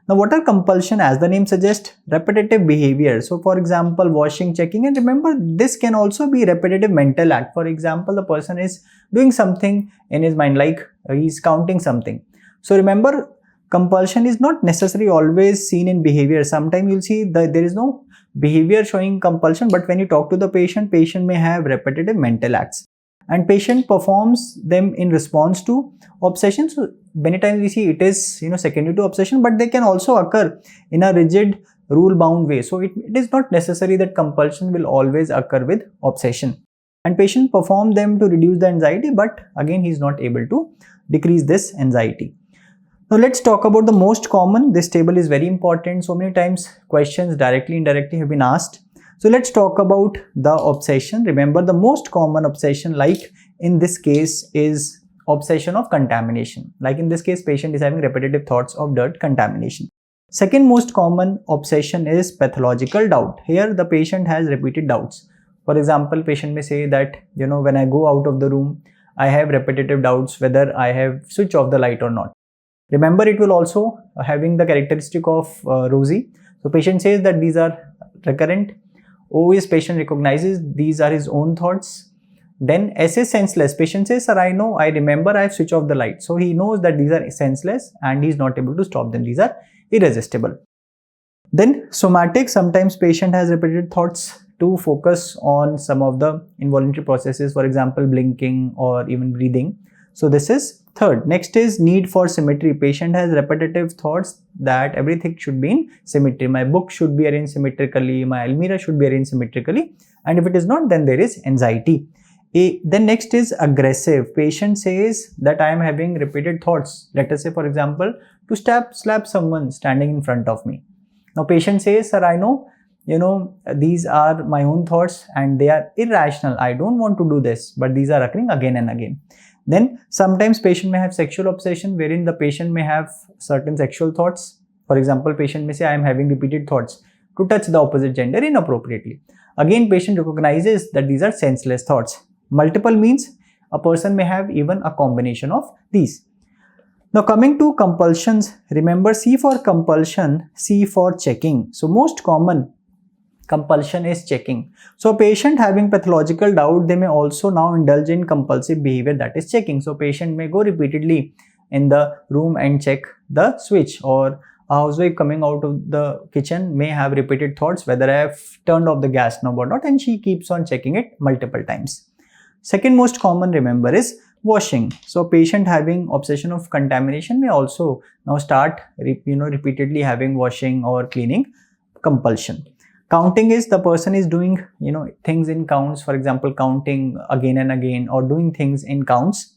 Now what are compulsion? As the name suggests, repetitive behavior. So for example, washing, checking, and remember this can also be repetitive mental act. For example, the person is doing something in his mind, like he's counting something. So remember, compulsion is not necessarily always seen in behavior. Sometimes you'll see that there is no behavior showing compulsion, but when you talk to the patient may have repetitive mental acts. and patient performs them in response to obsession. So many times we see it is secondary to obsession, but they can also occur in a rigid rule bound way. So it is not necessary that compulsion will always occur with obsession, and patient perform them to reduce the anxiety, but again he is not able to decrease this anxiety. Now let's talk about the most common. This table is very important. So many times questions directly indirectly have been asked. So let's talk about the obsession. Remember, the most common obsession, like in this case, is obsession of contamination. Like in this case, patient is having repetitive thoughts of dirt contamination. Second most common obsession is pathological doubt. Here the patient has repeated doubts. For example, patient may say that when I go out of the room, I have repetitive doubts whether I have switched off the light or not. Remember, it will also having the characteristic of rosy. So patient says that these are recurrent. O is patient recognizes these are his own thoughts. Then S is senseless. Patient says, sir, I know, I remember I have switched off the light. So he knows that these are senseless and he is not able to stop them. These are irresistible. Then somatic, sometimes patient has repeated thoughts to focus on some of the involuntary processes, for example, blinking or even breathing. So this is third. Next is need for symmetry. Patient has repetitive thoughts that everything should be in symmetry. My book should be arranged symmetrically, my almirah should be arranged symmetrically, and if it is not, then there is anxiety. Then next is aggressive. Patient says that I am having repeated thoughts. Let us say, for example, to slap someone standing in front of me. Now patient says, sir, I know, these are my own thoughts and they are irrational. I don't want to do this, but these are occurring again and again. Then sometimes patient may have sexual obsession, wherein the patient may have certain sexual thoughts. For example, patient may say, I am having repeated thoughts to touch the opposite gender inappropriately. Again, patient recognizes that these are senseless thoughts. Multiple means a person may have even a combination of these. Now coming to compulsions, remember C for compulsion, C for checking. So most common compulsion is checking. So a patient having pathological doubt, they may also now indulge in compulsive behavior, that is checking. So patient may go repeatedly in the room and check the switch, or a housewife coming out of the kitchen may have repeated thoughts whether I have turned off the gas knob or not, and she keeps on checking it multiple times. Second most common, remember, is washing. So patient having obsession of contamination may also now start repeatedly having washing or cleaning compulsion. Counting is the person is doing things in counts, for example counting again and again or doing things in counts.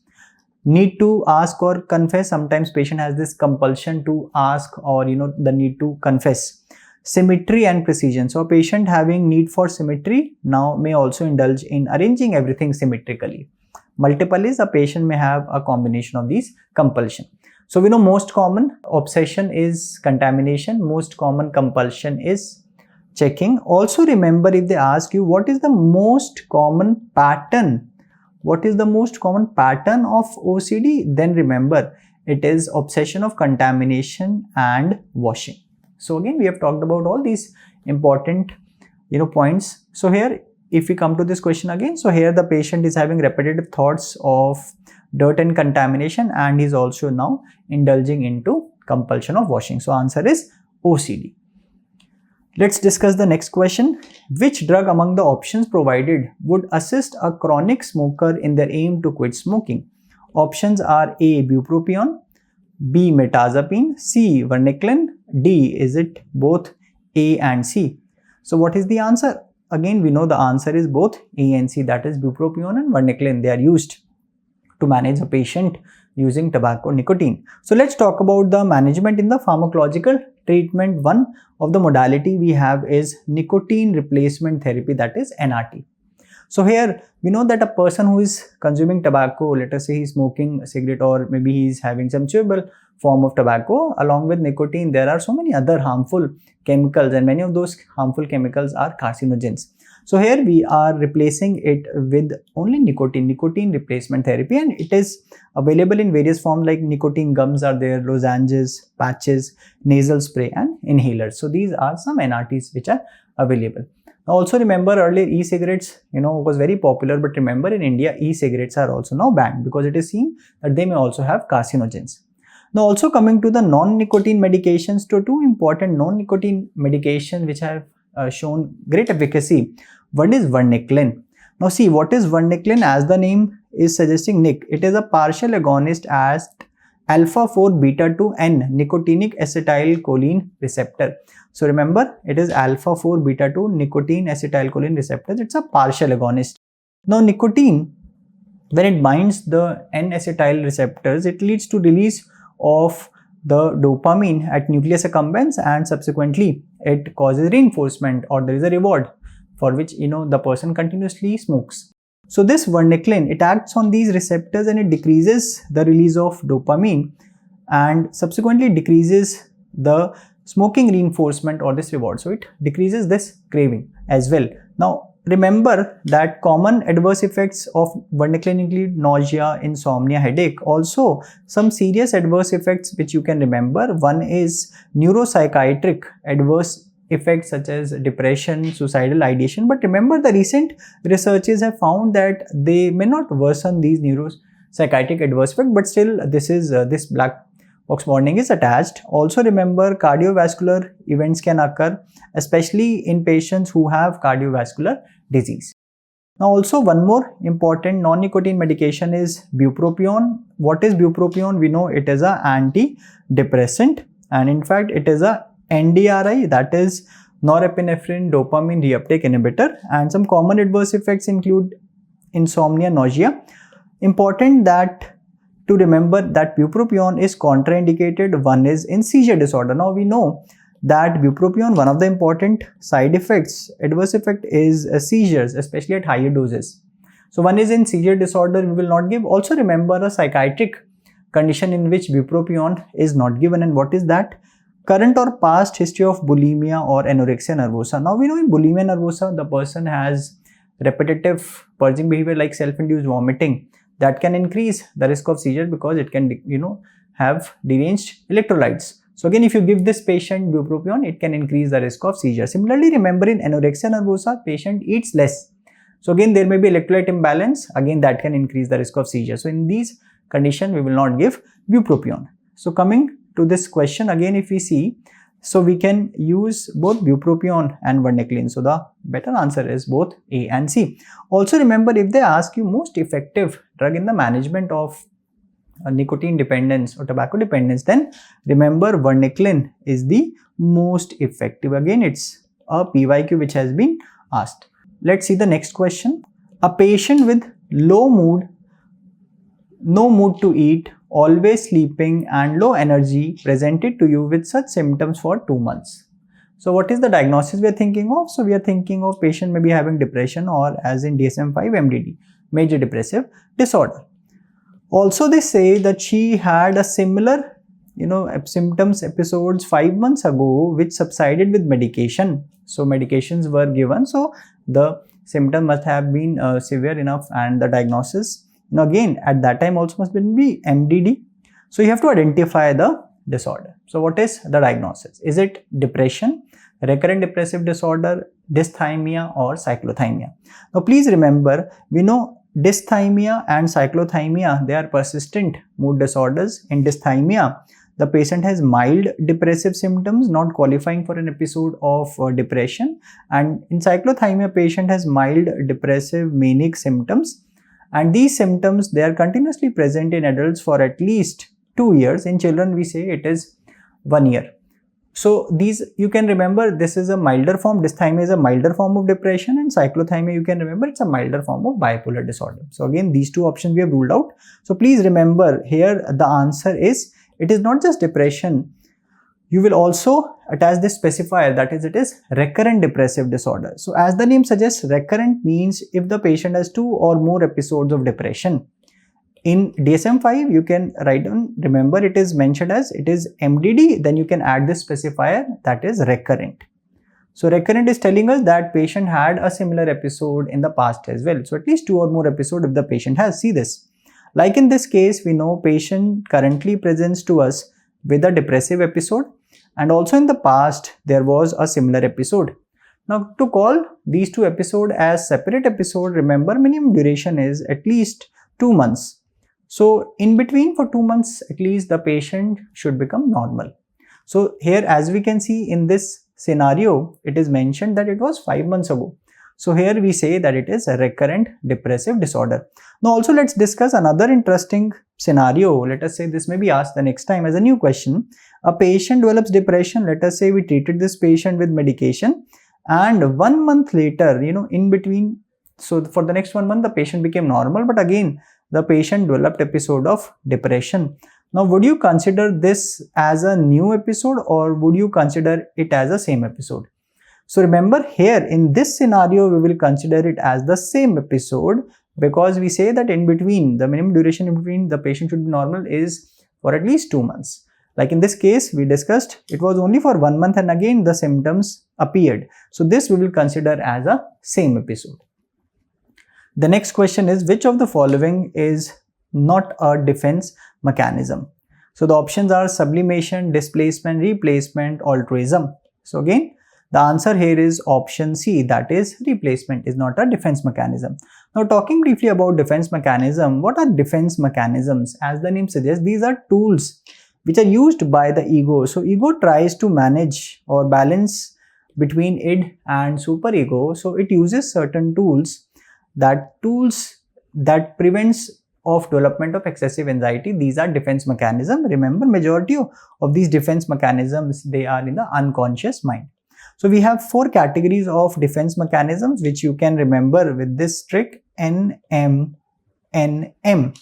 Need to ask or confess, sometimes patient has this compulsion to ask or the need to confess. Symmetry and precision, so a patient having need for symmetry now may also indulge in arranging everything symmetrically. Multiple is a patient may have a combination of these compulsion. So we know most common obsession is contamination, most common compulsion is checking. Also remember, if they ask you what is the most common pattern, what is the most common pattern of OCD, then remember it is obsession of contamination and washing. So again, we have talked about all these important points. So here, if we come to this question again, so here the patient is having repetitive thoughts of dirt and contamination and is also now indulging into compulsion of washing. So answer is OCD. Let's discuss the next question. Which drug among the options provided would assist a chronic smoker in their aim to quit smoking? Options are A. Bupropion, B. Mirtazapine, C. Varenicline, D. Is it both A and C? So what is the answer? Again, we know the answer is both A and C, that is bupropion and varenicline. They are used to manage a patient using tobacco nicotine. So let's talk about the management in the pharmacological treatment. One of the modality we have is nicotine replacement therapy, that is NRT. So here we know that a person who is consuming tobacco, let us say he's smoking a cigarette or maybe he's having some chewable form of tobacco, along with nicotine there are so many other harmful chemicals, and many of those harmful chemicals are carcinogens. So here we are replacing it with only nicotine replacement therapy, and it is available in various forms like nicotine gums are there, lozenges, patches, nasal spray and inhalers. So these are some NRTs which are available. Also remember, earlier e-cigarettes was very popular, but remember in India e-cigarettes are also now banned because it is seen that they may also have carcinogens. Now also coming to the non-nicotine medications, to two important non-nicotine medications which have shown great efficacy. One is varenicline. Now see, what is varenicline? As the name is suggesting, Nick, it is a partial agonist at alpha 4 beta 2 N nicotinic acetylcholine receptor. So remember, it is alpha 4 beta 2 nicotine acetylcholine receptor. It's a partial agonist. Now nicotine, when it binds the N-acetyl receptors, it leads to release of the dopamine at nucleus accumbens, and subsequently it causes reinforcement, or there is a reward for which the person continuously smokes. So this varenicline, it acts on these receptors and it decreases the release of dopamine and subsequently decreases the smoking reinforcement or this reward. So it decreases this craving as well. Now remember that common adverse effects of varenicline include nausea, insomnia, headache. Also some serious adverse effects which you can remember. One is neuropsychiatric adverse effects such as depression, suicidal ideation. But remember, the recent researches have found that they may not worsen these neuropsychiatric adverse effects, but still this black box warning is attached. Also remember, cardiovascular events can occur, especially in patients who have cardiovascular disease. Now also one more important non-nicotine medication is bupropion. What is bupropion? We know it is an antidepressant, and in fact it is a NDRI, that is norepinephrine dopamine reuptake inhibitor, and some common adverse effects include insomnia, nausea. Important that to remember that bupropion is contraindicated. One is in seizure disorder. Now we know that bupropion, one of the important side effects, adverse effect is seizures, especially at higher doses. So one is in seizure disorder, we will not give. Also remember a psychiatric condition in which bupropion is not given, and what is that? Current or past history of bulimia or anorexia nervosa. Now we know in bulimia nervosa, the person has repetitive purging behavior like self-induced vomiting. That can increase the risk of seizure because it can have deranged electrolytes. So again, if you give this patient bupropion, it can increase the risk of seizure. Similarly, remember in anorexia nervosa, patient eats less. So again, there may be electrolyte imbalance. Again, that can increase the risk of seizure. So in these conditions, we will not give bupropion. So coming to this question, again, if we see, so we can use both bupropion and varenicline. So the better answer is both A and C. Also remember, if they ask you most effective drug in the management of nicotine dependence or tobacco dependence, then remember varenicline is the most effective. Again, it's a PYQ which has been asked. Let's see the next question. A patient with low mood, no mood to eat, always sleeping and low energy presented to you with such symptoms for 2 months. So what is the diagnosis we are thinking of? So we are thinking of patient may be having depression, or as in DSM-5 MDD, major depressive disorder. Also they say that she had a similar symptoms episodes 5 months ago which subsided with medication. So medications were given, so the symptom must have been severe enough, and the diagnosis again at that time also must be MDD. So you have to identify the disorder. So what is the diagnosis? Is it depression, recurrent depressive disorder, dysthymia, or cyclothymia? Now please remember, we know dysthymia and cyclothymia, they are persistent mood disorders. In dysthymia, the patient has mild depressive symptoms not qualifying for an episode of depression, and in cyclothymia, patient has mild depressive manic symptoms. And these symptoms, they are continuously present in adults for at least 2 years. In children, we say it is 1 year. So these, you can remember, this is a milder form. Dysthymia is a milder form of depression, and cyclothymia, you can remember, it's a milder form of bipolar disorder. So again, these two options we have ruled out. So please remember here, the answer is, it is not just depression. You will also attach this specifier, that is, it is recurrent depressive disorder. So as the name suggests, recurrent means if the patient has 2 or more episodes of depression. In DSM-5, you can write down, remember it is mentioned as it is MDD, then you can add this specifier, that is recurrent. So recurrent is telling us that patient had a similar episode in the past as well. So at least 2 or more episodes if the patient has. See this. Like in this case, we know patient currently presents to us with a depressive episode, and also in the past there was a similar episode. Now to call these 2 episodes as separate episode, remember minimum duration is at least 2 months. So in between for 2 months at least the patient should become normal. So here, as we can see in this scenario, it is mentioned that it was 5 months ago. So here we say that it is a recurrent depressive disorder. Now also let's discuss another interesting scenario. Let us say this may be asked the next time as a new question. A patient develops depression. Let us say we treated this patient with medication, and 1 month later, in between, so for the next 1 month the patient became normal, but again the patient developed episode of depression. Now would you consider this as a new episode or would you consider it as a same episode? So remember, here in this scenario we will consider it as the same episode, because we say that in between, the minimum duration in between the patient should be normal is for at least 2 months. Like in this case we discussed, it was only for 1 month and again the symptoms appeared. So this we will consider as a same episode. The next question is, which of the following is not a defense mechanism? So the options are sublimation, displacement, replacement, altruism. So again, the answer here is option C, that is replacement is not a defense mechanism. Now talking briefly about defense mechanism, what are defense mechanisms? As the name suggests, these are tools which are used by the ego. So ego tries to manage or balance between id and superego. So it uses certain tools that prevents of development of excessive anxiety. These are defense mechanisms. Remember, majority of these defense mechanisms, they are in the unconscious mind. So we have 4 categories of defense mechanisms which you can remember with this trick: N, M, N, M.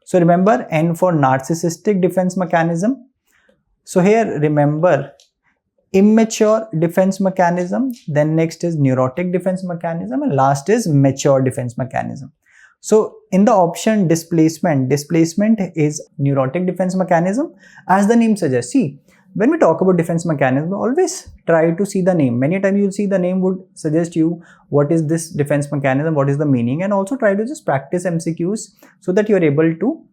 So remember, N for narcissistic defense mechanism. So here remember immature defense mechanism, then next is neurotic defense mechanism, and last is mature defense mechanism. So in the option displacement is neurotic defense mechanism. As the name suggests, see, when we talk about defense mechanism, always try to see the name. Many times you'll see the name would suggest you what is this defense mechanism, what is the meaning, and also try to just practice MCQs so that you're able to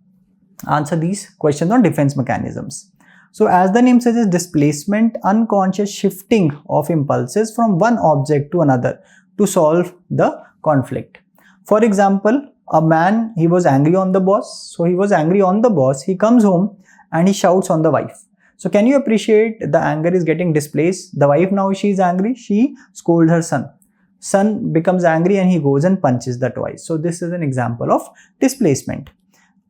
answer these questions on defense mechanisms. So as the name suggests, displacement, unconscious shifting of impulses from one object to another to solve the conflict. For example, a man, he was angry on the boss. So he was angry on the boss. He comes home and he shouts on the wife. So can you appreciate the anger is getting displaced? The wife, now she is angry. She scolds her son. Son becomes angry and he goes and punches the toy. So this is an example of displacement.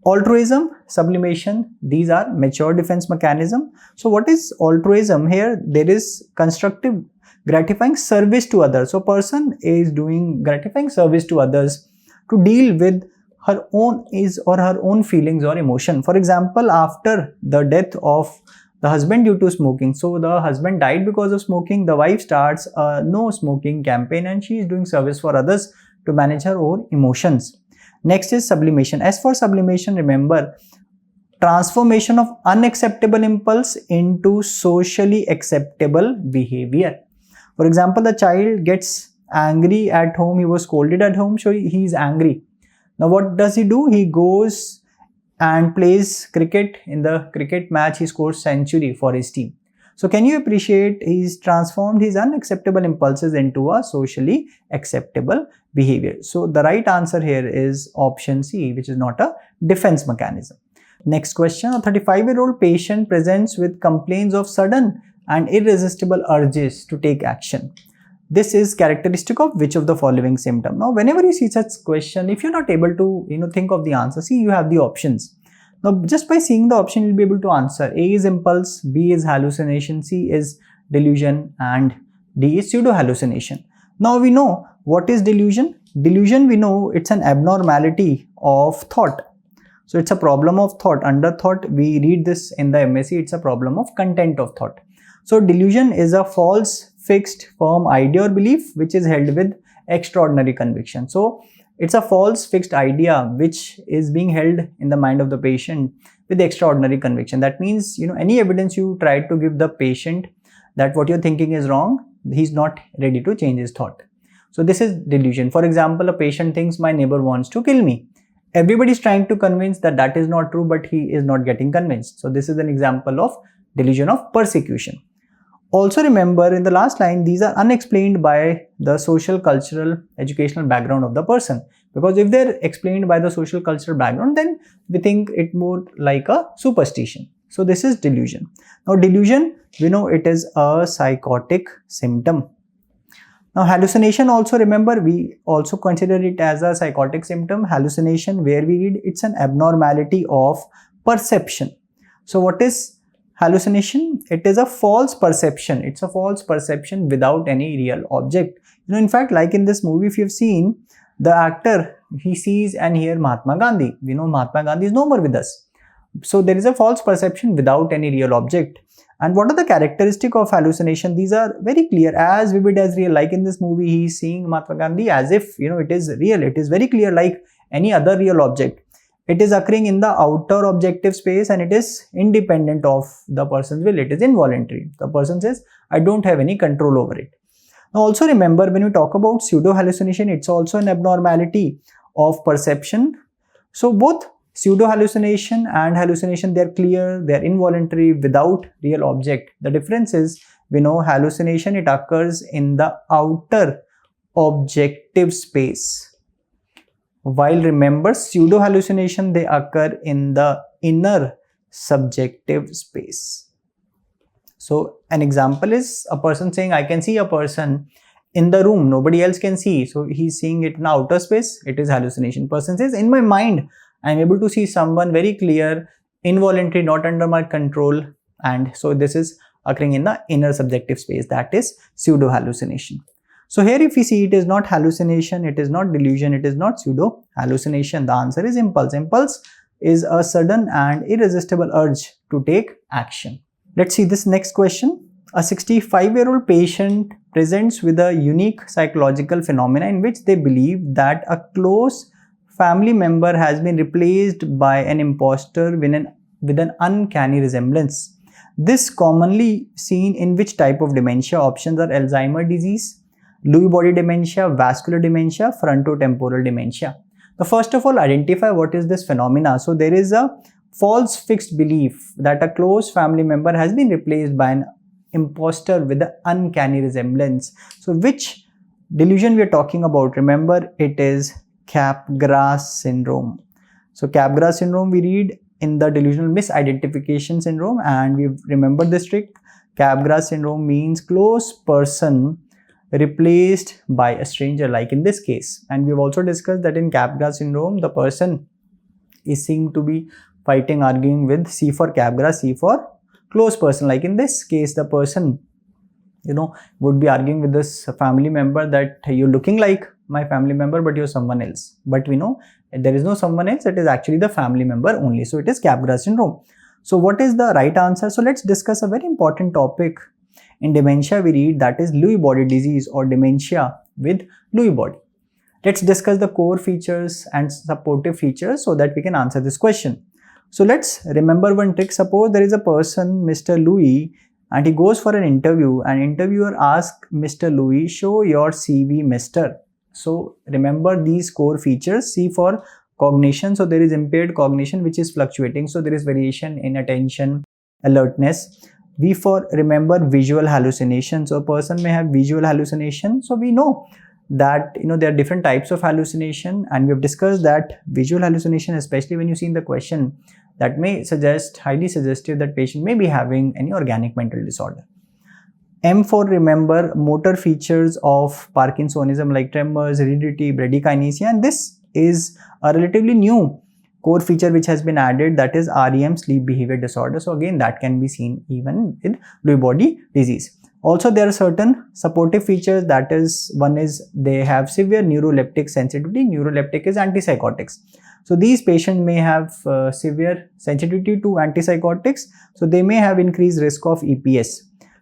Altruism, sublimation, these are mature defense mechanism. So what is altruism? Here there is constructive gratifying service to others. So person is doing gratifying service to others to deal with her own feelings or emotion. For example, after the death of the husband due to smoking, so the husband died because of smoking, the wife starts a no smoking campaign and she is doing service for others to manage her own emotions. Next is sublimation. As for sublimation, remember, transformation of unacceptable impulse into socially acceptable behavior. For example, the child gets angry at home, he was scolded at home, so he is angry. Now what does he do? He goes and plays cricket. In the cricket match, he scores century for his team. So can you appreciate, he's transformed his unacceptable impulses into a socially acceptable behavior. So the right answer here is option C, which is not a defense mechanism. Next question, a 35-year-old patient presents with complaints of sudden and irresistible urges to take action. This is characteristic of which of the following symptom? Now whenever you see such question, if you're not able to think of the answer, see, you have the options. Now just by seeing the option, you'll be able to answer. A is impulse, B is hallucination, C is delusion, and D is pseudo hallucination. Now we know what is delusion. Delusion, we know it's an abnormality of thought. So it's a problem of thought. Under thought, we read this in the MSc, it's a problem of content of thought. So delusion is a false, fixed, firm idea or belief which is held with extraordinary conviction. So it's a false, fixed idea which is being held in the mind of the patient with extraordinary conviction. That means, any evidence you try to give the patient that what you're thinking is wrong, he's not ready to change his thought. So this is delusion. For example, a patient thinks my neighbor wants to kill me. Everybody is trying to convince that that is not true, but he is not getting convinced. So this is an example of delusion of persecution. Also remember, in the last line, these are unexplained by the social, cultural, educational background of the person. Because if they're explained by the social, cultural background, then we think it more like a superstition. So this is delusion. Now delusion, we know it is a psychotic symptom. Now hallucination also, remember, we also consider it as a psychotic symptom. Hallucination, where we read it's an abnormality of perception. So what is hallucination? It is a false perception. It's a false perception without any real object. In fact, like in this movie, if you've seen, the actor, he sees and hears Mahatma Gandhi. Mahatma Gandhi is no more with us. So there is a false perception without any real object. And what are the characteristics of hallucination? These are very clear, as vivid as real. Like in this movie, he is seeing Mahatma Gandhi as if, it is real. It is very clear, like any other real object. It is occurring in the outer objective space and it is independent of the person's will. It is involuntary. The person says, I don't have any control over it. Now also remember, when we talk about pseudo hallucination, it's also an abnormality of perception. So both pseudo hallucination and hallucination, they're clear, they're involuntary, without real object. The difference is, we know hallucination, it occurs in the outer objective space, while remember pseudo hallucination, they occur in the inner subjective space. So an example is a person saying, I can see a person in the room, nobody else can see. So he's seeing it in outer space, it is hallucination. Person says, in my mind, I am able to see someone very clear, involuntary, not under my control. And so this is occurring in the inner subjective space, that is pseudo hallucination. So here if we see, it is not hallucination, it is not delusion, it is not pseudo hallucination. The answer is impulse. Impulse is a sudden and irresistible urge to take action. Let's see this next question. A 65-year-old patient presents with a unique psychological phenomena in which they believe that a close family member has been replaced by an imposter with an uncanny resemblance. This commonly seen in which type of dementia? Options are Alzheimer's disease, Lewy body dementia, vascular dementia, frontotemporal dementia. Now, first of all, identify what is this phenomena. So there is a false fixed belief that a close family member has been replaced by an imposter with an uncanny resemblance. So which delusion we are talking about? Remember, it is Capgras syndrome. So Capgras syndrome we read in the delusional misidentification syndrome, and we remember this trick. Capgras syndrome means close person replaced by a stranger, like in this case. And we've also discussed that in Capgras syndrome, the person is seen to be fighting, arguing with C for Capgras, C for close person. Like in this case, the person, would be arguing with this family member that you're looking like my family member, but you're someone else. But we know there is no someone else, it is actually the family member only. So it is Capgras syndrome. So what is the right answer? So let's discuss a very important topic in dementia we read, that is Lewy body disease or dementia with Lewy body. Let's discuss the core features and supportive features so that we can answer this question. So let's remember one trick. Suppose there is a person, Mr. Louis, and he goes for an interview, and interviewer asks Mr. Louis, show your CV, Mr. So remember these core features. C for cognition. So there is impaired cognition which is fluctuating. So there is variation in attention, alertness. V for remember visual hallucination. So a person may have visual hallucination. So we know that there are different types of hallucination, and we have discussed that visual hallucination, especially when you see in the question, that may suggest, highly suggestive that patient may be having any organic mental disorder. M for remember motor features of Parkinsonism like tremors, rigidity, bradykinesia, and this is a relatively new core feature which has been added, that is REM, sleep behavior disorder. So again, that can be seen even with Lewy body disease. Also, there are certain supportive features, that is, one is they have severe neuroleptic sensitivity. Neuroleptic is antipsychotics. So these patients may have severe sensitivity to antipsychotics. So they may have increased risk of EPS.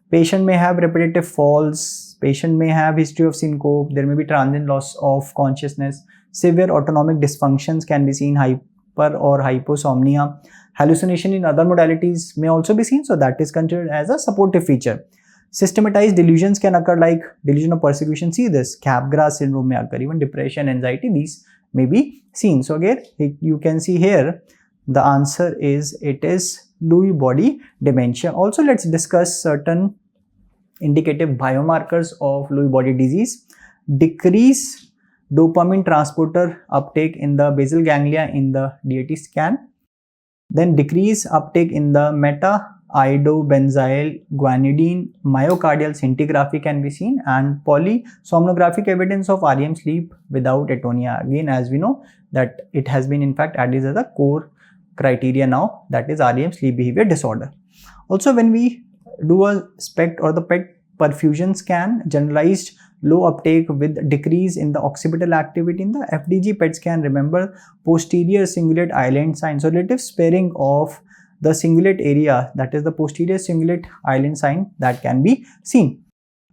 Patient may have repetitive falls. Patient may have history of syncope. There may be transient loss of consciousness. Severe autonomic dysfunctions can be seen, hyper or hyposomnia. Hallucination in other modalities may also be seen. So that is considered as a supportive feature. Systematized delusions can occur, like delusion of persecution. See this, Capgras syndrome may occur. Even depression, anxiety, these may be seen. So again, you can see here the answer is, it is Lewy body dementia. Also, let's discuss certain indicative biomarkers of Lewy body disease. Decrease dopamine transporter uptake in the basal ganglia in the DAT scan. Then decrease uptake in the iodobenzyl guanidine myocardial scintigraphy can be seen, and polysomnographic evidence of REM sleep without atonia. Again, as we know that it has been in fact added as a core criteria now, that is REM sleep behavior disorder. Also, when we do a SPECT or the PET perfusion scan, generalized low uptake with decrease in the occipital activity in the FDG PET scan, remember posterior cingulate island sign, so relative sparing of the cingulate area, that is the posterior cingulate island sign, that can be seen.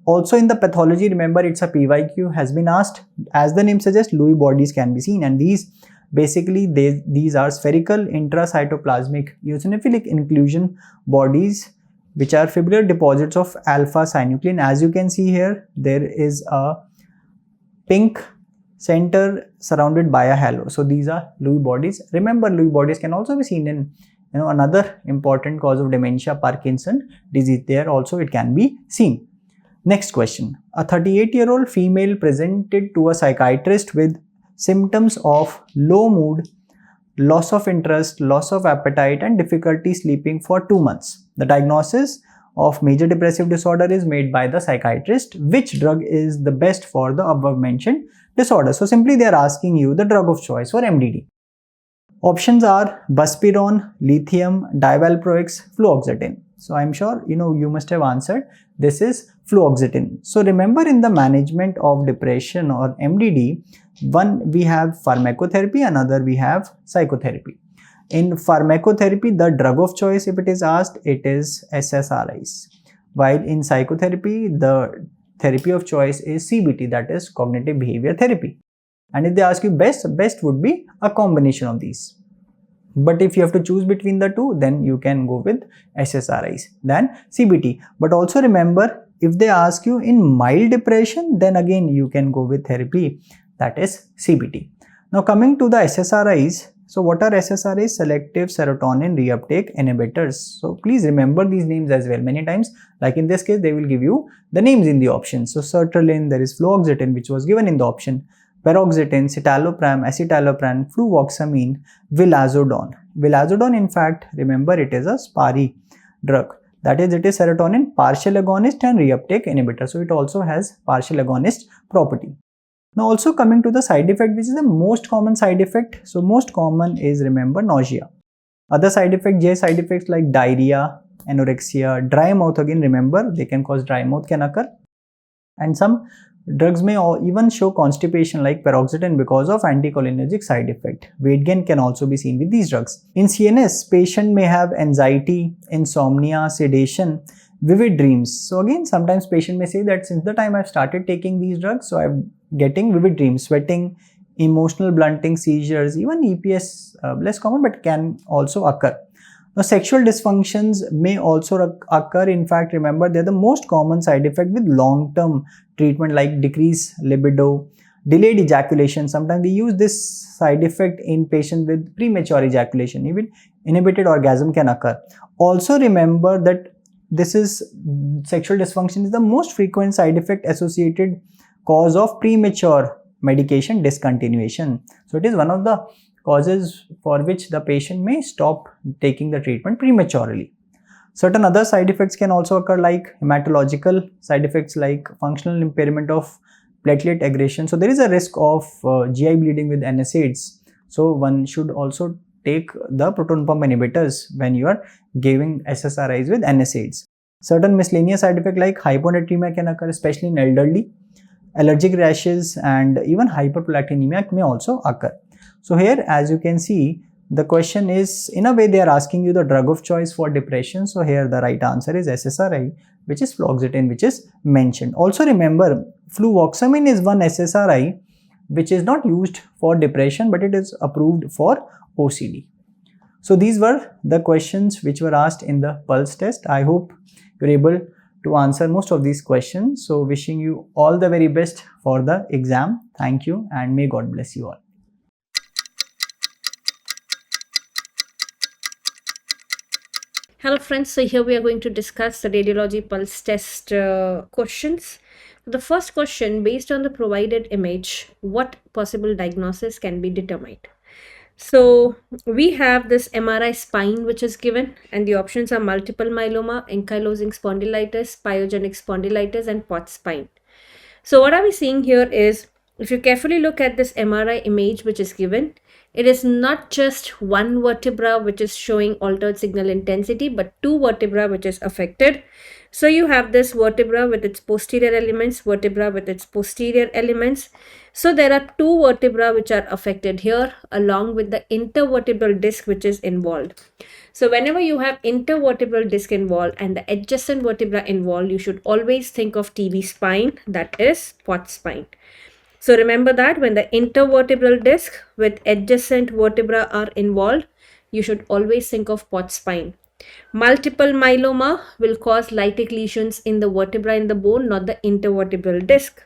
Also in the pathology, remember it's a PYQ, has been asked. As the name suggests, Lewy bodies can be seen, and these basically these are spherical intracytoplasmic eosinophilic inclusion bodies which are fibrillar deposits of alpha synuclein. As you can see here, there is a pink center surrounded by a halo. So these are Lewy bodies. Remember, Lewy bodies can also be seen in another important cause of dementia, Parkinson disease. There also it can be seen. Next question. A 38-year-old female presented to a psychiatrist with symptoms of low mood, loss of interest, loss of appetite, and difficulty sleeping for 2 months. The diagnosis of major depressive disorder is made by the psychiatrist. Which drug is the best for the above mentioned disorder? So simply they are asking you the drug of choice for MDD. Options are buspirone, lithium, divalproex, fluoxetine. So I'm sure you must have answered. This is fluoxetine. So remember, in the management of depression or MDD, one we have pharmacotherapy, another we have psychotherapy. In pharmacotherapy, the drug of choice, if it is asked, it is SSRIs. While in psychotherapy, the therapy of choice is CBT, that is cognitive behavior therapy. And if they ask you best would be a combination of these. But if you have to choose between the two, then you can go with SSRIs than CBT. But also remember, if they ask you in mild depression, then again you can go with therapy, that is CBT. Now coming to the SSRIs, so what are SSRIs? Selective serotonin reuptake inhibitors. So please remember these names as well. Many times, like in this case, they will give you the names in the options. So sertraline, there is fluoxetine, which was given in the option, paroxetine, citalopram, escitalopram, fluvoxamine, vilazodone. Vilazodone, in fact, remember it is a SPARI drug. That is, it is serotonin partial agonist and reuptake inhibitor. So it also has partial agonist property. Now also coming to the side effect, which is the most common side effect. So most common is, remember, nausea. Other side effects, J side effects like diarrhea, anorexia, dry mouth, again remember they can cause dry mouth can occur. And some drugs may even show constipation like paroxetine because of anticholinergic side effect. Weight gain can also be seen with these drugs. In CNS, patient may have anxiety, insomnia, sedation, vivid dreams. So again, sometimes patient may say that since the time I've started taking these drugs, so I'm getting vivid dreams, sweating, emotional blunting, seizures, even EPS, less common but can also occur. Now, sexual dysfunctions may also occur. In fact, remember, they're the most common side effect with long-term treatment like decreased libido, delayed ejaculation. Sometimes we use this side effect in patients with premature ejaculation. Even inhibited orgasm can occur. Also remember that this is sexual dysfunction is the most frequent side effect associated cause of premature medication discontinuation. So it is one of the causes for which the patient may stop taking the treatment prematurely. Certain other side effects can also occur like hematological side effects like functional impairment of platelet aggregation. So there is a risk of GI bleeding with NSAIDs. So one should also take the proton pump inhibitors when you are giving SSRIs with NSAIDs. Certain miscellaneous side effects like hyponatremia can occur, especially in elderly. Allergic rashes and even hyperprolactinemia may also occur. So here, as you can see, the question is, in a way, they are asking you the drug of choice for depression. So here the right answer is SSRI, which is fluoxetine, which is mentioned. Also remember, fluvoxamine is one SSRI which is not used for depression, but it is approved for OCD. So these were the questions which were asked in the Pulse test. I hope you're able to answer most of these questions. So wishing you all the very best for the exam. Thank you and may God bless you all. Hello friends, so here we are going to discuss the radiology pulse test questions. The first question, based on the provided image, what possible diagnosis can be determined? So we have this MRI spine which is given, and the options are multiple myeloma, ankylosing spondylitis, pyogenic spondylitis, and pot spine. So what are we seeing here is, if you carefully look at this MRI image which is given, it is not just one vertebra which is showing altered signal intensity, but two vertebra which is affected. So you have this vertebra with its posterior elements, vertebra with its posterior elements. So there are two vertebra which are affected here, along with the intervertebral disc which is involved. So whenever you have intervertebral disc involved and the adjacent vertebra involved, you should always think of TB spine, that is pot spine. So remember that when the intervertebral disc with adjacent vertebra are involved, you should always think of pot spine. Multiple myeloma will cause lytic lesions in the vertebra in the bone, not the intervertebral disc,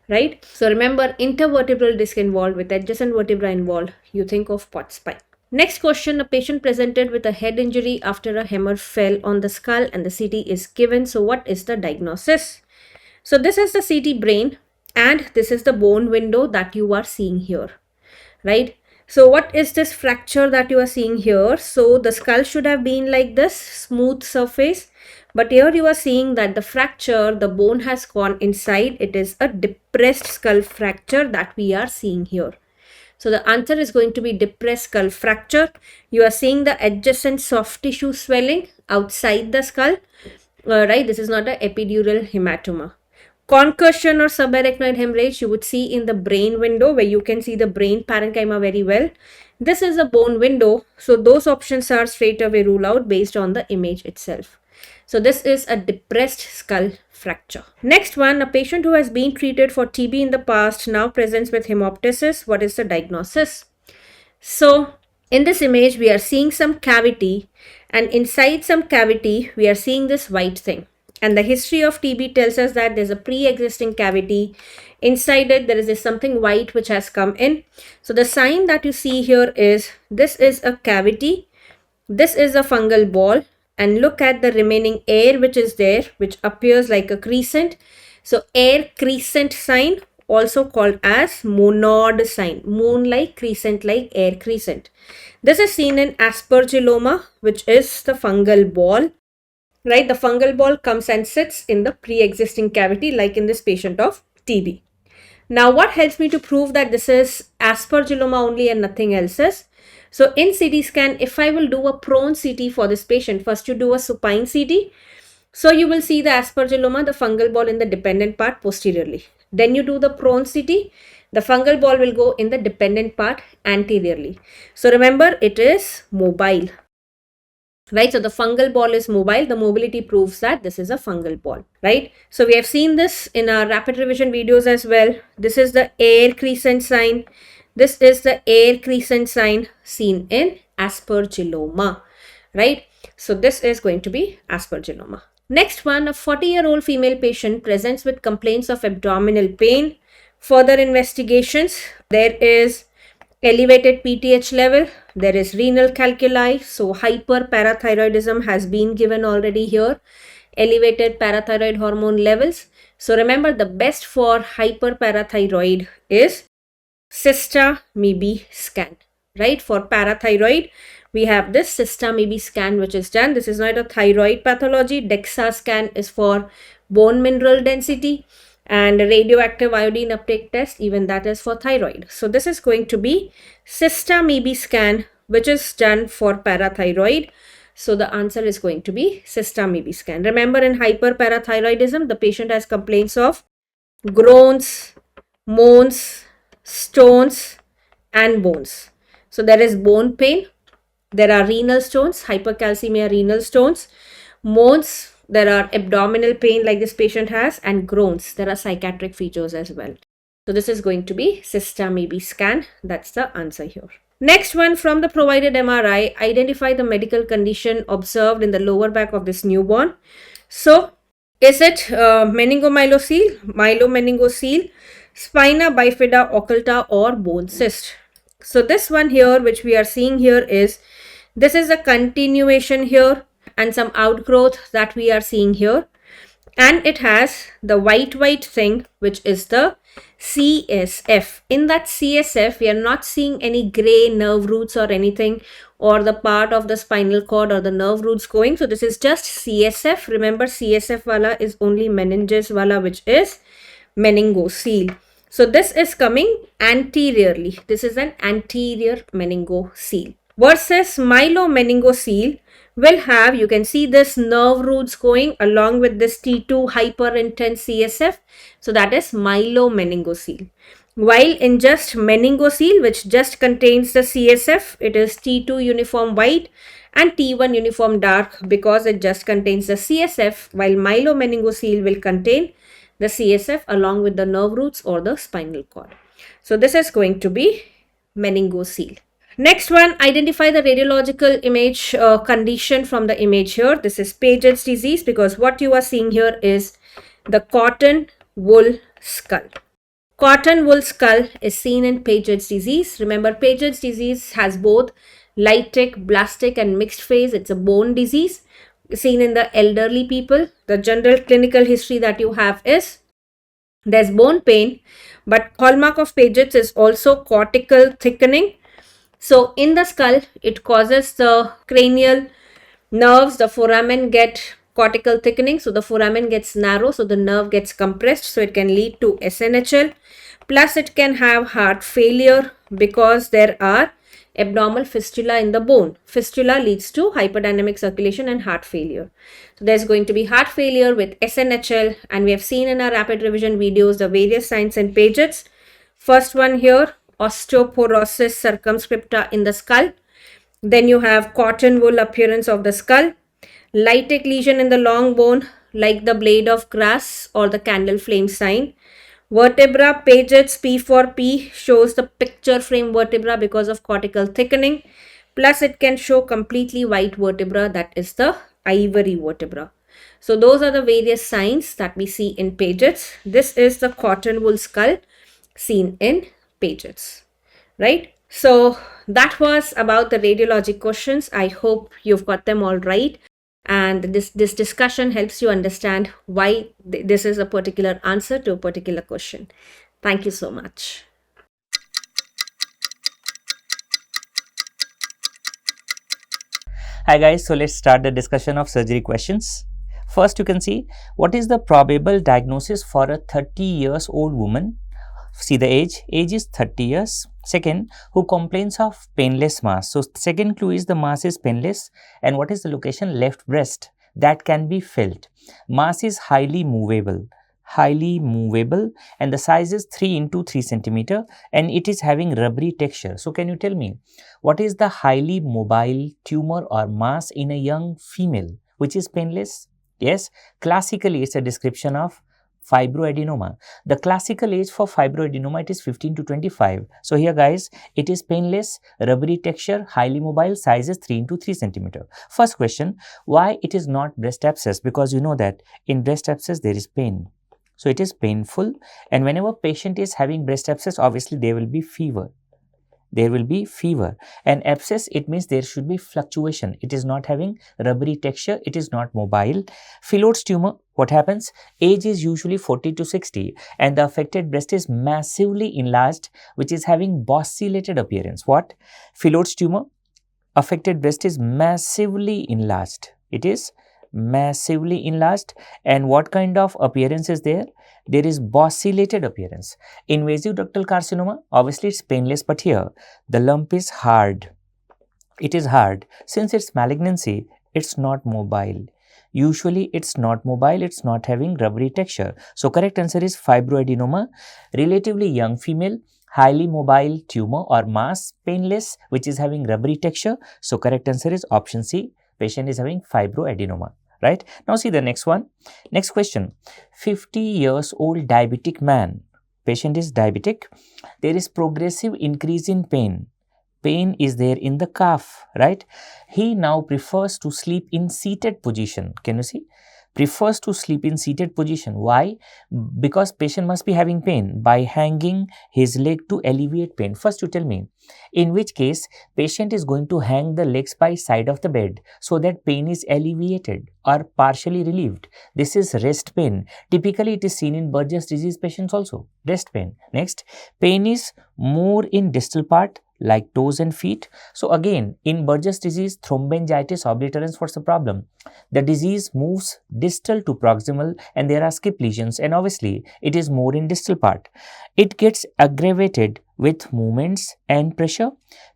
right? So remember, intervertebral disc involved with adjacent vertebra involved, you think of pot spine. Next question, a patient presented with a head injury after a hammer fell on the skull and the CT is given. So what is the diagnosis? So this is the CT brain and this is the bone window that you are seeing here, right? So what is this fracture that you are seeing here? So the skull should have been like this, smooth surface. But here you are seeing that the fracture, the bone has gone inside. It is a depressed skull fracture that we are seeing here. So the answer is going to be depressed skull fracture. You are seeing the adjacent soft tissue swelling outside the skull, right? This is not an epidural hematoma. Concussion or subarachnoid hemorrhage you would see in the brain window, where you can see the brain parenchyma very well. This is a bone window, so those options are straight away ruled out based on the image itself. So this is a depressed skull fracture. Next one, a patient who has been treated for TB in the past now presents with hemoptysis. What is the diagnosis? So in this image we are seeing some cavity, and inside some cavity we are seeing this white thing. And the history of TB tells us that there's a pre-existing cavity. Inside it, there is something white which has come in. So the sign that you see here is, this is a cavity, this is a fungal ball, and look at the remaining air which is there, which appears like a crescent. So air crescent sign, also called as monod sign, moon-like, crescent-like, air crescent. This is seen in aspergilloma, which is the fungal ball. Right, the fungal ball comes and sits in the pre-existing cavity, like in this patient of TB. Now, what helps me to prove that this is aspergilloma only and nothing else is? So, in CT scan, if I will do a prone CT for this patient, first you do a supine CT. So, you will see the aspergilloma, the fungal ball in the dependent part posteriorly. Then you do the prone CT. The fungal ball will go in the dependent part anteriorly. So, remember, it is mobile. Right, so the fungal ball is mobile. The mobility proves that this is a fungal ball, right? So we have seen this in our rapid revision videos as well. This is the air crescent sign. This is the air crescent sign seen in aspergilloma, right? So this is going to be aspergilloma. Next one, a 40-year-old female patient presents with complaints of abdominal pain. Further investigations, there is elevated PTH level, there is renal calculi, so hyperparathyroidism has been given already here, elevated parathyroid hormone levels. So remember, the best for hyperparathyroid is SISTA-MIB scan, right? For parathyroid, we have this SISTA-MIB scan which is done. This is not a thyroid pathology. DEXA scan is for bone mineral density, and radioactive iodine uptake test, even that is for thyroid. So this is going to be SISTA-MIB scan, which is done for parathyroid. So the answer is going to be SISTA-MIB scan. Remember, in hyperparathyroidism, the patient has complaints of groans, moans, stones, and bones. So there is bone pain, there are renal stones, hypercalcemia renal stones, moans, there are abdominal pain like this patient has, and groans, there are psychiatric features as well. So this is going to be SISTA-MIB scan. That's the answer here. Next one, from the provided MRI, identify the medical condition observed in the lower back of this newborn. So is it meningomyelocele, myelomeningocele, spina bifida occulta, or bone cyst? So this one here which we are seeing here is, this is a continuation here and some outgrowth that we are seeing here, and it has the white thing, which is the CSF. In that CSF, we are not seeing any gray nerve roots or anything, or the part of the spinal cord or the nerve roots going. So this is just CSF. Remember, CSF wala is only meninges wala, which is meningocele. So this is coming anteriorly. This is an anterior meningocele. Versus mylomeningocele will have, you can see this nerve roots going along with this T2 hyperintense CSF. So that is mylomeningocele. While in just meningocele, which just contains the CSF, it is T2 uniform white and T1 uniform dark because it just contains the CSF, while mylomeningocele will contain the CSF along with the nerve roots or the spinal cord. So this is going to be meningocele. Next one, identify the radiological image condition from the image here. This is Paget's disease, because what you are seeing here is the cotton wool skull. Cotton wool skull is seen in Paget's disease. Remember, Paget's disease has both lytic, blastic and mixed phase. It's a bone disease seen in the elderly people. The general clinical history that you have is there's bone pain, but hallmark of Paget's is also cortical thickening. So in the skull, it causes the cranial nerves, the foramen get cortical thickening. So the foramen gets narrow, so the nerve gets compressed. So it can lead to SNHL. Plus it can have heart failure because there are abnormal fistula in the bone. Fistula leads to hyperdynamic circulation and heart failure. So there's going to be heart failure with SNHL, and we have seen in our rapid revision videos the various signs in Paget's. First one here, osteoporosis circumscripta in the skull. Then you have cotton wool appearance of the skull, lytic lesion in the long bone like the blade of grass or the candle flame sign. Vertebra, Paget's P4P shows the picture frame vertebra because of cortical thickening. Plus it can show completely white vertebra, that is the ivory vertebra. So those are the various signs that we see in Paget's. This is the cotton wool skull seen in Paget's, right? So that was about the radiologic questions. I hope you've got them all right. And this discussion helps you understand why this is a particular answer to a particular question. Thank you so much. Hi guys, so let's start the discussion of surgery questions. First, you can see what is the probable diagnosis for a 30 years old woman. See the age is 30 years. Second, who complains of painless mass. So second clue is the mass is painless. And what is the location? Left breast. That can be felt. Mass is highly movable, and the size is 3 into 3 centimeter, and it is having rubbery texture. So can you tell me what is the highly mobile tumor or mass in a young female which is painless? Yes, classically it's a description of fibroadenoma. The classical age for fibroadenoma, it is 15 to 25. So here guys, it is painless, rubbery texture, highly mobile, size is 3 into 3 centimeter. First question, why it is not breast abscess? Because you know that in breast abscess there is pain. So it is painful, and whenever patient is having breast abscess, obviously there will be fever. And abscess, it means there should be fluctuation. It is not having rubbery texture, it is not mobile. Phyllodes tumor, what happens? Age is usually 40 to 60, and the affected breast is massively enlarged, which is having bossulated appearance. What? Phyllodes tumor, affected breast is massively enlarged. It is massively enlarged, and what kind of appearance is there? There is bossulated appearance. Invasive ductal carcinoma, obviously it's painless, but here the lump is hard. It is hard. Since it's malignancy, it's not mobile. Usually it's not mobile, it's not having rubbery texture. So correct answer is fibroadenoma, relatively young female, highly mobile tumor or mass, painless, which is having rubbery texture. So correct answer is option C. Patient is having fibroadenoma, right? Now see the next one. Next question. 50 years old diabetic man. Patient is diabetic. There is progressive increase in pain. Pain is there in the calf, right? He now prefers to sleep in seated position. Can you see? prefers to sleep in seated position. Why? Because patient must be having pain. By hanging his leg to alleviate pain. First you tell me, in which case patient is going to hang the legs by side of the bed so that pain is alleviated or partially relieved. This is rest pain. Typically it is seen in Burgess disease patients also, rest pain. Next, pain is more in distal part like toes and feet. So again, in Burgess disease, thromboangiitis obliterans, what's the problem? The disease moves distal to proximal and there are skip lesions, and obviously it is more in distal part. It gets aggravated with movements and pressure.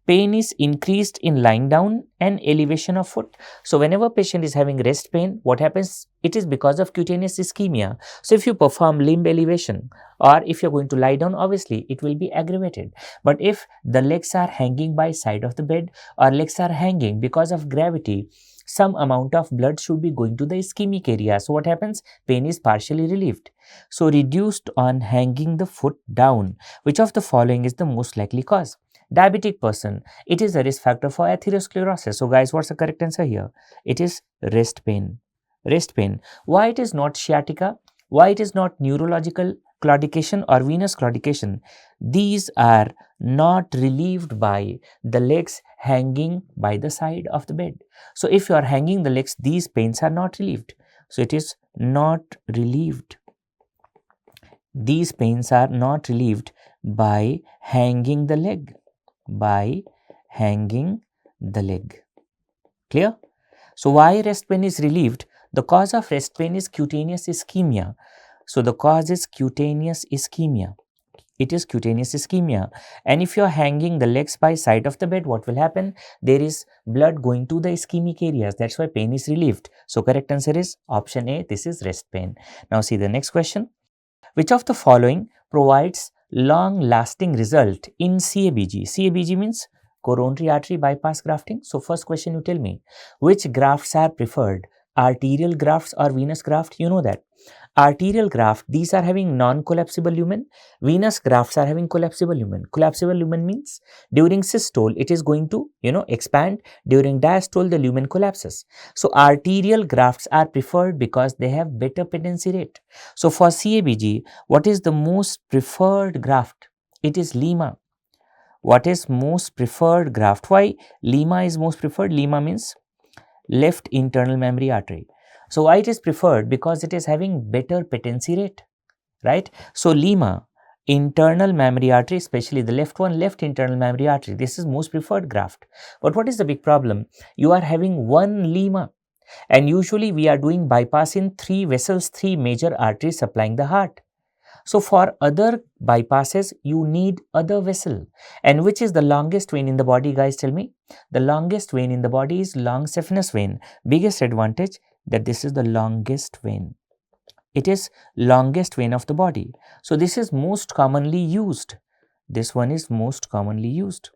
Pain is increased in lying down and elevation of foot. So whenever patient is having rest pain, what happens? It is because of cutaneous ischemia. So if you perform limb elevation or if you're going to lie down, obviously it will be aggravated. But if the legs are hanging by side of the bed or legs are hanging because of gravity, some amount of blood should be going to the ischemic area. So what happens? Pain is partially relieved. So reduced on hanging the foot down. Which of the following is the most likely cause? Diabetic person, it is a risk factor for atherosclerosis. So guys, what's the correct answer here? It is rest pain. Rest pain. Why it is not sciatica? Why it is not neurological claudication or venous claudication? These are not relieved by the legs hanging by the side of the bed. So if you are hanging the legs, these pains are not relieved. So it is not relieved. These pains are not relieved by hanging the leg. By hanging the leg. Clear? So why rest pain is relieved? The cause of rest pain is cutaneous ischemia. So the cause is cutaneous ischemia. It is cutaneous ischemia. And if you are hanging the legs by side of the bed, what will happen? There is blood going to the ischemic areas. That's why pain is relieved. So correct answer is option A. This is rest pain. Now see the next question. Which of the following provides long-lasting result in CABG? CABG means coronary artery bypass grafting. So first question you tell me, which grafts are preferred? Arterial grafts or venous graft? You know that. Arterial graft, these are having non-collapsible lumen. Venous grafts are having collapsible lumen. Collapsible lumen means during systole, it is going to, expand. During diastole, the lumen collapses. So arterial grafts are preferred because they have better patency rate. So for CABG, what is the most preferred graft? It is Lima. What is most preferred graft? Why Lima is most preferred? Lima means left internal mammary artery. So why it is preferred? Because it is having better patency rate, right? So Lima, internal mammary artery, especially the left one, left internal mammary artery, this is most preferred graft. But what is the big problem? You are having one Lima, and usually we are doing bypass in 3 vessels, 3 major arteries supplying the heart. So for other bypasses, you need other vessel. And which is the longest vein in the body, guys? Tell me. The longest vein in the body is long saphenous vein. Biggest advantage that this is the longest vein. It is longest vein of the body. So this is most commonly used. This one is most commonly used.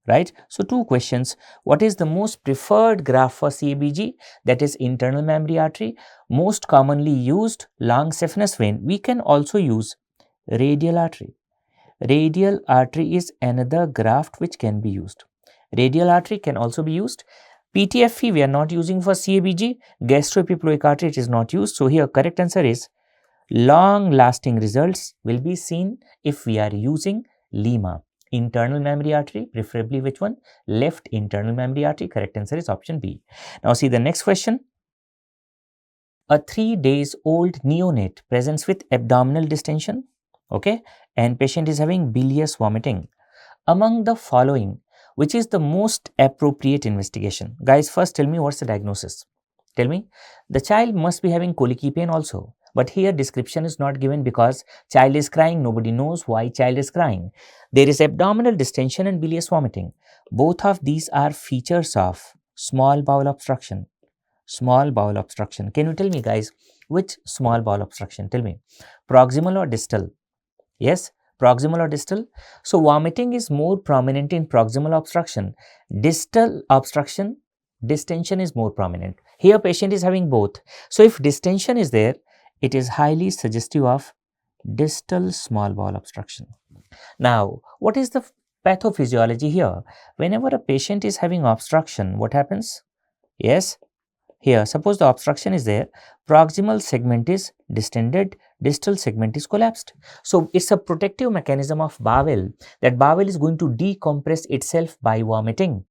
Right? So 2 questions. What is the most preferred graft for CABG? That is internal mammary artery. Most commonly used long saphenous vein. We can also use radial artery. Radial artery is another graft which can be used. Radial artery can also be used. PTFE we are not using for CABG. Gastroepiploic artery it is not used. So here correct answer is long lasting results will be seen if we are using Lima. Internal mammary artery, preferably which one? Left internal mammary artery. Correct answer is option B. Now see the next question. A 3 days old neonate presents with abdominal distension, okay, and patient is having bilious vomiting. Among the following, which is the most appropriate investigation? Guys, first tell me what's the diagnosis. Tell me. The child must be having colicky pain also. But here description is not given because child is crying. Nobody knows why child is crying. There is abdominal distension and bilious vomiting. Both of these are features of small bowel obstruction. Small bowel obstruction. Can you tell me, guys, which small bowel obstruction? Tell me. Proximal or distal? Yes, proximal or distal? So vomiting is more prominent in proximal obstruction. Distal obstruction, distension is more prominent. Here patient is having both. So if distension is there, it is highly suggestive of distal small bowel obstruction. Now, what is the pathophysiology here? Whenever a patient is having obstruction, what happens? Yes, Here, suppose the obstruction is there, proximal segment is distended, distal segment is collapsed. So, it is a protective mechanism of bowel, that bowel is going to decompress itself by vomiting.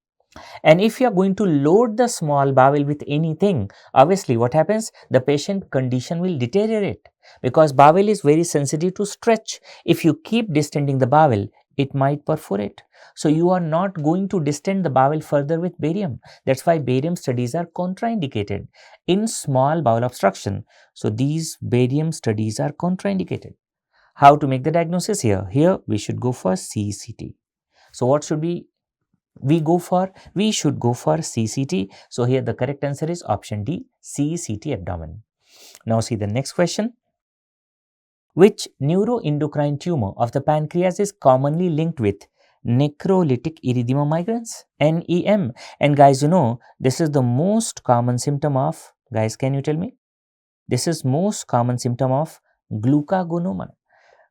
And if you are going to load the small bowel with anything, obviously what happens? The patient condition will deteriorate, because bowel is very sensitive to stretch. If you keep distending the bowel, it might perforate. So, you are not going to distend the bowel further with barium. That is why barium studies are contraindicated in small bowel obstruction. So, these barium studies are contraindicated. How to make the diagnosis here? Here we should go for CCT. So, what should we go for? We should go for CCT. So, here the correct answer is option D, CCT abdomen. Now, see the next question. Which neuroendocrine tumor of the pancreas is commonly linked with necrolytic erythema migrans, NEM? And guys, you know, this is the most common symptom of, guys, can you tell me? This is most common symptom of glucagonoma.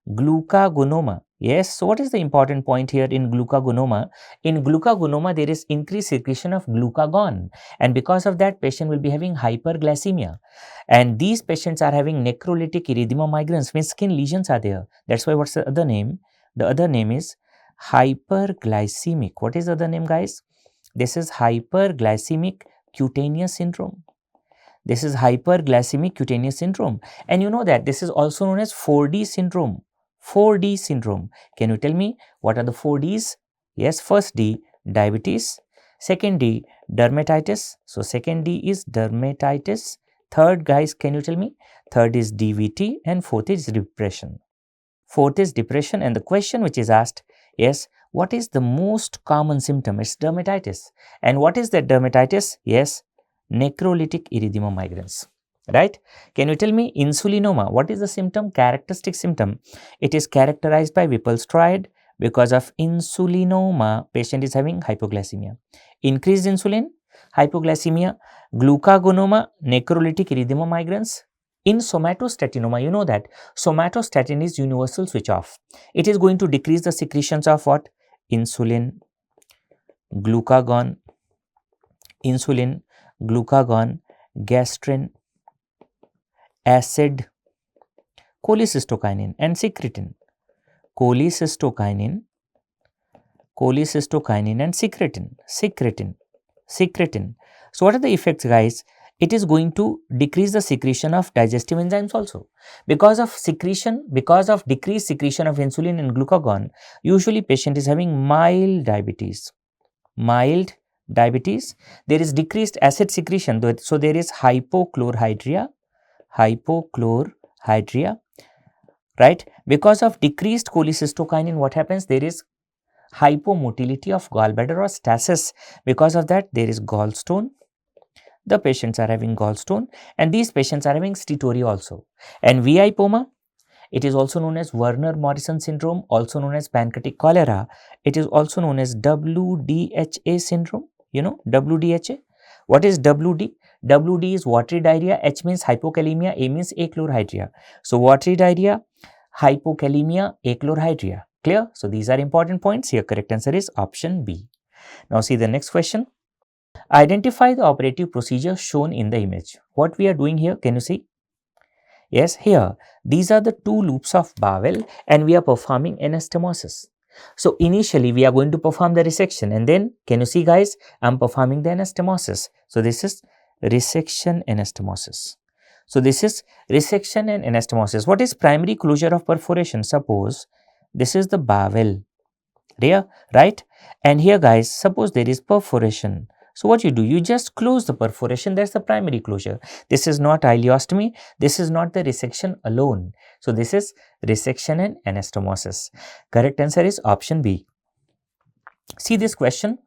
Glucagonoma. Yes, so what is the important point here in glucagonoma? In glucagonoma, there is increased secretion of glucagon, and because of that, patient will be having hyperglycemia. And these patients are having necrolytic erythema migrans, means skin lesions are there. That's why what's the other name? The other name is hyperglycemic. What is the other name, guys? This is hyperglycemic cutaneous syndrome. This is hyperglycemic cutaneous syndrome. And you know that this is also known as 4D syndrome. 4D syndrome. Can you tell me what are the 4Ds? Yes, first D, diabetes. Second D, dermatitis. So, second D is dermatitis. Third, guys, can you tell me? Third is DVT and fourth is depression. Fourth is depression, and the question which is asked, yes, what is the most common symptom? It's dermatitis. And what is that dermatitis? Yes, necrolytic erythema migrans. Right? Can you tell me insulinoma? What is the symptom? Characteristic symptom. It is characterized by Whipple's triad. Because of insulinoma, patient is having hypoglycemia. Increased insulin, hypoglycemia, glucagonoma, necrolytic erythema migrans. In somatostatinoma, you know that somatostatin is universal switch off. It is going to decrease the secretions of what? Insulin, glucagon, insulin, glucagon, gastrin, acid, cholecystokinin and secretin. Cholecystokinin and secretin. So, what are the effects, guys? It is going to decrease the secretion of digestive enzymes also. Because of decreased secretion of insulin and glucagon, usually patient is having mild diabetes. Mild diabetes. There is decreased acid secretion. So, there is hypochlorhydria. Right? Because of decreased cholecystokinin, what happens? There is hypomotility of gallbladder or stasis. Because of that, there is gallstone. The patients are having gallstone, and these patients are having steatorrhea also. And VI poma, it is also known as Werner-Morrison syndrome, also known as pancreatic cholera. It is also known as WDHA syndrome. You know, WDHA. What is WD? WD is watery diarrhea, H means hypokalemia, A means achlorhydria. So, watery diarrhea, hypokalemia, achlorhydria. Clear? So, these are important points. Here, correct answer is option B. Now, see the next question. Identify the operative procedure shown in the image. What we are doing here, can you see? Yes, here, these are the two loops of bowel and we are performing anastomosis. So, initially we are going to perform the resection, and then can you see, guys, I am performing the anastomosis. So, this is resection anastomosis. So, this is resection and anastomosis. What is primary closure of perforation? Suppose this is the bowel, right? And here, guys, suppose there is perforation. So, what you do? You just close the perforation. That's the primary closure. This is not ileostomy. This is not the resection alone. So, this is resection and anastomosis. Correct answer is option B. See this question.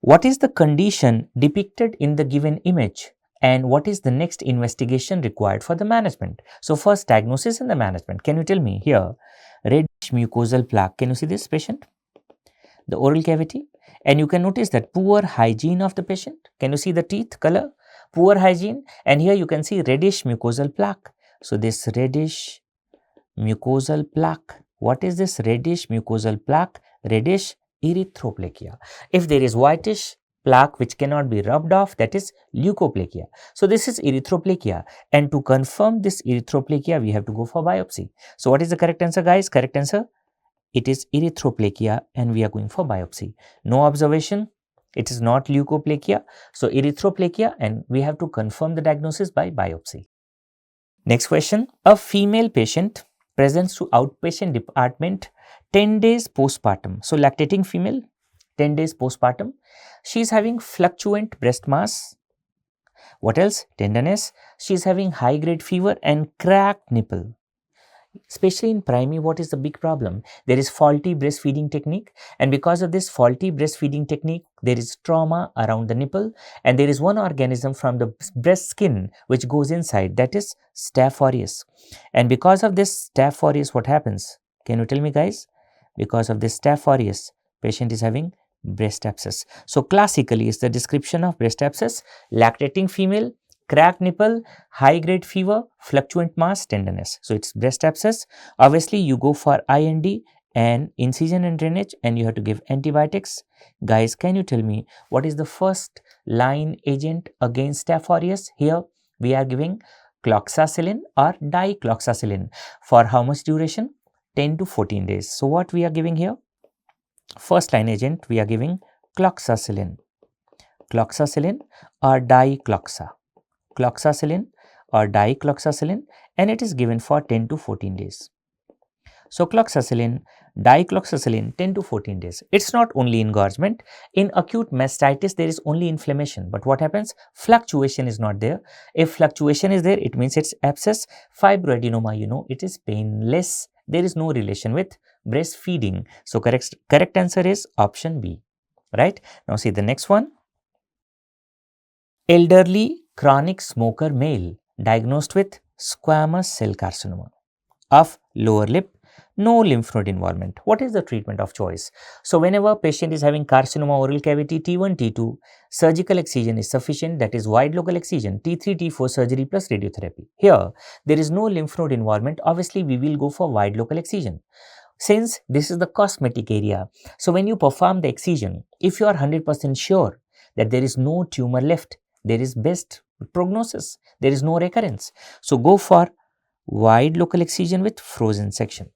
What is the condition depicted in the given image, and what is the next investigation required for the management? So, first diagnosis and the management. Can you tell me here? Reddish mucosal plaque. Can you see this patient? The oral cavity. And you can notice that poor hygiene of the patient. Can you see the teeth color? Poor hygiene. And here you can see reddish mucosal plaque. So, this reddish mucosal plaque. What is this reddish mucosal plaque? Reddish erythroplakia. If there is whitish plaque which cannot be rubbed off, that is leukoplakia. So this is erythroplakia, and to confirm this erythroplakia we have to go for biopsy. So what is the correct answer, guys? Correct answer, it is erythroplakia and we are going for biopsy. No observation, it is not leukoplakia. So erythroplakia, and we have to confirm the diagnosis by biopsy. Next question, a female patient presents to outpatient department 10 days postpartum. So lactating female, 10 days postpartum. She is having fluctuant breast mass. What else? Tenderness. She is having high grade fever and cracked nipple. Especially in primary, what is the big problem? There is faulty breastfeeding technique, and because of this faulty breastfeeding technique, there is trauma around the nipple, and there is one organism from the breast skin which goes inside, that is Staph aureus. And because of this Staph aureus, what happens? Can you tell me, guys? Because of this Staph aureus, patient is having breast abscess. So classically is the description of breast abscess: lactating female, cracked nipple, high grade fever, fluctuant mass, tenderness. So it's breast abscess. Obviously you go for IND and incision and drainage, and you have to give antibiotics. Guys, can you tell me what is the first line agent against Staph aureus? Here we are giving cloxacillin or dicloxacillin. For how much duration? 10 to 14 days. So what we are giving here? First line agent we are giving cloxacillin or dicloxa. Cloxacillin or dicloxacillin, and it is given for 10 to 14 days. So cloxacillin, dicloxacillin, 10 to 14 days. It's not only engorgement. In acute mastitis, there is only inflammation. But what happens? Fluctuation is not there. If fluctuation is there, it means it's abscess. Fibroadenoma, you know, it is painless. There is no relation with breastfeeding. So correct answer is option B. Right? Now see the next one. Elderly chronic smoker male diagnosed with squamous cell carcinoma of lower lip, no lymph node involvement. What is the treatment of choice? So whenever patient is having carcinoma oral cavity T1, T2, surgical excision is sufficient, that is wide local excision, T3, T4 surgery plus radiotherapy. Here there is no lymph node involvement, obviously we will go for wide local excision. Since this is the cosmetic area, so when you perform the excision, if you are 100% sure that there is no tumor left, there is best prognosis, there is no recurrence. So go for wide local excision with frozen section,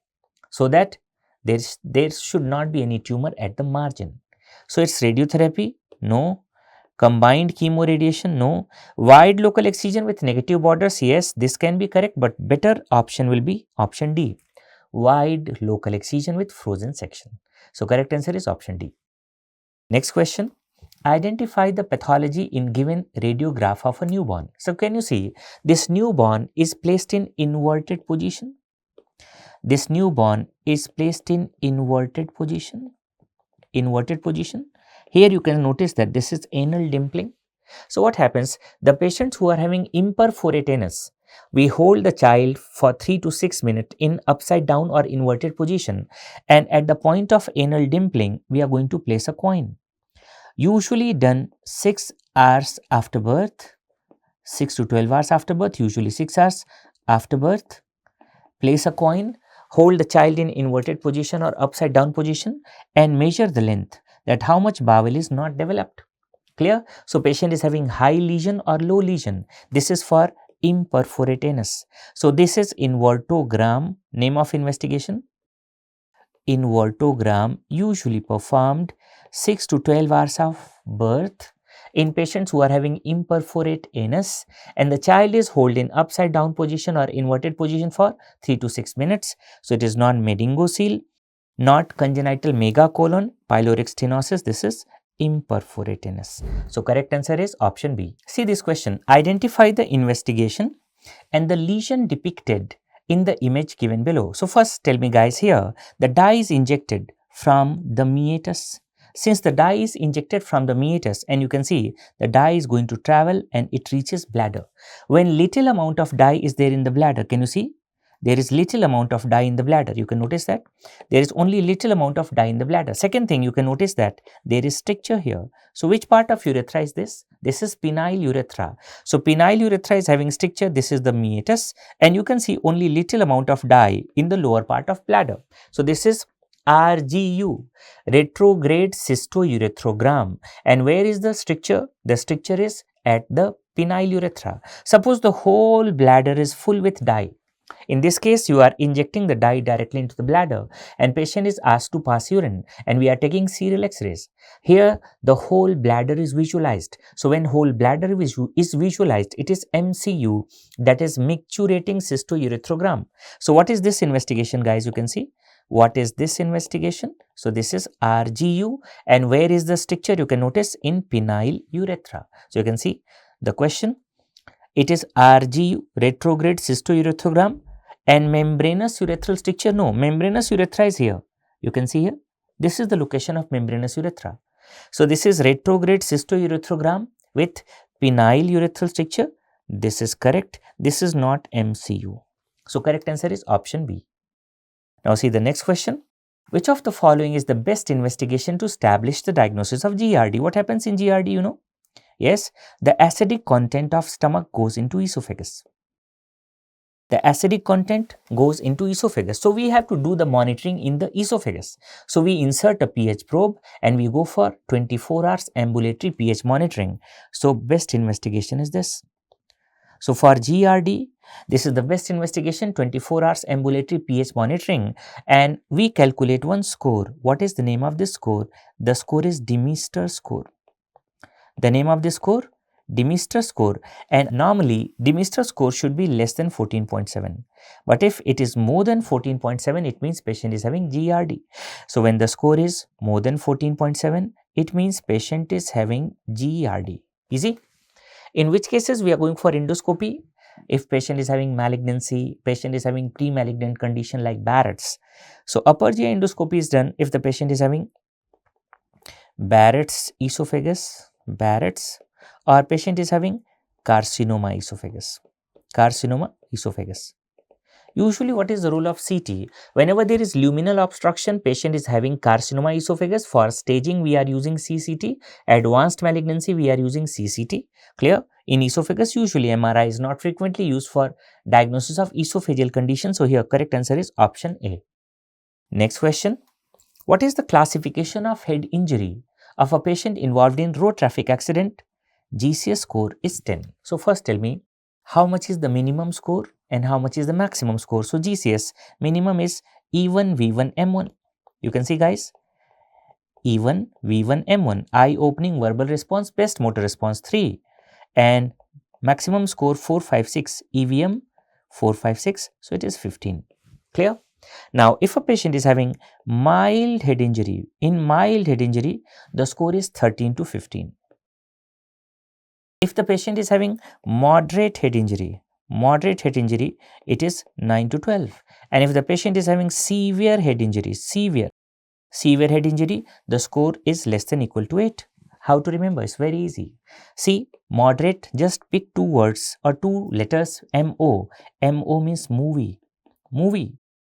so that there should not be any tumor at the margin. So it's radiotherapy, no. Combined chemoradiation, no. Wide local excision with negative borders, yes, this can be correct, but better option will be option D. Wide local excision with frozen section. So correct answer is option D. Next question. Identify the pathology in given radiograph of a newborn. So can you see this newborn is placed in inverted position? This newborn is placed in inverted position. Inverted position. Here you can notice that this is anal dimpling. So what happens? The patients who are having imperforate anus, we hold the child for 3 to 6 minutes in upside down or inverted position, and at the point of anal dimpling, we are going to place a coin. Usually done 6 hours after birth, 6 to 12 hours after birth, usually 6 hours after birth. Place a coin, hold the child in inverted position or upside down position, and measure the length, that how much bowel is not developed. Clear? So patient is having high lesion or low lesion. This is for imperforate anus. So this is invertogram. Name of investigation? Invertogram, usually performed 6 to 12 hours of birth in patients who are having imperforate anus, and the child is held in upside down position or inverted position for 3 to 6 minutes. So it is not meningocele, not congenital megacolon, pyloric stenosis. This is imperforate anus. So correct answer is option B. See this question. Identify the investigation and the lesion depicted in the image given below. So first tell me, guys, here the dye is injected from the meatus. Since the dye is injected from the meatus, and you can see the dye is going to travel and it reaches bladder. When little amount of dye is there in the bladder, can you see? There is little amount of dye in the bladder. You can notice that there is only little amount of dye in the bladder. Second thing, you can notice that there is stricture here. So which part of urethra is this? This is penile urethra. So penile urethra is having stricture. This is the meatus, and you can see only little amount of dye in the lower part of bladder. So this is RGU, retrograde cystourethrogram. And where is the stricture? The stricture is at the penile urethra. Suppose the whole bladder is full with dye. In this case, you are injecting the dye directly into the bladder and patient is asked to pass urine and we are taking serial x-rays. Here, the whole bladder is visualized. So, when whole bladder is visualized, it is MCU, that is micturating cystourethrogram. So, what is this investigation, guys? You can see. What is this investigation? So, this is RGU, and where is the stricture? You can notice in penile urethra. So, you can see the question. It is RGU, retrograde cystourethrogram, and membranous urethral stricture. No, membranous urethra is here. You can see here. This is the location of membranous urethra. So, this is retrograde cystourethrogram with penile urethral stricture. This is correct. This is not MCU. So, correct answer is option B. Now, see the next question. Which of the following is the best investigation to establish the diagnosis of GERD? What happens in GERD, you know? Yes, the acidic content of stomach goes into esophagus. The acidic content goes into esophagus. So, we have to do the monitoring in the esophagus. So, we insert a pH probe and we go for 24 hours ambulatory pH monitoring. So, best investigation is this. So, for GERD, this is the best investigation, 24 hours ambulatory pH monitoring, and we calculate one score. What is the name of this score? The score is Demister score. The name of this score? Demister score, and normally Demister score should be less than 14.7. But if it is more than 14.7, it means patient is having GERD. So, when the score is more than 14.7, it means patient is having GERD. Easy? In which cases we are going for endoscopy? If patient is having malignancy, patient is having pre-malignant condition like Barrett's. So, upper GI endoscopy is done if the patient is having Barrett's esophagus, Barrett's, or patient is having carcinoma esophagus, carcinoma esophagus. Usually, what is the role of CT? Whenever there is luminal obstruction, patient is having carcinoma esophagus. For staging, we are using CCT. Advanced malignancy, we are using CCT. Clear? In esophagus, usually MRI is not frequently used for diagnosis of esophageal condition. So, here correct answer is option A. Next question. What is the classification of head injury of a patient involved in road traffic accident? GCS score is 10. So, first tell me how much is the minimum score and how much is the maximum score. So, GCS minimum is E1 V1 M1. You can see, guys, E1 V1 M1, eye opening verbal response, best motor response 3, and maximum score 456, EVM 456. So, it is 15. Clear? Now, if a patient is having mild head injury, in mild head injury, the score is 13 to 15. If the patient is having moderate head injury, it is 9 to 12. And if the patient is having severe head injury, severe head injury, the score is less than equal to 8. How to remember? It's very easy. See, moderate, just pick two words or two letters, MO. MO means movie.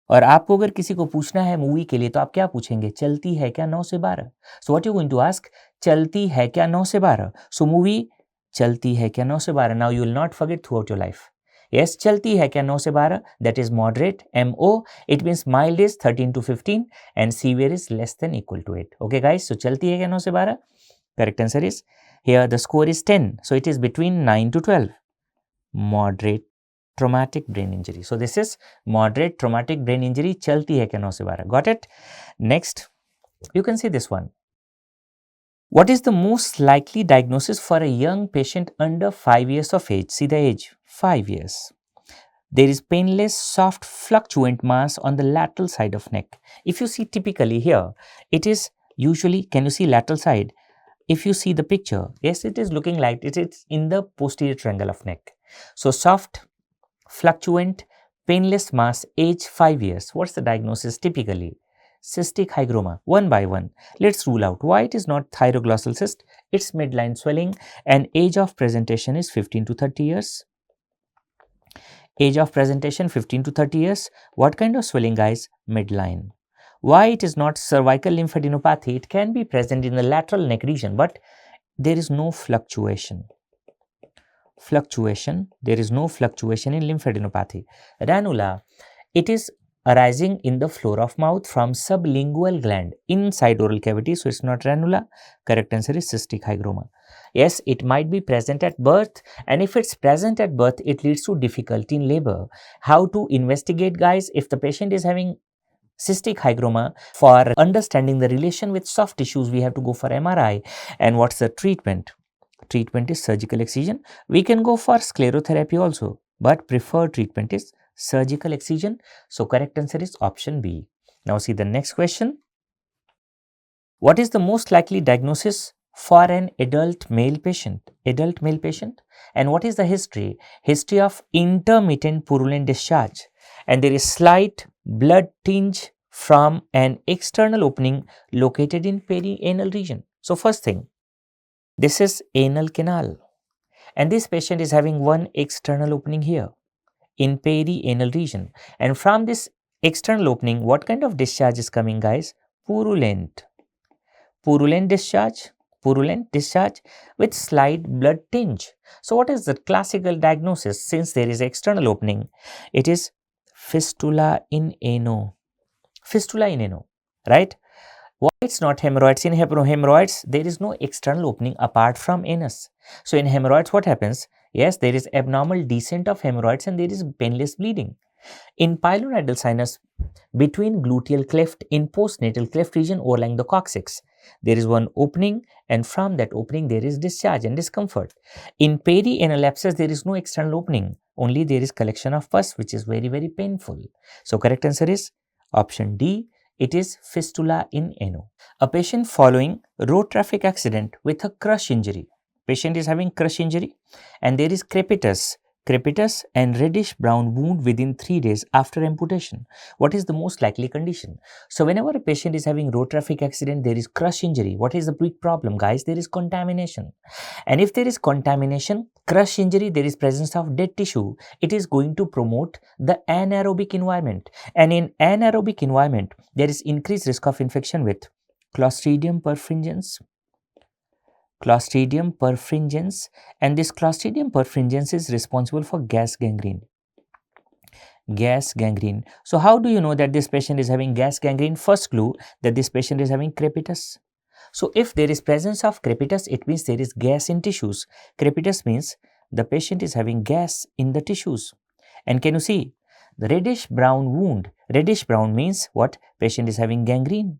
और आपको अगर किसी को पूछना है movie के लिए तो आप क्या पूछेंगे? चलती है क्या 9 से 12? So what you going to ask? चलती है क्या 9 से 12? So movie चलती है क्या 9 से 12? Now you will not forget throughout your life. Yes, चलती है क्या 9 से 12? That is moderate, MO. It means mild is 13 to 15 and severe is less than equal to 8. Okay guys, so चलती है क्या 9 से 12? Correct answer is, here the score is 10. So it is between 9 to 12. Moderate traumatic brain injury. So this is moderate traumatic brain injury, चलती है क्या 9 से 12. Got it? Next, you can see this one. What is the most likely diagnosis for a young patient under 5 years of age? See the age, 5 years. There is painless, soft, fluctuant mass on the lateral side of neck. If you see typically here, it is usually, can you see lateral side? If you see the picture, yes, it is looking like it is in the posterior triangle of neck. So, soft, fluctuant, painless mass, age 5 years. What's the diagnosis typically? Cystic hygroma, one by one. Let's rule out why it is not thyroglossal cyst. It's midline swelling and age of presentation is 15 to 30 years. Age of presentation 15 to 30 years. What kind of swelling, guys? Midline. Why it is not cervical lymphadenopathy? It can be present in the lateral neck region, but there is no fluctuation. There is no fluctuation in lymphadenopathy. Ranula, it is arising in the floor of mouth from sublingual gland inside oral cavity. So it's not ranula. Correct answer is cystic hygroma. Yes, it might be present at birth, and if it's present at birth, it leads to difficulty in labor. How to investigate, guys? If the patient is having cystic hygroma, for understanding the relation with soft tissues, we have to go for MRI. And what's the treatment? Treatment is surgical excision. We can go for sclerotherapy also, but preferred treatment is surgical excision. So correct answer is option B. Now see the next question. What is the most likely diagnosis for an adult male patient? Adult male patient. And what is the history? History of intermittent purulent discharge. And there is slight blood tinge from an external opening located in perianal region. So first thing, this is anal canal. And this patient is having one external opening here in perianal region. And from this external opening, what kind of discharge is coming, guys? Purulent. Purulent discharge with slight blood tinge. So what is the classical diagnosis? Since there is external opening, it is fistula in ano. Fistula in ano, right? Why it's not hemorrhoids? In hemorrhoids, there is no external opening apart from anus. So in hemorrhoids, what happens? Yes, there is abnormal descent of hemorrhoids and there is painless bleeding. In pilonidal sinus, between gluteal cleft in postnatal cleft region overlying the coccyx, there is one opening, and from that opening there is discharge and discomfort. In perianal abscess, there is no external opening, only there is collection of pus, which is very, very painful. So correct answer is option D. It is fistula in ano. A patient following road traffic accident with a crush injury. Patient is having crush injury and there is crepitus and reddish brown wound within 3 days after amputation. What is the most likely condition? So whenever a patient is having road traffic accident, there is crush injury. What is the big problem, guys? There is contamination. And if there is contamination, crush injury, there is presence of dead tissue. It is going to promote the anaerobic environment. And in anaerobic environment, there is increased risk of infection with Clostridium perfringens, and this Clostridium perfringens is responsible for gas gangrene. So how do you know that this patient is having gas gangrene? First clue that this patient is having crepitus. So if there is presence of crepitus, it means there is gas in tissues. Crepitus means the patient is having gas in the tissues. And can you see the reddish brown wound? Reddish brown means what? Patient is having gangrene.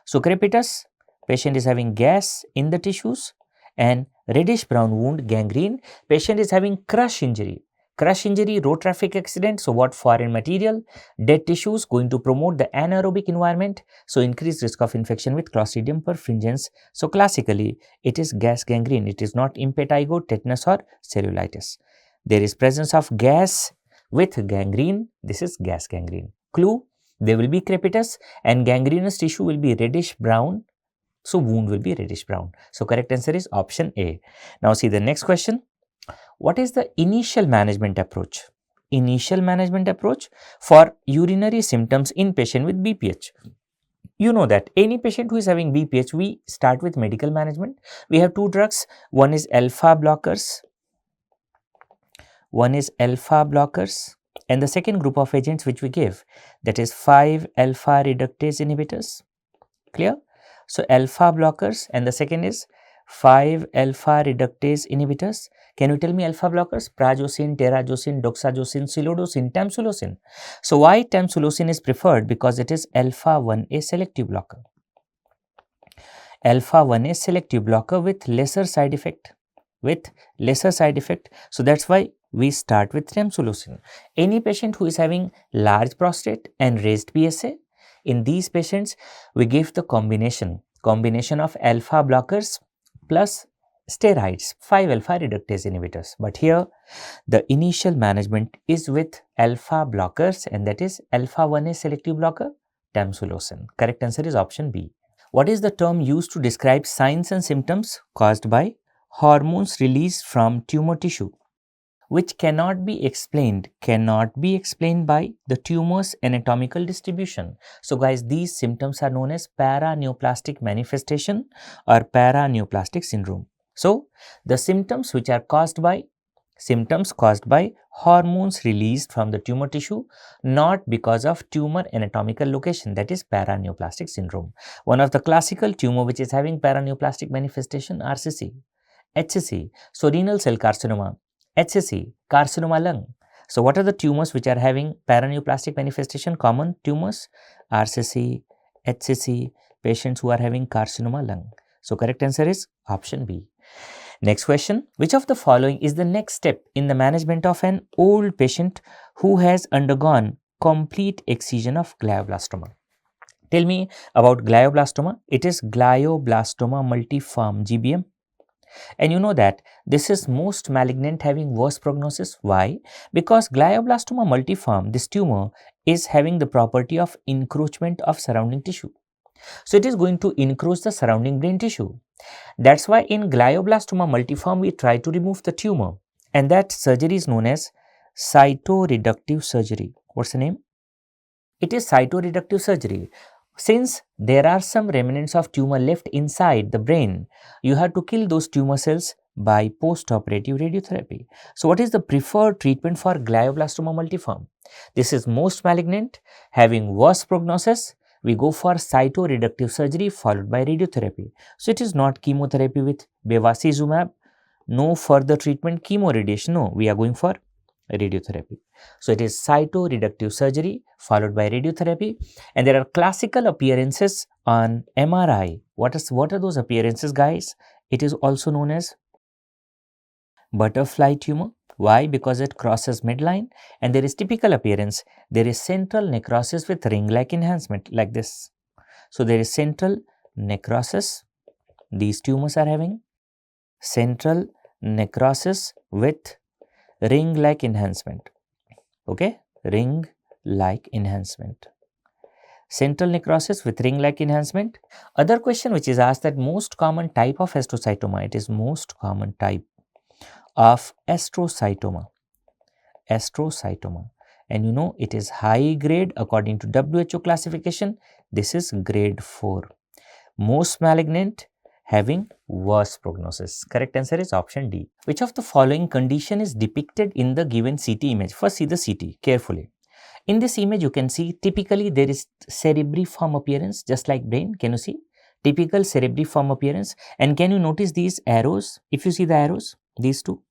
So crepitus, patient is having gas in the tissues, and reddish brown wound, gangrene. Patient is having crush injury, road traffic accident. So what? Foreign material, dead tissues, going to promote the anaerobic environment. So increased risk of infection with Clostridium perfringens. So classically, it is gas gangrene. It is not impetigo, tetanus or cellulitis. There is presence of gas with gangrene. This is gas gangrene. Clue, there will be crepitus and gangrenous tissue will be reddish brown. So wound will be reddish brown. So correct answer is option A. Now see the next question. What is the initial management approach? Initial management approach for urinary symptoms in patient with BPH. You know that any patient who is having BPH, we start with medical management. We have two drugs. One is alpha blockers. And the second group of agents which we give, that is 5-alpha reductase inhibitors. Clear? So alpha blockers, and the second is 5-alpha reductase inhibitors. Can you tell me alpha blockers? Prazosin, terazosin, doxazosin, silodosin, tamsulosin. So why tamsulosin is preferred? Because it is alpha 1A selective blocker. Alpha 1A selective blocker with lesser side effect. So that's why we start with tamsulosin. Any patient who is having large prostate and raised PSA, in these patients, we give the combination of alpha blockers plus steroids, 5-alpha reductase inhibitors. But here, the initial management is with alpha blockers, and that is alpha 1A selective blocker, tamsulosin. Correct answer is option B. What is the term used to describe signs and symptoms caused by hormones released from tumor tissue, which cannot be explained by the tumor's anatomical distribution? So guys, these symptoms are known as paraneoplastic manifestation or paraneoplastic syndrome. So the symptoms which are caused by Symptoms caused by hormones released from the tumor tissue, not because of tumor anatomical location, that is paraneoplastic syndrome. One of the classical tumor which is having paraneoplastic manifestation, RCC, HCC, so renal cell carcinoma, HCC, carcinoma lung. So what are the tumors which are having paraneoplastic manifestation? Common tumors, RCC, HCC, patients who are having carcinoma lung. So correct answer is option B. Next question, which of the following is the next step in the management of an old patient who has undergone complete excision of glioblastoma? Tell me about glioblastoma. It is glioblastoma multiforme, GBM. And you know that this is most malignant, having worse prognosis. Why? Because glioblastoma multiforme, this tumor is having the property of encroachment of surrounding tissue. So it is going to encroach the surrounding brain tissue. That's why in glioblastoma multiforme we try to remove the tumor, and that surgery is known as cytoreductive surgery. What's the name? It is cytoreductive surgery. Since there are some remnants of tumor left inside the brain, you have to kill those tumor cells by post-operative radiotherapy. So what is the preferred treatment for glioblastoma multiforme? This is most malignant, having worse prognosis. We go for cytoreductive surgery followed by radiotherapy. So it is not chemotherapy with bevacizumab, no further treatment, chemoradiation, no, we are going for radiotherapy. So it is cytoreductive surgery followed by radiotherapy, and there are classical appearances on MRI. What are those appearances, guys? It is also known as butterfly tumor. Why? Because it crosses midline, and there is typical appearance. There is central necrosis with ring-like enhancement like this. So there is central necrosis. These tumors are having central necrosis with ring-like enhancement. Okay, ring-like enhancement. Central necrosis with ring-like enhancement. Other question which is asked, that most common type of astrocytoma. It is most common type of astrocytoma. And you know it is high grade according to WHO classification. This is grade 4. Most malignant, having worse prognosis. Correct answer is option D. Which of the following condition is depicted in the given CT image? First see the CT carefully. In this image you can see typically there is cerebriform appearance, just like brain. Can you see? Typical cerebriform appearance. And can you notice these arrows? If you see the arrows, these two.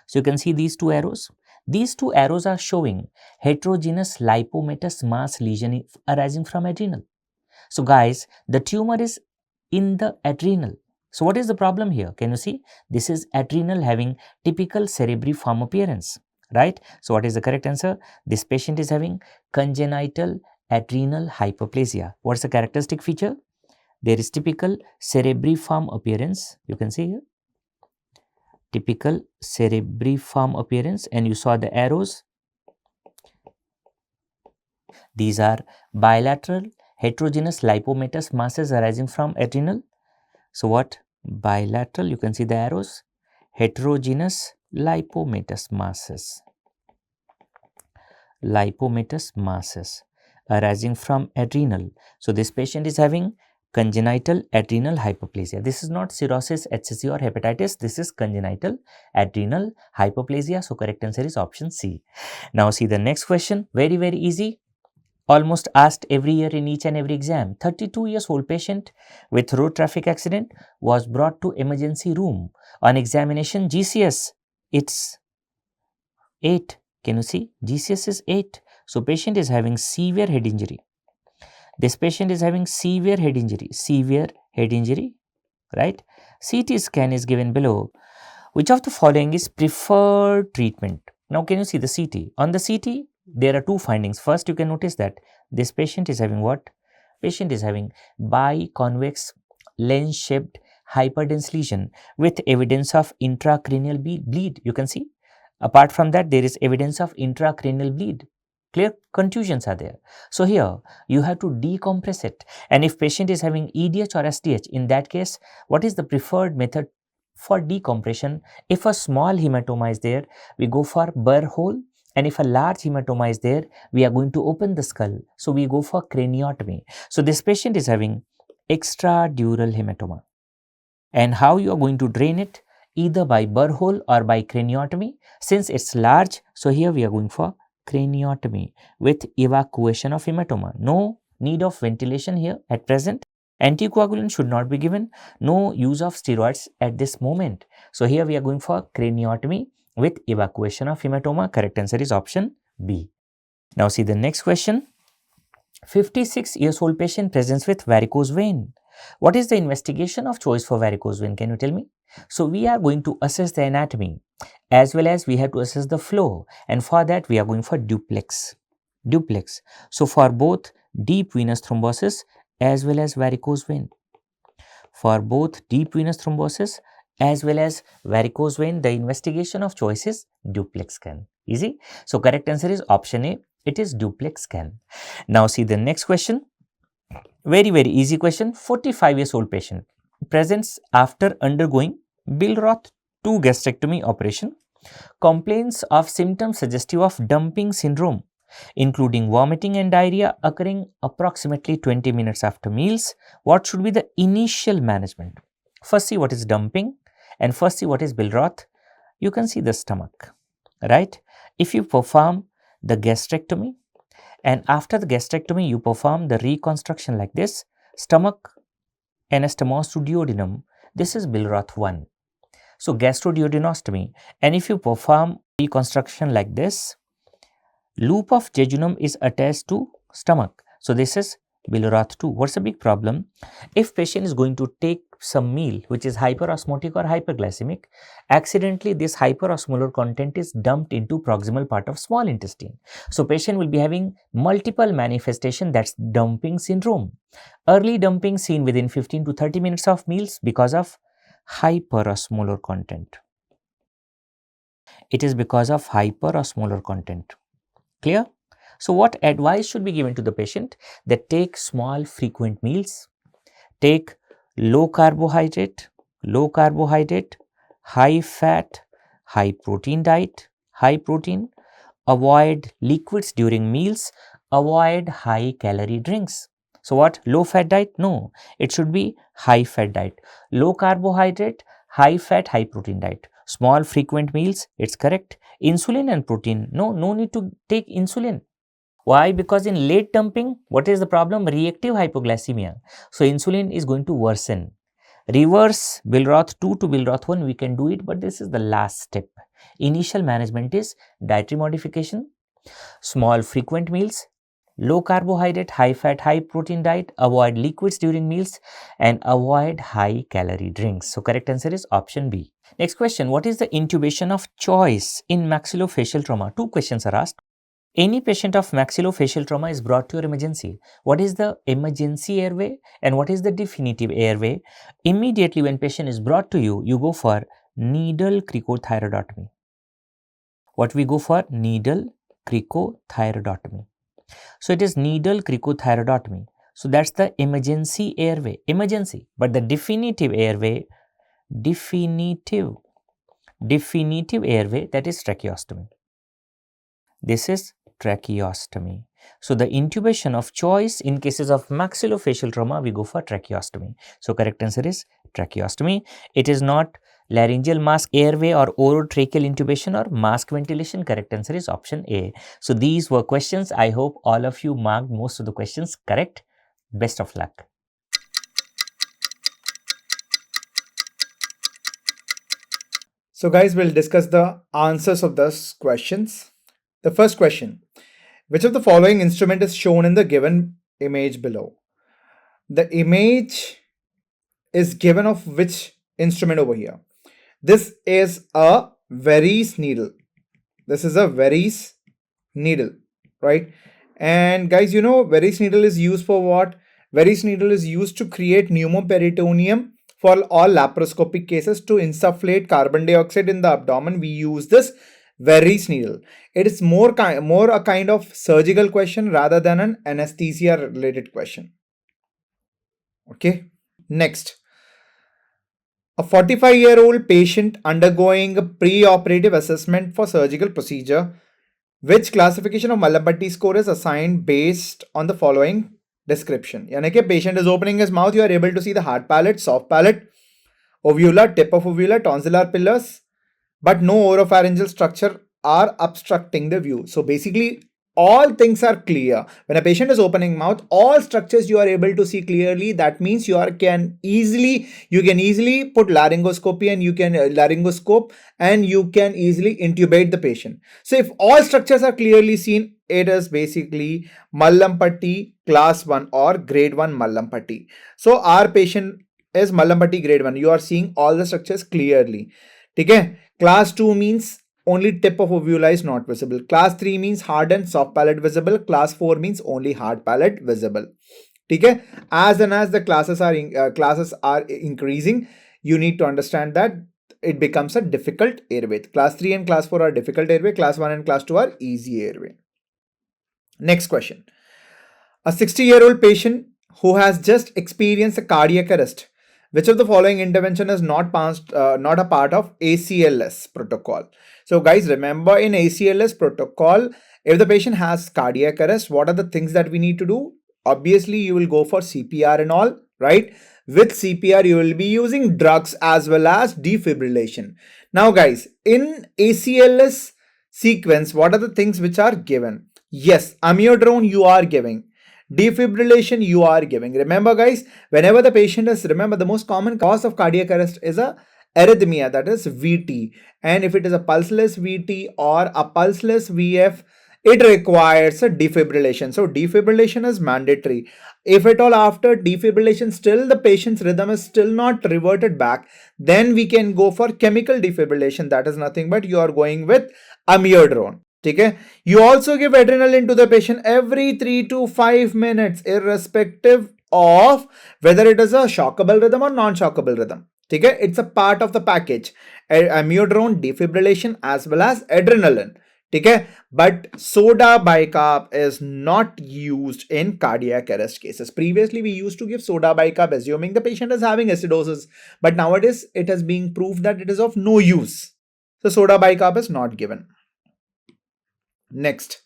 So you can see these two arrows. These two arrows are showing heterogeneous lipomatous mass lesion arising from adrenal. So guys, the tumor is in the adrenal. So what is the problem here? Can you see? This is adrenal having typical cerebriform appearance, right? So what is the correct answer? This patient is having congenital adrenal hyperplasia. What's the characteristic feature? There is typical cerebriform appearance. You can see here. Typical cerebriform appearance, and you saw the arrows. These are bilateral heterogeneous lipomatous masses arising from adrenal. So what? Bilateral, you can see the arrows, heterogeneous lipomatous masses. Lipomatous masses arising from adrenal. So this patient is having congenital adrenal hyperplasia. This is not cirrhosis, HCC or hepatitis. This is congenital adrenal hyperplasia. So correct answer is option C. Now see the next question. Very, very easy. Almost asked every year in each and every exam. 32 years old patient with road traffic accident was brought to emergency room. On examination, GCS, it's 8. Can you see? GCS is 8. So patient is having severe head injury. This patient is having severe head injury, right? CT scan is given below. Which of the following is preferred treatment? Now, can you see the CT? On the CT, there are two findings. First, you can notice that this patient is having what? Patient is having biconvex lens-shaped hyperdense lesion with evidence of intracranial bleed. You can see. Apart from that, there is evidence of intracranial bleed. Clear? Contusions are there. So here you have to decompress it. And if patient is having EDH or SDH, in that case, what is the preferred method for decompression? If a small hematoma is there, we go for burr hole. And if a large hematoma is there, we are going to open the skull. So we go for craniotomy. So this patient is having extradural hematoma. And how you are going to drain it? either by burr hole or by craniotomy. Since it's large, so here we are going for craniotomy with evacuation of hematoma. No need of ventilation here at present. Anticoagulant should not be given. No use of steroids at this moment. So here we are going for craniotomy with evacuation of hematoma. Correct answer is option B. Now see the next question. 56 years old patient presents with varicose vein. What is the investigation of choice for varicose vein? Can you tell me? So we are going to assess the anatomy as well as we have to assess the flow, and for that we are going for duplex. So for both deep venous thrombosis as well as varicose vein. For both deep venous thrombosis as well as varicose vein, the investigation of choice is duplex scan. Easy. So correct answer is option A. It is duplex scan. Now see the next question. Very easy question. 45 years old patient presents after undergoing Billroth 2 gastrectomy operation, complains of symptoms suggestive of dumping syndrome, including vomiting and diarrhea occurring approximately 20 minutes after meals. What should be the initial management? First see what is dumping and first see what is Billroth. You can see the stomach, right? If you perform the gastrectomy and after the gastrectomy you perform the reconstruction like this, stomach anastomos to duodenum, this is Billroth 1. So gastroduodenostomy, and if you perform reconstruction like this, loop of jejunum is attached to stomach. So this is Billroth 2. What's the big problem? If patient is going to take some meal which is hyperosmotic or hyperglycemic, accidentally this hyperosmolar content is dumped into proximal part of small intestine. So patient will be having multiple manifestation, that's dumping syndrome. Early dumping seen within 15 to 30 minutes of meals because of hyperosmolar content. It is because of hyperosmolar content. Clear? So what advice should be given to the patient? That take small frequent meals, take low carbohydrate, high fat, high protein diet, avoid liquids during meals, avoid high calorie drinks. So what? Low fat diet? No, it should be high fat diet. Low carbohydrate, high fat, high protein diet. Small frequent meals, it's correct. Insulin and protein, no need to take insulin. Why? Because in late dumping, what is the problem? Reactive hypoglycemia. So insulin is going to worsen. Reverse Billroth 2 to Billroth 1, we can do it, but this is the last step. Initial management is dietary modification, small frequent meals, low carbohydrate, high fat, high protein diet, avoid liquids during meals, and avoid high calorie drinks. So correct answer is option B. Next question, what is the intubation of choice in maxillofacial trauma? 2 questions are asked. Any patient of maxillofacial trauma is brought to your emergency. What is the emergency airway and what is the definitive airway? Immediately when patient is brought to you, you go for needle cricothyroidotomy. What we go for? Needle cricothyroidotomy. So it is needle cricothyroidotomy. So that's the emergency airway, emergency. But the definitive airway, definitive airway, that is tracheostomy. This is tracheostomy. So the intubation of choice in cases of maxillofacial trauma, we go for tracheostomy. So correct answer is tracheostomy. It is not laryngeal mask airway or orotracheal intubation or mask ventilation. Correct answer is option A. So these were questions. I hope all of you marked most of the questions correct. Best of luck. So guys, we'll discuss the answers of those questions. The first question, which of the following instrument is shown in the given image below? The image is given of which instrument over here? This is a Veress needle. This is a Veress needle, right? And guys, you know, Veress needle is used for what? Veress needle is used to create pneumoperitoneum for all laparoscopic cases. To insufflate carbon dioxide in the abdomen, we use this Veress needle. It is more a kind of surgical question rather than an anesthesia related question. Okay. Next, a 45-year-old patient undergoing a pre-operative assessment for surgical procedure. Which classification of Malapatti score is assigned based on the following description? यानी कि patient is opening his mouth, you are able to see the hard palate, soft palate, uvula, tip of uvula, tonsillar pillars, but no oropharyngeal structure are obstructing the view. So basically, all things are clear. When a patient is opening mouth, all structures you are able to see clearly. That means you can easily put laryngoscopy and you can laryngoscope and you can easily intubate the patient. So if all structures are clearly seen, it is basically Mallampatti class 1 or grade 1 Mallampatti. So our patient is Mallampatti grade 1. You are seeing all the structures clearly. Okay? Class 2 means only tip of uvula is not visible. Class 3 means hard and soft palate visible. Class 4 means only hard palate visible. Okay? As and as the classes are increasing, you need to understand that it becomes a difficult airway. Class 3 and class 4 are difficult airway. Class 1 and class 2 are easy airway. Next question. A 60-year-old patient who has just experienced a cardiac arrest. Which of the following intervention is not a part of ACLS protocol? So guys, remember in ACLS protocol, if the patient has cardiac arrest, what are the things that we need to do? Obviously, you will go for CPR and all, right? With CPR, you will be using drugs as well as defibrillation. Now guys, in ACLS sequence, what are the things which are given? Yes, amiodarone you are giving. Defibrillation you are giving. Remember guys, whenever the patient is, remember the most common cause of cardiac arrest is a arrhythmia, that is VT. And if it is a pulseless VT or a pulseless VF, it requires a defibrillation. So defibrillation is mandatory. If at all after defibrillation still the patient's rhythm is still not reverted back, then we can go for chemical defibrillation. That is nothing but you are going with amiodarone. Okay. You also give adrenaline to the patient every 3 to 5 minutes, irrespective of whether it is a shockable rhythm or non-shockable rhythm. Okay. It's a part of the package. Amiodarone, defibrillation as well as adrenaline. Okay. But soda bicarb is not used in cardiac arrest cases. Previously, we used to give soda bicarb assuming the patient is having acidosis. But nowadays, it has been proved that it is of no use. So soda bicarb is not given. Next,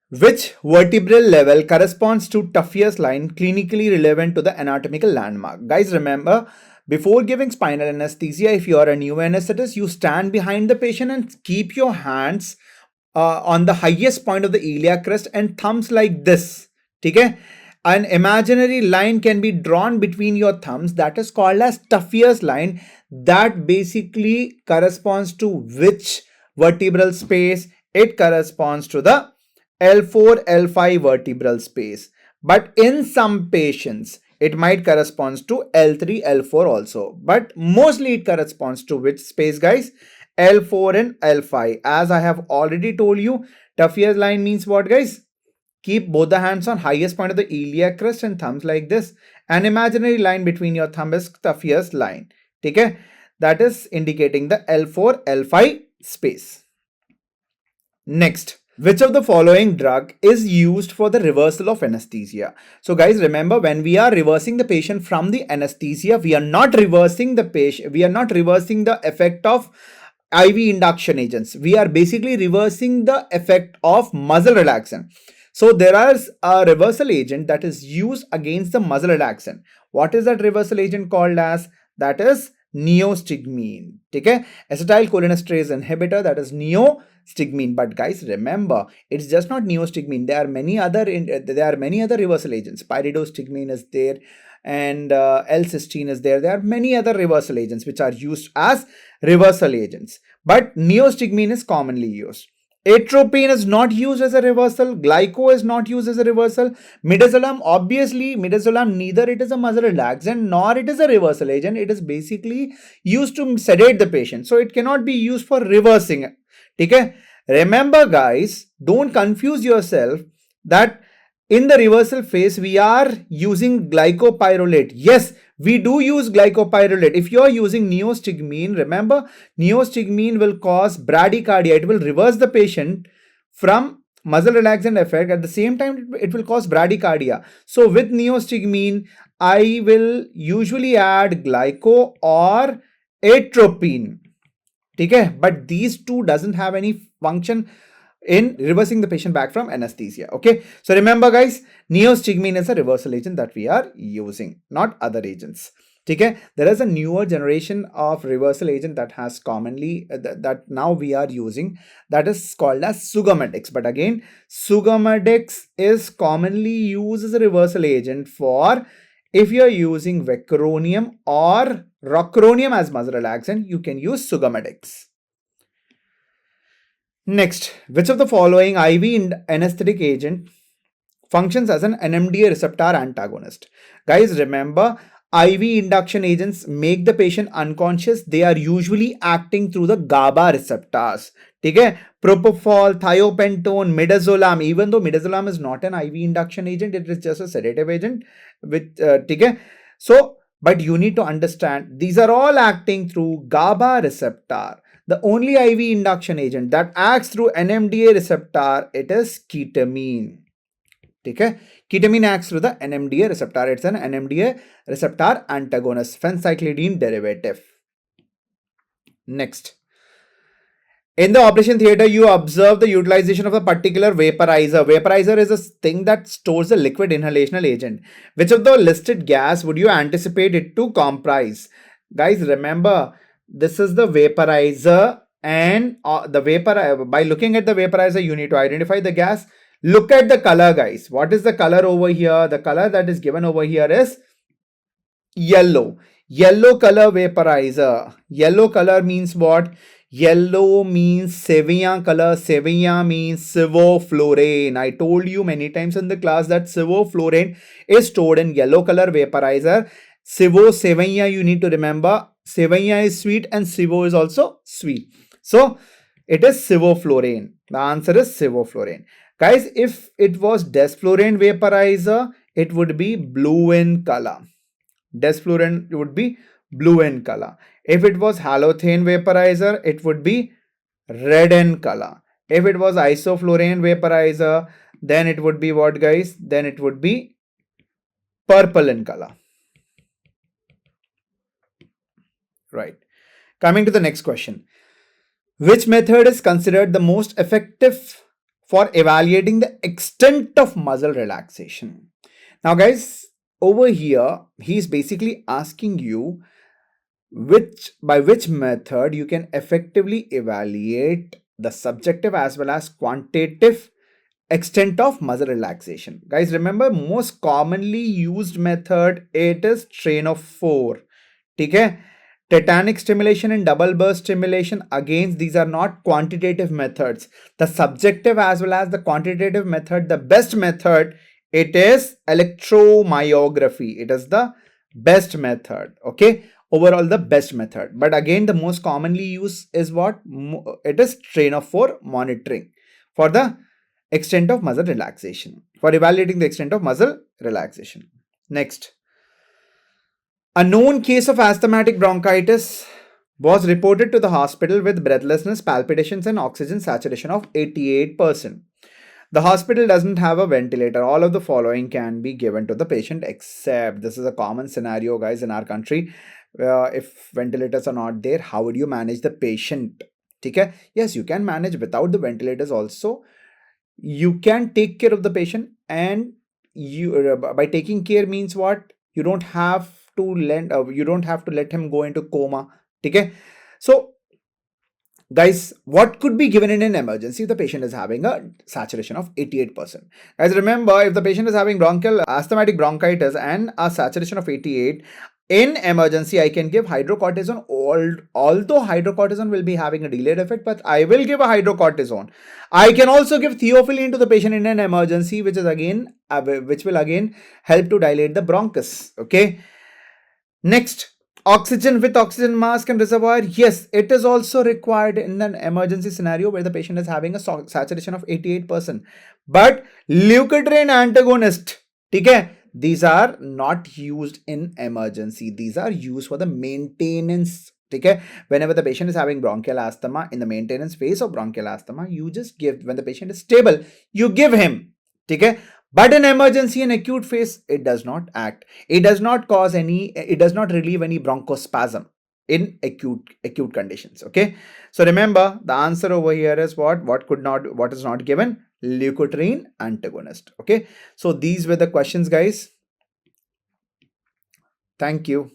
which vertebral level corresponds to Tuffier's line clinically relevant to the anatomical landmark? Guys, remember, before giving spinal anesthesia, if you are a new anesthetist, you stand behind the patient and keep your hands on the highest point of the iliac crest and thumbs like this. Okay? An imaginary line can be drawn between your thumbs that is called as Tuffier's line. That basically corresponds to which vertebral space? It corresponds to the L4, L5 vertebral space. But in some patients, it might correspond to L3, L4 also. But mostly it corresponds to which space, guys? L4 and L5. As I have already told you, Tuffier's line means what, guys? Keep both the hands on highest point of the iliac crest and thumbs like this. An imaginary line between your thumb is Tuffier's line. Okay? That is indicating the L4, L5 space. Next, which of the following drug is used for the reversal of anesthesia? So guys, remember, when we are reversing the patient from the anesthesia, we are not reversing the patient, we are not reversing the effect of IV induction agents. We are basically reversing the effect of muscle relaxant. So there is a reversal agent that is used against the muscle relaxant. What is that reversal agent called as? That is neostigmine. Okay? Acetylcholinesterase inhibitor, that is neostigmine. But guys, remember, it's just not neostigmine. There are many other reversal agents. Pyridostigmine is there, and L-cysteine is there. There are many other reversal agents which are used as reversal agents. But neostigmine is commonly used. Atropine is not used as a reversal. Glyco is not used as a reversal. Midazolam, obviously, midazolam, neither it is a muscle relaxant nor it is a reversal agent. It is basically used to sedate the patient. So it cannot be used for reversing. Okay? Remember guys, don't confuse yourself that in the reversal phase, we are using glycopyrrolate. Yes, we do use glycopyrrolate. If you are using neostigmine, remember, neostigmine will cause bradycardia. It will reverse the patient from muscle relaxant effect. At the same time, it will cause bradycardia. So with neostigmine, I will usually add glyco or atropine. Okay? But these two doesn't have any function in reversing the patient back from anesthesia. Okay, so remember guys, neostigmine is a reversal agent that we are using, not other agents. Okay, there is a newer generation of reversal agent that has commonly that now we are using, that is called as sugammadex. But again, sugammadex is commonly used as a reversal agent for if you are using vecuronium or rocuronium as muscle relaxant, you can use sugammadex. Next, which of the following IV anesthetic agent functions as an NMDA receptor antagonist? Guys, remember, IV induction agents make the patient unconscious. They are usually acting through the GABA receptors. Okay? Propofol, thiopentone, midazolam. Even though midazolam is not an IV induction agent, it is just a sedative agent. Okay? So, but you need to understand, these are all acting through GABA receptor. The only IV induction agent that acts through NMDA receptor, it is ketamine. Okay? Ketamine acts through the NMDA receptor. It's an NMDA receptor antagonist, phencyclidine derivative. Next. In the operation theater, you observe the utilization of a particular vaporizer. Vaporizer is a thing that stores a liquid inhalational agent. Which of the listed gas would you anticipate it to comprise? Guys, remember, this is the vaporizer, and by looking at the vaporizer, you need to identify the gas. Look at the color, guys. What is the color over here? The color that is given over here is yellow. Yellow color vaporizer. Yellow color means what? Yellow means Sauvignon color. Sauvignon means sevoflurane. I told you many times in the class that sevoflurane is stored in yellow color vaporizer. Sauvignon, you need to remember, Sauvignon is sweet and Sevo is also sweet. So it is sevoflurane. The answer is sevoflurane. Guys, if it was desflurane vaporizer, it would be blue in color. Desflurane would be blue in color. If it was halothane vaporizer, it would be red in color. If it was isoflurane vaporizer, then it would be what, guys? Then it would be purple in color. Right. Coming to the next question. Which method is considered the most effective for evaluating the extent of muscle relaxation? Now, guys, over here, he's basically asking you by which method you can effectively evaluate the subjective as well as quantitative extent of muscle relaxation. Guys, remember, most commonly used method, it is train of 4. Okay? Tetanic stimulation and double burst stimulation, again, these are not quantitative methods. The subjective as well as the quantitative method, the best method, it is electromyography. It is the best method. Okay, overall the best method. But again, the most commonly used is what? It is train of 4 monitoring for the extent of muscle relaxation, for evaluating the extent of muscle relaxation. Next. A known case of asthmatic bronchitis was reported to the hospital with breathlessness, palpitations, and oxygen saturation of 88%. The hospital doesn't have a ventilator. All of the following can be given to the patient except, this is a common scenario, guys, in our country. If ventilators are not there, how would you manage the patient? Okay? Yes, you can manage without the ventilators also. You can take care of the patient, and you by taking care means what? You don't have to let him go into coma. Okay? So guys, what could be given in an emergency if the patient is having a saturation of 88%? Guys, remember, if the patient is having asthmatic bronchitis and a saturation of 88, in emergency, I can give hydrocortisone. Although hydrocortisone will be having a delayed effect, but I will give a hydrocortisone. I can also give theophylline to the patient in an emergency, which will again help to dilate the bronchus. Okay. Next, oxygen with oxygen mask and reservoir. Yes, it is also required in an emergency scenario where the patient is having a saturation of 88%. But leukotriene antagonist, okay, these are not used in emergency. These are used for the maintenance. Okay, whenever the patient is having bronchial asthma, in the maintenance phase of bronchial asthma, you just give, when the patient is stable, you give him. Okay. But in emergency and acute phase, it does not act. It does not relieve any bronchospasm in acute conditions. Okay. So remember, the answer over here is what is not given? Leukotriene antagonist. Okay. So these were the questions, guys. Thank you.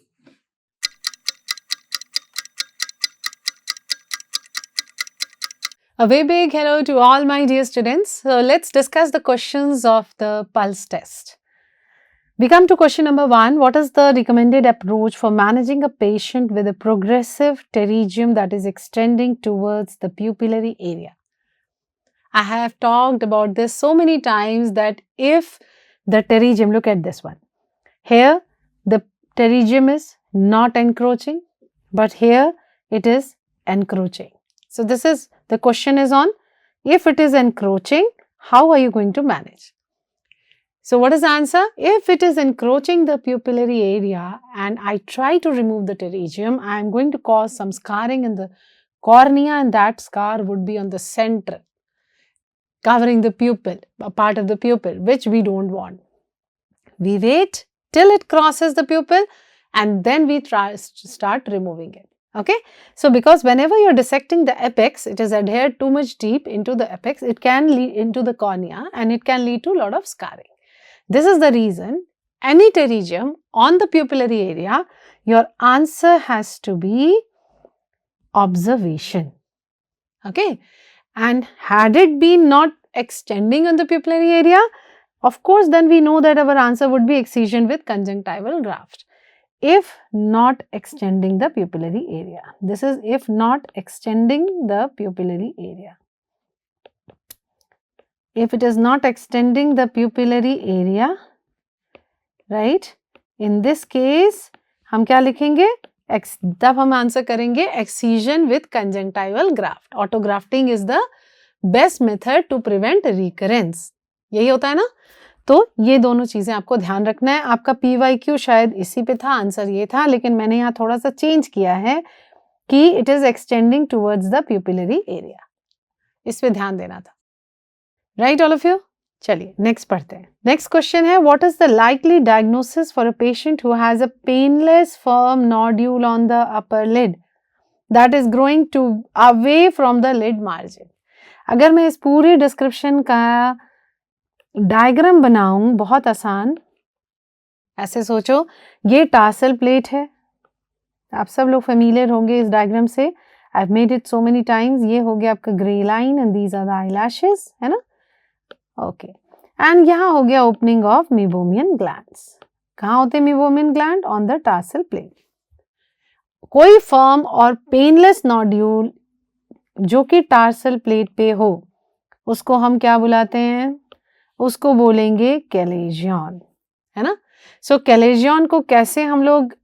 A very big hello to all my dear students. So let's discuss the questions of the pulse test. We come to question number 1. What is the recommended approach for managing a patient with a progressive pterygium that is extending towards the pupillary area? I have talked about this so many times that if the pterygium, look at this one. Here the pterygium is not encroaching, but here it is encroaching. So this is, the question is on, if it is encroaching, how are you going to manage? So what is the answer? If it is encroaching the pupillary area and I try to remove the pterygium, I am going to cause some scarring in the cornea, and that scar would be on the center, covering the pupil, a part of the pupil, which we don't want. We wait till it crosses the pupil and then we start removing it. Okay, so because whenever you're dissecting the apex, it is adhered too much deep into the apex, it can lead into the cornea and it can lead to a lot of scarring. This is the reason any pterygium on the pupillary area, your answer has to be observation. Okay, and had it been not extending on the pupillary area, of course, then we know that our answer would be excision with conjunctival graft. If not extending the pupillary area. This is if not extending the pupillary area. If it is not extending the pupillary area, right, in this case, हम क्या लिखेंगे? तब हम answer करेंगे excision with conjunctival graft. Autografting is the best method to prevent recurrence. यही होता है ना? तो ये दोनों चीजें आपको ध्यान रखना है. आपका PYQ शायद इसी पे था, आंसर ये था, लेकिन मैंने यहाँ थोड़ा सा चेंज किया है कि it is extending towards the pupillary area. इस पे ध्यान देना था. Right all of you? चलिए नेक्स्ट पढ़ते हैं. नेक्स्ट क्वेश्चन है, what is the likely diagnosis for a patient who has a painless firm nodule on the upper lid that is growing to away from the lid margin. अगर मैं इस पूरी description का diagram बनाऊं, बहुत आसान, ऐसे सोचो, ये टार्सल प्लेट है, आप सब लोग फेमिलियर होंगे इस डायग्राम से. I have made it so many times. ये हो गया आपका grey line and these are the eyelashes, है ना? ओके, एंड यहाँ हो गया ओपनिंग ऑफ मीबोमियन ग्लैंड्स. कहाँ होते हैं meibomian gland? On the tarsal plate. कोई फर्म और पेनलेस नोड्यूल जो कि टार्सल प्लेट पे हो, उसको हम क्या बुलाते हैं? उसको बोलेंगे कैलेजियन, है ना? सो कैलेजियन को कैसे हम लोग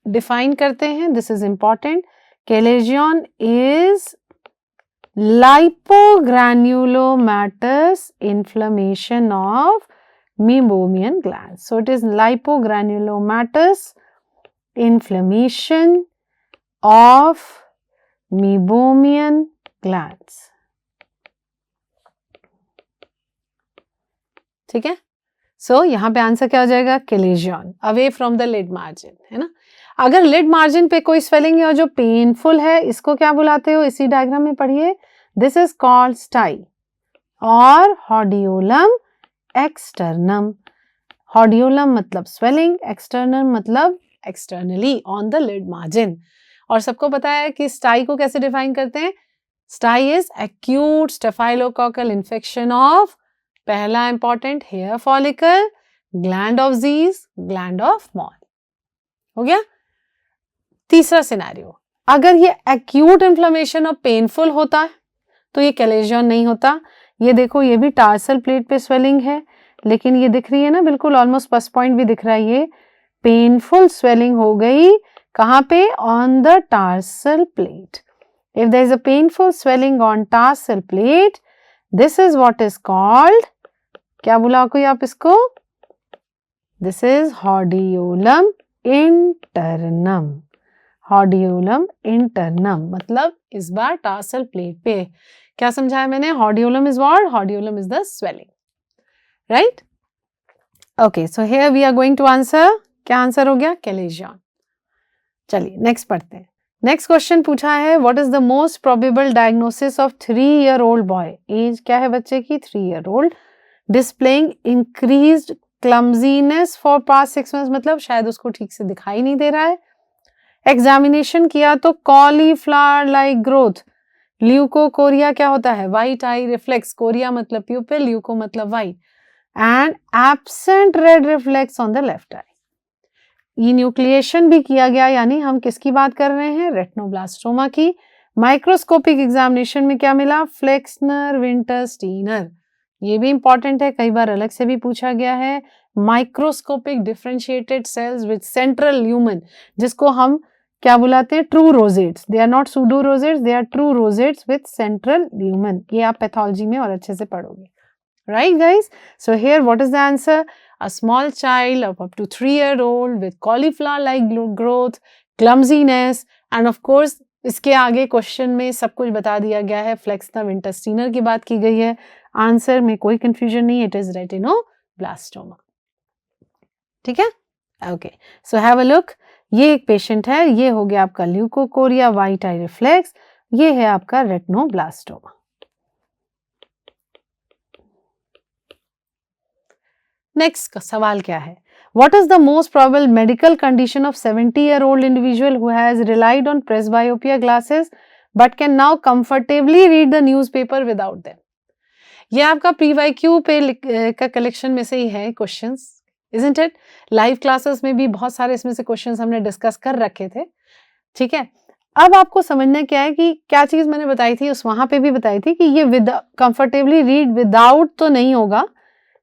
डिफाइन करते हैं? This is important. Chalazion is lipogranulomatous inflammation of meibomian gland. So it is lipogranulomatous inflammation of meibomian glands. ठीक है? सो यहाँ पे आंसर क्या हो जाएगा? Chalazion, away from the lid margin, है ना? अगर लिड मार्जिन पे कोई स्वेलिंग है और जो पेनफुल है, इसको क्या बुलाते हो? इसी डायग्राम में पढ़िए. दिस इज कॉल्ड स्टाई और हॉडियोलम एक्सटर्नम. हॉडियोलम मतलब स्वेलिंग, एक्सटर्नम मतलब externally on the lid margin. और सबको पता है कि स्टाई को कैसे डिफाइन करते हैं? Stye is acute staphylococcal infection of, पहला important, hair follicle, gland of Zeis, gland of Moll. हो गया? तीसरा सिनेरियो, अगर ये एक्यूट इन्फ्लेमेशन और पेनफुल होता है तो ये कैलेजियन नहीं होता. ये देखो, ये भी टार्सल प्लेट पे स्वेलिंग है, लेकिन ये दिख रही है ना, बिल्कुल ऑलमोस्ट प्लस पॉइंट भी दिख रहा है. ये पेनफुल स्वेलिंग हो गई कहाँ पे? On the tarsal plate. If there is a painful swelling on tarsal plate, this is what is called, क्या बुलाओ कोई आप इसको? This is हॉडियोलम इंटरनम. हॉडियोलम इंटरनम मतलब इस बार टार्सल प्लेट पे. क्या समझाया मैंने? Hordeolum is what? Hordeolum is the swelling, right? Okay, so here we are going to answer. क्या आंसर हो गया? कैलेजियन. चलिए नेक्स्ट पढ़ते हैं. नेक्स्ट क्वेश्चन पूछा है, what is the most probable diagnosis of 3-year-old boy. Age क्या है बच्चे की? 3-year-old. Displaying increased clumsiness for past 6 months, मतलब शायद उसको ठीक से दिखाई नहीं दे रहा है. एग्जामिनेशन किया तो कॉलीफ्लावर लाइक ग्रोथ, ल्यूकोकोरिया क्या होता है? वाइट आई रिफ्लेक्स, कोरिया मतलब प्यूपिल, ल्यूको मतलब white, and absent red reflex on the left I. Nucleation भी किया गया, यानी हम किसकी बात कर रहे हैं? रेटिनोब्लास्टोमा की। माइक्रोस्कोपिक एग्जामिनेशन में क्या मिला? फ्लेक्सनर विंटरस्टीनर। ये भी इंपॉर्टेंट है, कई बार अलग से भी पूछा गया है। Microscopic differentiated cells with central lumen, जिसको हम क्या बुलाते हैं? True rosettes. They are not pseudo rosettes, they are true rosettes with central lumen. ये आप पैथोलॉजी में और अच्छे से पढ़ोगे, right guys? So here what is the answer? A small child of up to 3-year-old with cauliflower like growth, clumsiness, and of course इसके आगे question में सब कुछ बता दिया गया है, फ्लेक्सनर विंटरस्टीनर की बात की गई है। आंसर में कोई कंफ्यूजन नहीं, इट इज रेटिनोब्लास्टोमा। ठीक है, okay, so have a look. ये एक पेशेंट है, ये हो गया आपका ल्यूकोकोरिया वाइट आई रिफ्लेक्स, ये है आपका रेटिनोब्लास्टोमा। नेक्स्ट का सवाल क्या है? What is the most probable medical condition of 70-year-old individual who has relied on presbyopia glasses but can now comfortably read the newspaper without them? ये आपका PYQ पे का कलेक्शन में से ही है questions, isn't it? Live classes में भी बहुत सारे इसमें से क्वेश्चंस हमने डिस्कस कर रखे थे। ठीक है, अब आपको समझना क्या है कि क्या चीज मैंने बताई थी, उस वहां पे भी बताई थी कि ये विद कंफर्टेबली रीड विदाउट तो नहीं होगा,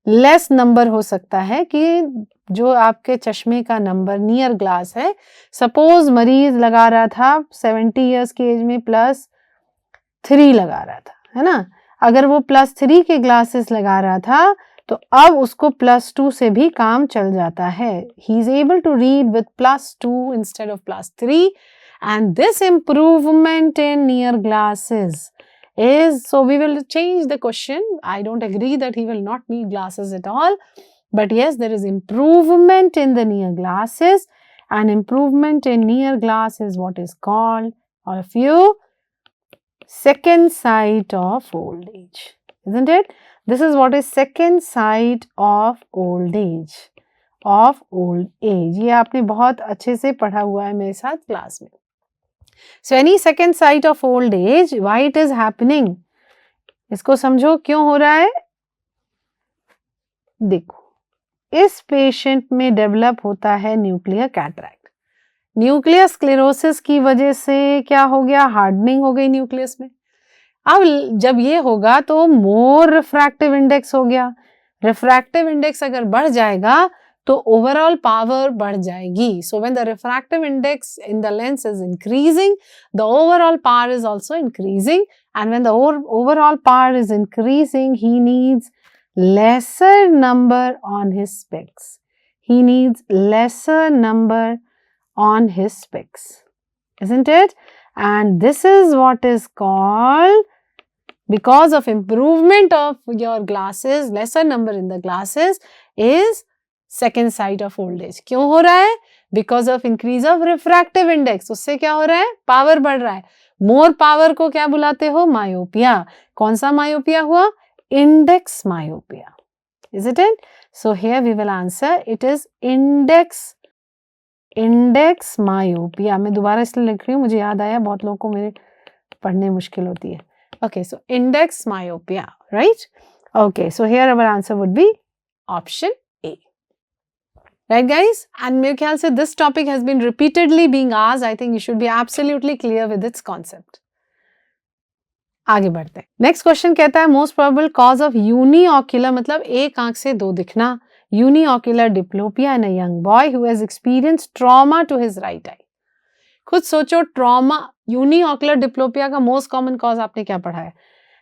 लेस नंबर हो सकता है कि जो आपके चश्मे का नंबर नियर ग्लास है, सपोज मरीज लगा रहा था 70 इयर्स की एज में +3 लगा रहा था, है ना? अगर वो +3 के ग्लासेस लगा रहा था तो अब उसको +2 से भी काम चल जाता है। He is able to read with +2 instead of +3 and this improvement in near glasses is, so we will change the question. I don't agree that he will not need glasses at all, but yes, there is improvement in the near glasses, and improvement in near glass is what is called, all of you, second sight of old age, isn't it? This is what is second sight of old age, of old age. ये आपने बहुत अच्छे से पढ़ा हुआ है मेरे साथ क्लास में। So any second sight of old age, why it is happening? इसको समझो क्यों हो रहा है। देखो, इस पेशेंट में डेवलप होता है न्यूक्लियर कैटरैक्ट। न्यूक्लियर स्क्लेरोसिस की वजह से क्या हो गया? हार्डनिंग हो गई न्यूक्लियस में। अब जब ये होगा तो मोर रिफ्रैक्टिव इंडेक्स हो गया। रिफ्रैक्टिव इंडेक्स अगर बढ़ जाएगा तो ओवरऑल पावर बढ़ जाएगी। So when the refractive index in the lens is increasing, the overall power is also increasing, and when the overall power is increasing, he needs lesser number on his specs. He needs lesser number on his specs, isn't it? And this is what is called, because of improvement of your glasses, lesser number in the glasses is second sight of old age. क्यों हो रहा है? Because of increase of refractive index. उससे क्या हो रहा है? Power बढ़ रहा है। मोर पावर को क्या बुलाते हो? मायोपिया। कौन सा मायोपिया हुआ? Index myopia, isn't it? So here we will answer, it is index myopia. मैं दोबारा इसलिए लिख रही हूँ, मुझे याद आया, बहुत लोगों को मेरे पढ़ने मुश्किल होती है। Okay, so index myopia, right? Okay, so here our answer would be option A. Right guys? And मेरे ख्याल से this topic has been repeatedly being asked. I think you should be absolutely clear with its concept. आगे बढ़ते हैं। Next question कहता है most probable cause of uniocular, मतलब एक आंख से दो दिखना, uniocular diplopia in a young boy who has experienced trauma to his right eye. खुद सोचो, ट्रॉमा, यूनिओक्युलर डिप्लोपिया का मोस्ट कॉमन कॉज आपने क्या पढ़ा है?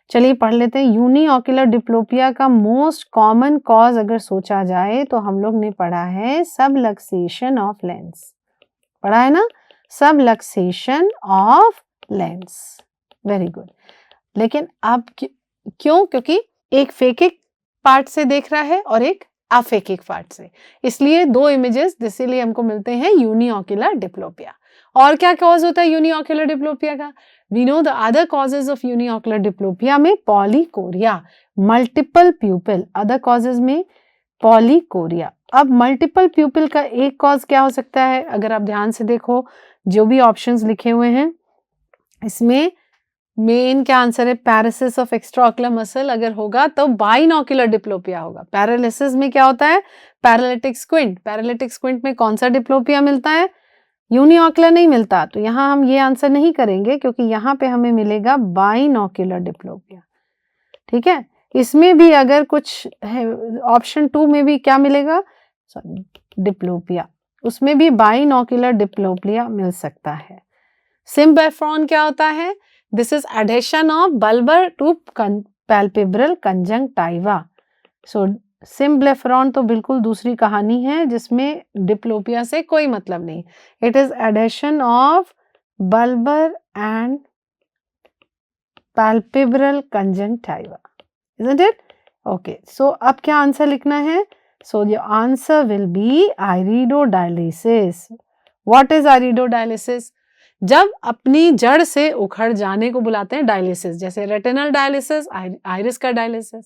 चलिए पढ़ लेते हैं। यूनिओक्युलर डिप्लोपिया का मोस्ट कॉमन कॉज अगर सोचा जाए तो हम लोग ने पढ़ा है सबलक्सेशन ऑफ लेंस। पढ़ा है ना? Subluxation of lens. Very good. लेकिन अब क्यों? क्योंकि एक फेकिक पार्ट से देख रहा है और एक अफेकिक पार्ट से, इसलिए दो इमेजेस, इसीलिए हमको मिलते हैं यूनिओक्युलर डिप्लोपिया। और क्या कॉज होता है यूनिओक्युलर डिप्लोपिया का? We know the other causes of uniocular diplopia में polycoria, multiple pupil, other causes में पॉलीकोरिया। अब मल्टीपल प्यूपिल का एक कॉज क्या हो सकता है? अगर आप ध्यान से देखो, जो भी ऑप्शंस लिखे हुए हैं इसमें मेन क्या आंसर है? पैरालिसिस ऑफ एक्स्ट्राओकुलर मसल अगर होगा तो बाइनोक्यूलर डिप्लोपिया होगा। पैरालिसिस में क्या होता है? Paralytic squint. पैरालिटिक स्क्विंट में कौन सा डिप्लोपिया मिलता है? यूनिओकुलर नहीं मिलता। तो यहाँ हम ये आंसर नहीं करेंगे क्योंकि यहाँ पे हमें मिलेगा बाइनोक्यूलर डिप्लोपिया। ठीक है, इसमें भी अगर कुछ है, ऑप्शन 2 में भी क्या मिलेगा? सॉरी, डिप्लोपिया, उसमें भी बाइनोक्यूलर डिप्लोपिया मिल सकता है। सिम्बेफ्रॉन क्या होता है? This is adhesion of bulbar to palpebral conjunctiva. So symblepharon तो बिल्कुल दूसरी कहानी है जिसमें डिप्लोपिया से कोई मतलब नहीं। It is adhesion of bulbar and palpebral conjunctiva, isn't it? Okay, so अब क्या आंसर लिखना है? So your answer will be iridodialysis. What is iridodialysis? जब अपनी जड़ से उखड़ जाने को बुलाते हैं डायलिसिस, जैसे रेटिनल डायलिसिस, आइरिस का डायलिसिस।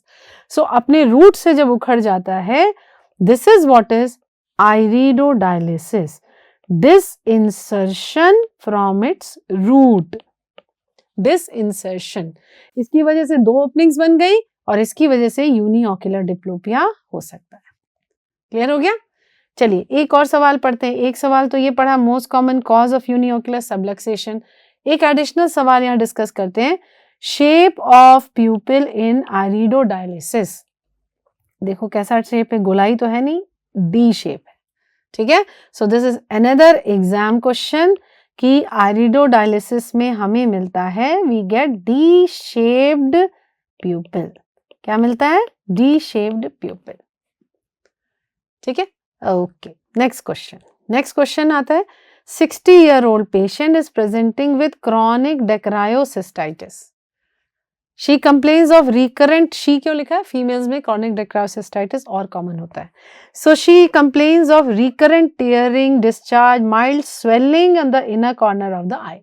सो अपने रूट से जब उखड़ जाता है, this is what is iridodialysis. Disinsertion from its root. डिसइंसर्शन, इसकी वजह से 2 ओपनिंग्स बन गई और इसकी वजह से यूनिओकुलर डिप्लोपिया हो सकता है। क्लियर हो गया? चलिए एक और सवाल पढ़ते हैं। एक सवाल तो ये पढ़ा, most common cause of uniocular subluxation. एक एडिशनल सवाल यहाँ डिस्कस करते हैं, शेप ऑफ प्यूपिल इन आइरिडोडायलिसिस। देखो कैसा शेप है, गोलाई तो है नहीं, डी शेप है। ठीक है, so this is another exam question कि आइरिडोडायलिसिस में हमें मिलता है, we get D shaped pupil. क्या मिलता है? D shaped pupil. ठीक है, okay. Next question, next question आता है, 60-year-old patient is presenting with chronic dacryocystitis. She complains of recurrent, she क्यों लिखा है? फीमेल्स में chronic dacryocystitis और कॉमन होता है। So she complains of recurrent tearing, discharge, mild swelling on the inner corner of the eye.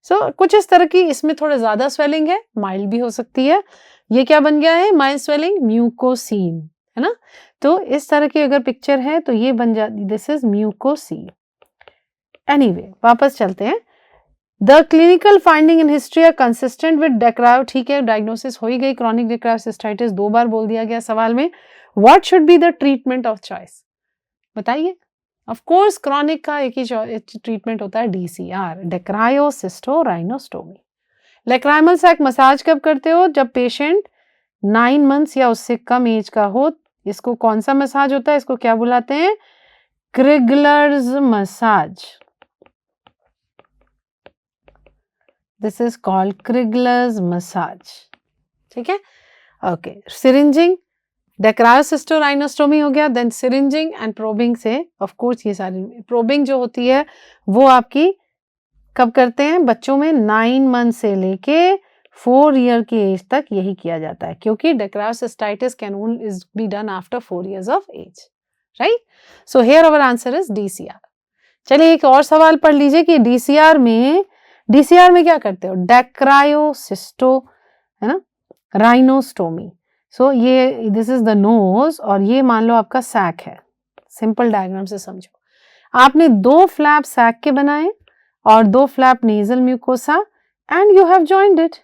So कुछ इस तरह की, इसमें थोड़ा ज्यादा स्वेलिंग है, माइल्ड भी हो सकती है। ये क्या बन गया है? माइल्ड स्वेलिंग, म्यूकोसीन, है ना? तो इस तरह की अगर पिक्चर है तो ये बन जाती, दिस इज म्यूकोसीन। एनीवे, वापस चलते हैं। The clinical finding in history are consistent with dacryo. ठीक है, डायग्नोसिस हो ही गई, क्रॉनिक डेक्रायोसिस्टाइटिस 2 बार बोल दिया गया सवाल में। What should be the treatment of choice? बताइए। ऑफ कोर्स क्रॉनिक का एक ही ट्रीटमेंट होता है, DCR, डेक्रायोसिस्टोराइनोस्टोमी। लेक्राइमल सैक मसाज कब करते हो? जब पेशेंट 9 मंथ्स या उससे कम एज का हो। इसको कौन सा मसाज होता है? इसको क्या बुलाते हैं? Crigler's massage. This is called Crigler's massage. ठीक है, ओके। सिरिंजिंग, डेक्रायोसिस्टोराइनोस्टोमी हो गया, देन सिरिंजिंग एंड प्रोबिंग से, ऑफ कोर्स ये सारी प्रोबिंग जो होती है वो आपकी कब करते हैं? बच्चों में 9 मंथ से लेके 4 ईयर की एज तक यही किया जाता है, क्योंकि dacryocystitis can only be done after 4 years of age, right? So here our answer is DCR। चलिए एक और सवाल पढ़ लीजिए कि DCR में क्या करते हो? डेक्रायोसिस्टो, है ना, राइनोस्टोमी। सो ये दिस इज द नोज और ये मान लो आपका सैक है। सिंपल डायग्राम से समझो, आपने 2 फ्लैप सैक के बनाए और 2 flap nasal mucosa and you have joined it,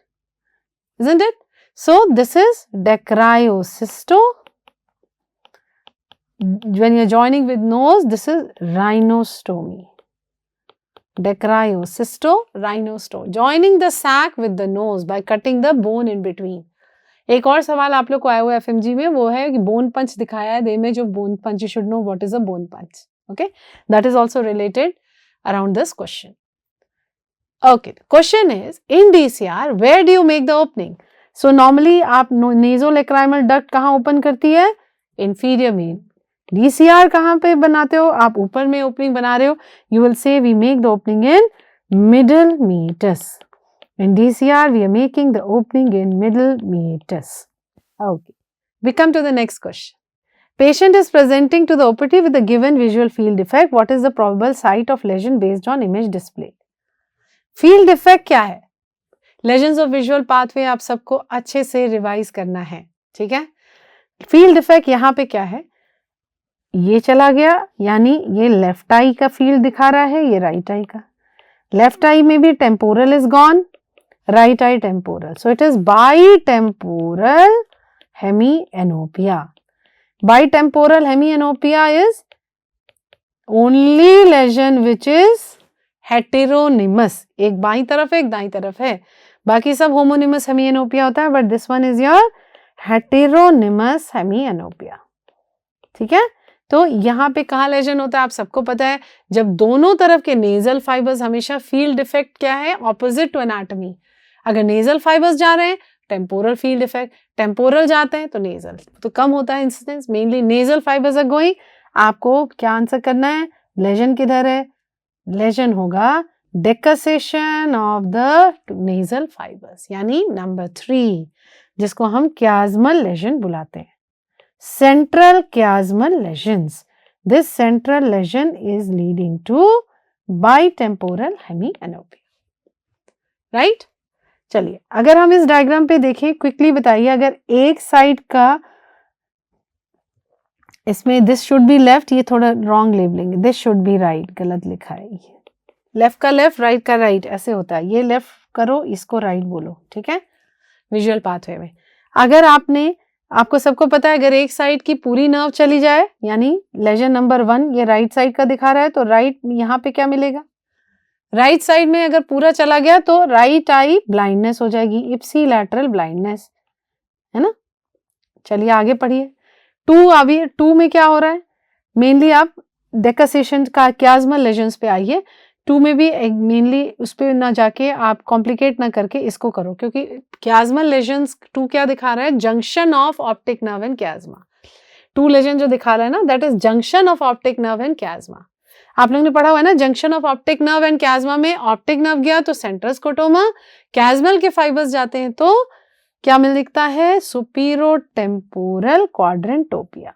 isn't it? So this is decryocysto. When you're joining with nose, this is rhinostomy. Decryocysto, rhinostomy. Joining the sac with the nose by cutting the bone in between. एक और सवाल आप लोग को आया हुआ है FMG में, वो है कि bone punch दिखाया है, the image of bone punch. You should know what is a bone punch. Okay, that is also related around this question. Okay, question is, in DCR, where do you make the opening? So normally आप nasolacrimal duct कहाँ open करती है? Inferior main. DCR कहाँ पे बनाते हो? आप ऊपर में opening बना रहे हो. You will say we make the opening in middle meatus. In DCR we are making the opening in middle meatus. Okay, we come to the next question. Patient is presenting to the OPD with the given visual field defect. What is the probable site of lesion based on image display? Field defect क्या है? Legends of visual pathway आप सबको अच्छे से revise करना है, ठीक है? फील्ड डिफेक्ट यहाँ पे क्या है? ये चला गया, यानी ये लेफ्ट आई का फील्ड दिखा रहा है, ये राइट आई का। लेफ्ट आई में भी temporal is gone, right eye temporal. So it is bitemporal hemianopia. Bitemporal hemianopia is only lesion which is heteronymous. एक बाईं तरफ है, एक दाईं तरफ है. बाकी सब homonymous hemianopia होता है, but this one is your heteronymous hemianopia. ठीक है. तो यहाँ पे कहाँ लेजन होता है आप सबको पता है, जब दोनों तरफ के नेजल फाइबर्स हमेशा फील्ड डिफेक्ट क्या है, ऑपोजिट टू एनाटॉमी. अगर नेजल फाइबर्स जा रहे हैं टेम्पोरल फील्ड डिफेक्ट, टेम्पोरल जाते हैं तो नेजल, तो कम होता है incidence. Mainly nasal fibres are going. आपको क्या आंसर करना है, लेजन किधर है, लेजन होगा डेकसेशन ऑफ द नेजल फाइबर्स, यानी नंबर 3, जिसको हम क्याज्मल लेजन बुलाते हैं. Central chiasmal lesions. This central lesion is leading to bitemporal hemianopia. Right? चलिए, अगर हम इस डायग्राम पे देखें, क्विकली बताइए, अगर एक साइड का इसमें दिस शुड बी लेफ्ट, ये थोड़ा wrong labelling, this should be right, गलत लिखा है. ये लेफ्ट का लेफ्ट, राइट का राइट, ऐसे होता है. ये लेफ्ट करो, इसको राइट बोलो. ठीक है, विजुअल पाथवे में. अगर आपको सबको पता है, अगर एक साइड की पूरी नर्व चली जाए, यानी लेजन नंबर 1 ये राइट साइड का दिखा रहा है, तो राइट यहाँ पे क्या मिलेगा, राइट साइड में अगर पूरा चला गया तो राइट आई ब्लाइंडनेस हो जाएगी, इप्सी लैटरल ब्लाइंडनेस, है ना. चलिए आगे पढ़िए. 2 में क्या हो रहा है, मेनली आप डेकसेशन का क्याज्मल लेजन्स पे आइए. 2 में भी मेनली उस पर ना जाके आप कॉम्प्लिकेट ना करके इसको करो, क्योंकि क्याज्मल लेजन्स 2 क्या दिखा रहा है, junction of optic nerve and chiasma. 2 lesion जो दिखा रहा है ना, that is junction of optic nerve and chiasma. आप लोगों ने पढ़ा हुआ है ना, junction of optic nerve and chiasma में ऑप्टिक नर्व गया तो सेंट्रल स्कोटोमा, क्याज्मल के फाइबर्स जाते हैं तो क्या मिल दिखता है, सुपीरोटेम्पोरल क्वाड्रेंटोपिया,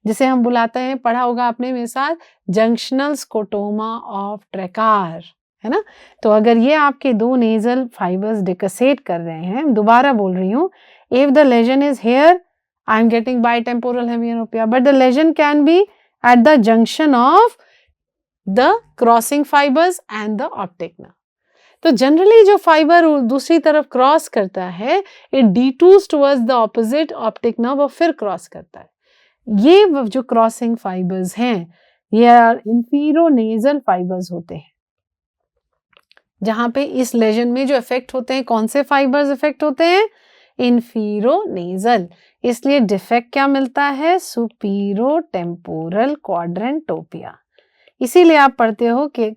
जिसे हम बुलाते हैं, पढ़ा होगा आपने मेरे साथ, जंक्शनल स्कोटोमा ऑफ ट्रेकार, है ना. तो अगर ये आपके 2 नेजल फाइबर्स डिकसेट कर रहे हैं, दोबारा बोल रही हूँ, if the lesion is here I am getting bitemporal hemianopia, but the lesion can be at the junction of the crossing fibers and the optic nerve. तो जनरली जो फाइबर दूसरी तरफ क्रॉस करता है, it detours towards the opposite optic nerve और फिर cross करता है. ये जो क्रॉसिंग फाइबर्स हैं, ये इंफीरोनेजल फाइबर्स होते हैं, जहां पे इस लेजन में जो इफेक्ट होते हैं, कौन से फाइबर्स इफेक्ट होते हैं, इंफीरोनेजल. इसलिए डिफेक्ट क्या मिलता है, सुपीरोटेम्पोरल क्वाड्रेंटोपिया. इसीलिए आप पढ़ते हो कि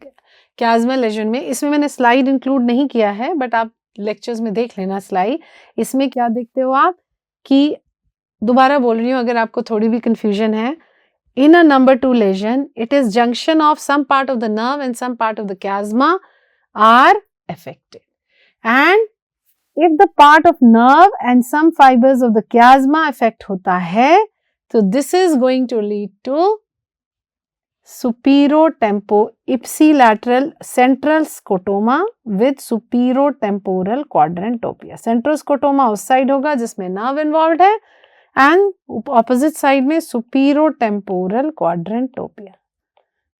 क्याज्मल लेजन में, इसमें मैंने स्लाइड इंक्लूड नहीं किया है, बट आप लेक्चर्स में देख लेना स्लाइड. इसमें क्या देखते हो आप, कि दोबारा बोल रही हूँ अगर आपको थोड़ी भी कंफ्यूजन है, in a number 2 lesion it is junction of some part of the nerve and some part of the chiasma are affected, and if the part of nerve and some fibers of the chiasma affect होता है, तो this is going to lead to superotemporal ipsilateral central scotoma with superotemporal quadrantopia. Central scotoma उस side होगा जिसमें nerve involve है, and opposite side में superotemporal क्वाड्रेंटोपिया.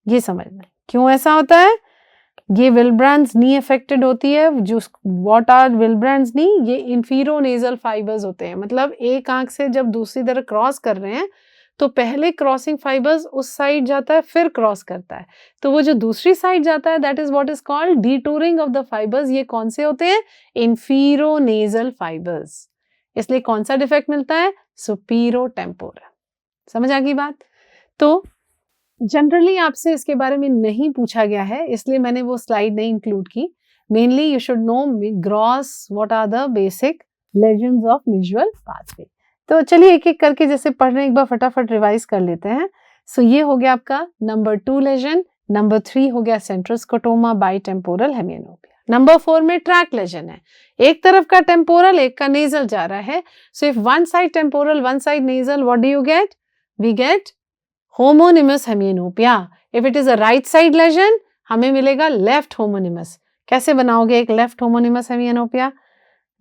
ये समझना है क्यों ऐसा होता है. ये विल्ब्रैंड्स नी अफेक्टेड होती है. जो व्हाट आर विल्ब्रैंड्स नी, ये इंफीरोनेजल फाइबर्स होते हैं, मतलब एक आंख से जब दूसरी तरफ क्रॉस कर रहे हैं तो पहले क्रॉसिंग फाइबर्स उस साइड जाता है, फिर क्रॉस करता है, तो वो जो दूसरी साइड जाता है, that is what is called detouring of the fibers. ये कौन से होते हैं, इंफीरोनेजल फाइबर्स. इसलिए कौन सा डिफेक्ट मिलता है, सुपीरोटेम्पोरल. समझ आ गई बात. तो जनरली आपसे इसके बारे में नहीं पूछा गया है, इसलिए मैंने वो स्लाइड नहीं इंक्लूड की. Mainly you should know gross what are the basic lesions of visual pathway. तो चलिए एक एक करके जैसे पढ़ रहे हैं, एक बार फटाफट रिवाइज कर लेते हैं. सो ये हो गया आपका नंबर 2 लेजन. नंबर 3 हो गया सेंट्रल स्कोटोमा बाइटेम्पोरल हेमियानोपिया. नंबर 4 में ट्रैक लेजन है, एक तरफ का टेम्पोरल, एक का नेजल जा रहा है. So if one side temporal, one side nasal, what do you get, we get homonymous hemianopia. If it is a right side lesion, हमें मिलेगा लेफ्ट होमोनिमस. कैसे बनाओगे एक left homonymous hemianopia,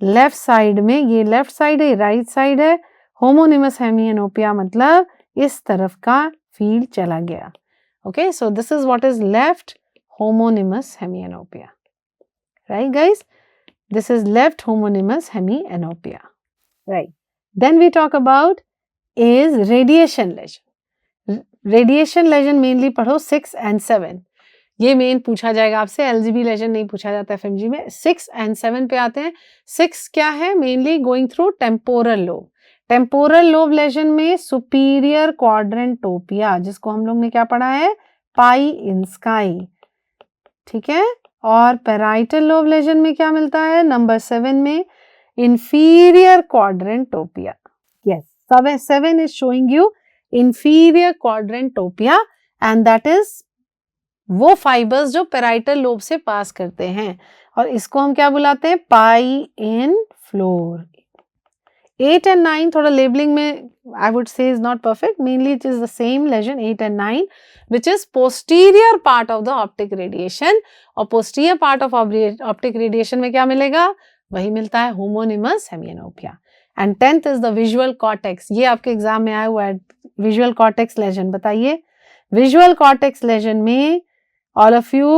left side में, ये लेफ्ट साइड है, right side है. Homonymous hemianopia मतलब इस तरफ का फील्ड चला गया. Okay, so this is what is left homonymous hemianopia. Right guys, This is left homonymous hemianopia. Right. Then we talk about is radiation lesion. Radiation lesion mainly पढ़ो 6 and 7. ये main पूछा जाएगा आपसे, LGB लेजन नहीं पूछा जाता FMG में. 6 and 7 पे आते हैं. 6 क्या है? Mainly going through temporal lobe. Temporal lobe lesion में सुपीरियर क्वाड्रेंटोपिया, जिसको हम लोग ने क्या पढ़ा है? Pie in sky. ठीक है. और पैराइटल लोब लेजन में क्या मिलता है? नंबर 7 में inferior quadrantopia. Yes, 7 is showing you inferior quadrantopia and that is वो फाइबर्स जो पेराइटल लोब से पास करते हैं और इसको हम क्या बुलाते हैं? पाई इन फ्लोर. 8 and 9 थोड़ा लेबलिंग में I would say is not perfect. Mainly it is the same lesion 8 and 9 which is posterior part of the optic radiation और posterior part of optic radiation में क्या मिलेगा? वही मिलता है homonymous hemianopia. And 10th is the visual cortex. ये आपके exam में आया हुआ है, विजुअल कॉर्टेक्स लेजन. बताइए विजुअल कॉर्टेक्स लेजन में ऑल ऑफ यू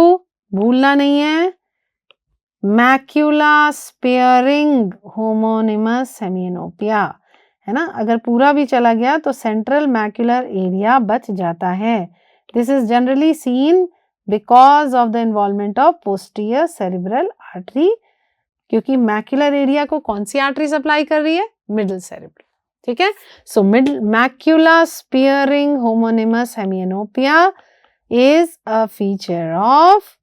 भूलना नहीं है, मैक्यूला स्पेयरिंग होमोनिमस हेमिएनोपिया है ना. अगर पूरा भी चला गया तो सेंट्रल मैक्यूलर एरिया बच जाता है. This is generally seen because of the involvement of posterior cerebral artery, क्योंकि मैक्यूलर एरिया को कौन सी आर्टरी सप्लाई कर रही है? Middle cerebral. ठीक है. So middle macula sparing homonymous hemianopia is a feature of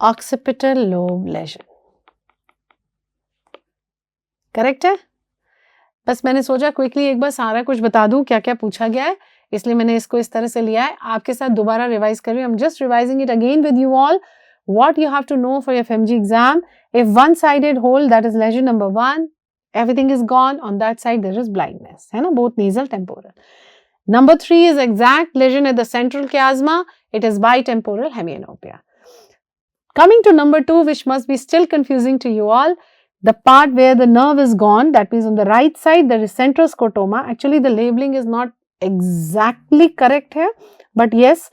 occipital lobe lesion. Correct है. बस मैंने सोचा क्विकली एक बार सारा कुछ बता दूं क्या क्या पूछा गया है, इसलिए मैंने इसको इस तरह से लिया है. आपके साथ दोबारा रिवाइज कर रही हूँ. I am just revising it again with you all. What you have to know for your FMG exam, if one-sided hole, that is lesion number 1, everything is gone. On that side there is blindness, है ना, both nasal, temporal. Number 3 is exact lesion at the central chiasma. It is bitemporal hemianopia. Coming to number 2, which must be still confusing to you all, the part where the nerve is gone, that means on the right side there is central scotoma. Actually the labeling is not exactly correct here, but yes,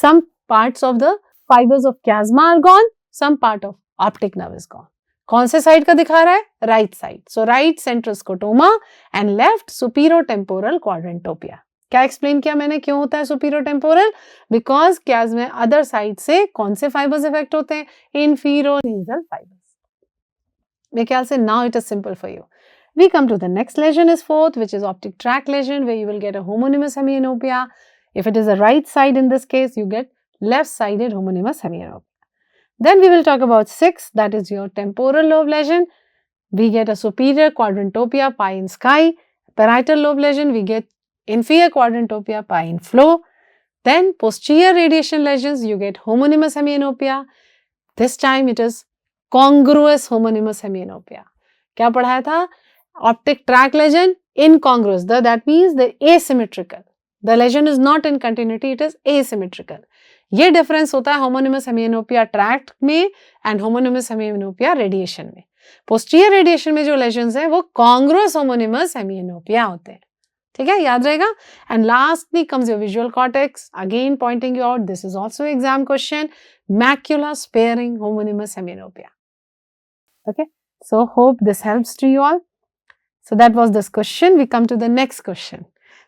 some parts of the fibers of chiasma are gone, some part of optic nerve is gone. कौन से side का दिखा रहा है? Right side. So right central scotoma and left superior temporal quadrantopia. क्या explain किया मैंने क्यों होता है सुपीरियर टेम्पोरल? बिकॉज chiasma में अदर साइड से कौन से फाइबर्स इफेक्ट होते हैं? Infero nasal fibers. मेरे ख्याल से now it is simple for you. We come to the next lesion is 4th, which is optic tract lesion, where you will get a homonymous hemianopia. If it is a right side in this case, you get left-sided homonymous hemianopia. Then we will talk about 6th, that is your temporal lobe lesion. We get a superior quadrantopia, pie in sky. Parietal lobe lesion, we get inferior quadrantopia, pie in flow. Then posterior radiation lesions, you get homonymous hemianopia. This time it is congruous homonymous hemianopia. क्या पढ़ाया था? Optic tract lesion, incongruous. That means the asymmetrical. The lesion is not in continuity, it is asymmetrical. ये difference होता है homonymous हेमिएनोपिया tract में and homonymous हेमिएनोपिया radiation में. Posterior radiation में जो लेजन्स हैं वो कॉन्ग्रुअस होमोनिमस हेमिएनोपिया होते हैं. ठीक है, याद रहेगा. And lastly comes your visual cortex, again pointing you out, this is also exam question, macula sparing homonymous hemianopia. Okay, so hope this helps to you all. So that was this question. We come to the next question.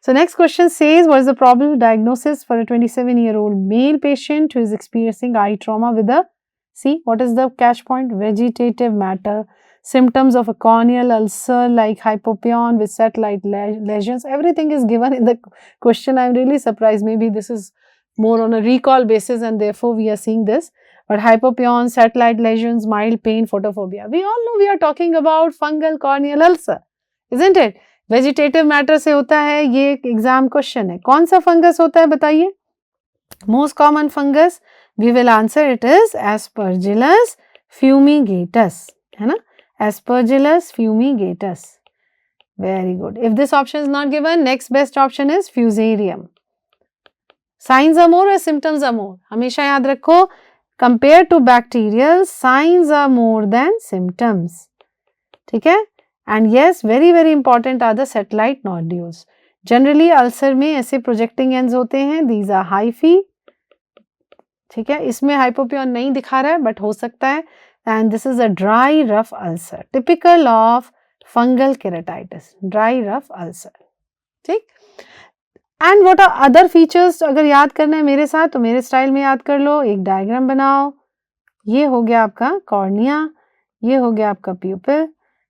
So next question says, what is the probable diagnosis for a 27-year-old male patient who is experiencing eye trauma with a, see, what is the catch point? Vegetative matter, symptoms of a corneal ulcer like hypopyon with satellite lesions. Everything is given in the question. I am really surprised. Maybe this is more on a recall basis and therefore we are seeing this. But hypopyon, satellite lesions, mild pain, photophobia. We all know we are talking about fungal corneal ulcer. Isn't it? Vegetative matter से होता है, ये एक exam question है. कौन सा fungus होता है बताइए? Most common fungus we will answer it is aspergillus fumigatus, है ना, aspergillus fumigatus. Very good. If this option is not given, next best option is fusarium. Signs are more और symptoms are more. हमेशा याद रखो, compare to bacterial, signs are more than symptoms. ठीक है. And yes, very very important are the satellite nodules. Generally ulcer में ऐसे projecting ends होते हैं. These are hyphae. ठीक है, इसमें हाइपोपियन नहीं दिखा रहा है बट हो सकता है. and this is a dry rough ulcer typical of fungal keratitis, dry rough ulcer. ठीक. And what are other features, अगर याद करना है मेरे साथ तो मेरे स्टाइल में याद कर लो. एक डायग्राम बनाओ. ये हो गया आपका कॉर्निया, ये हो गया आपका प्यूपिल,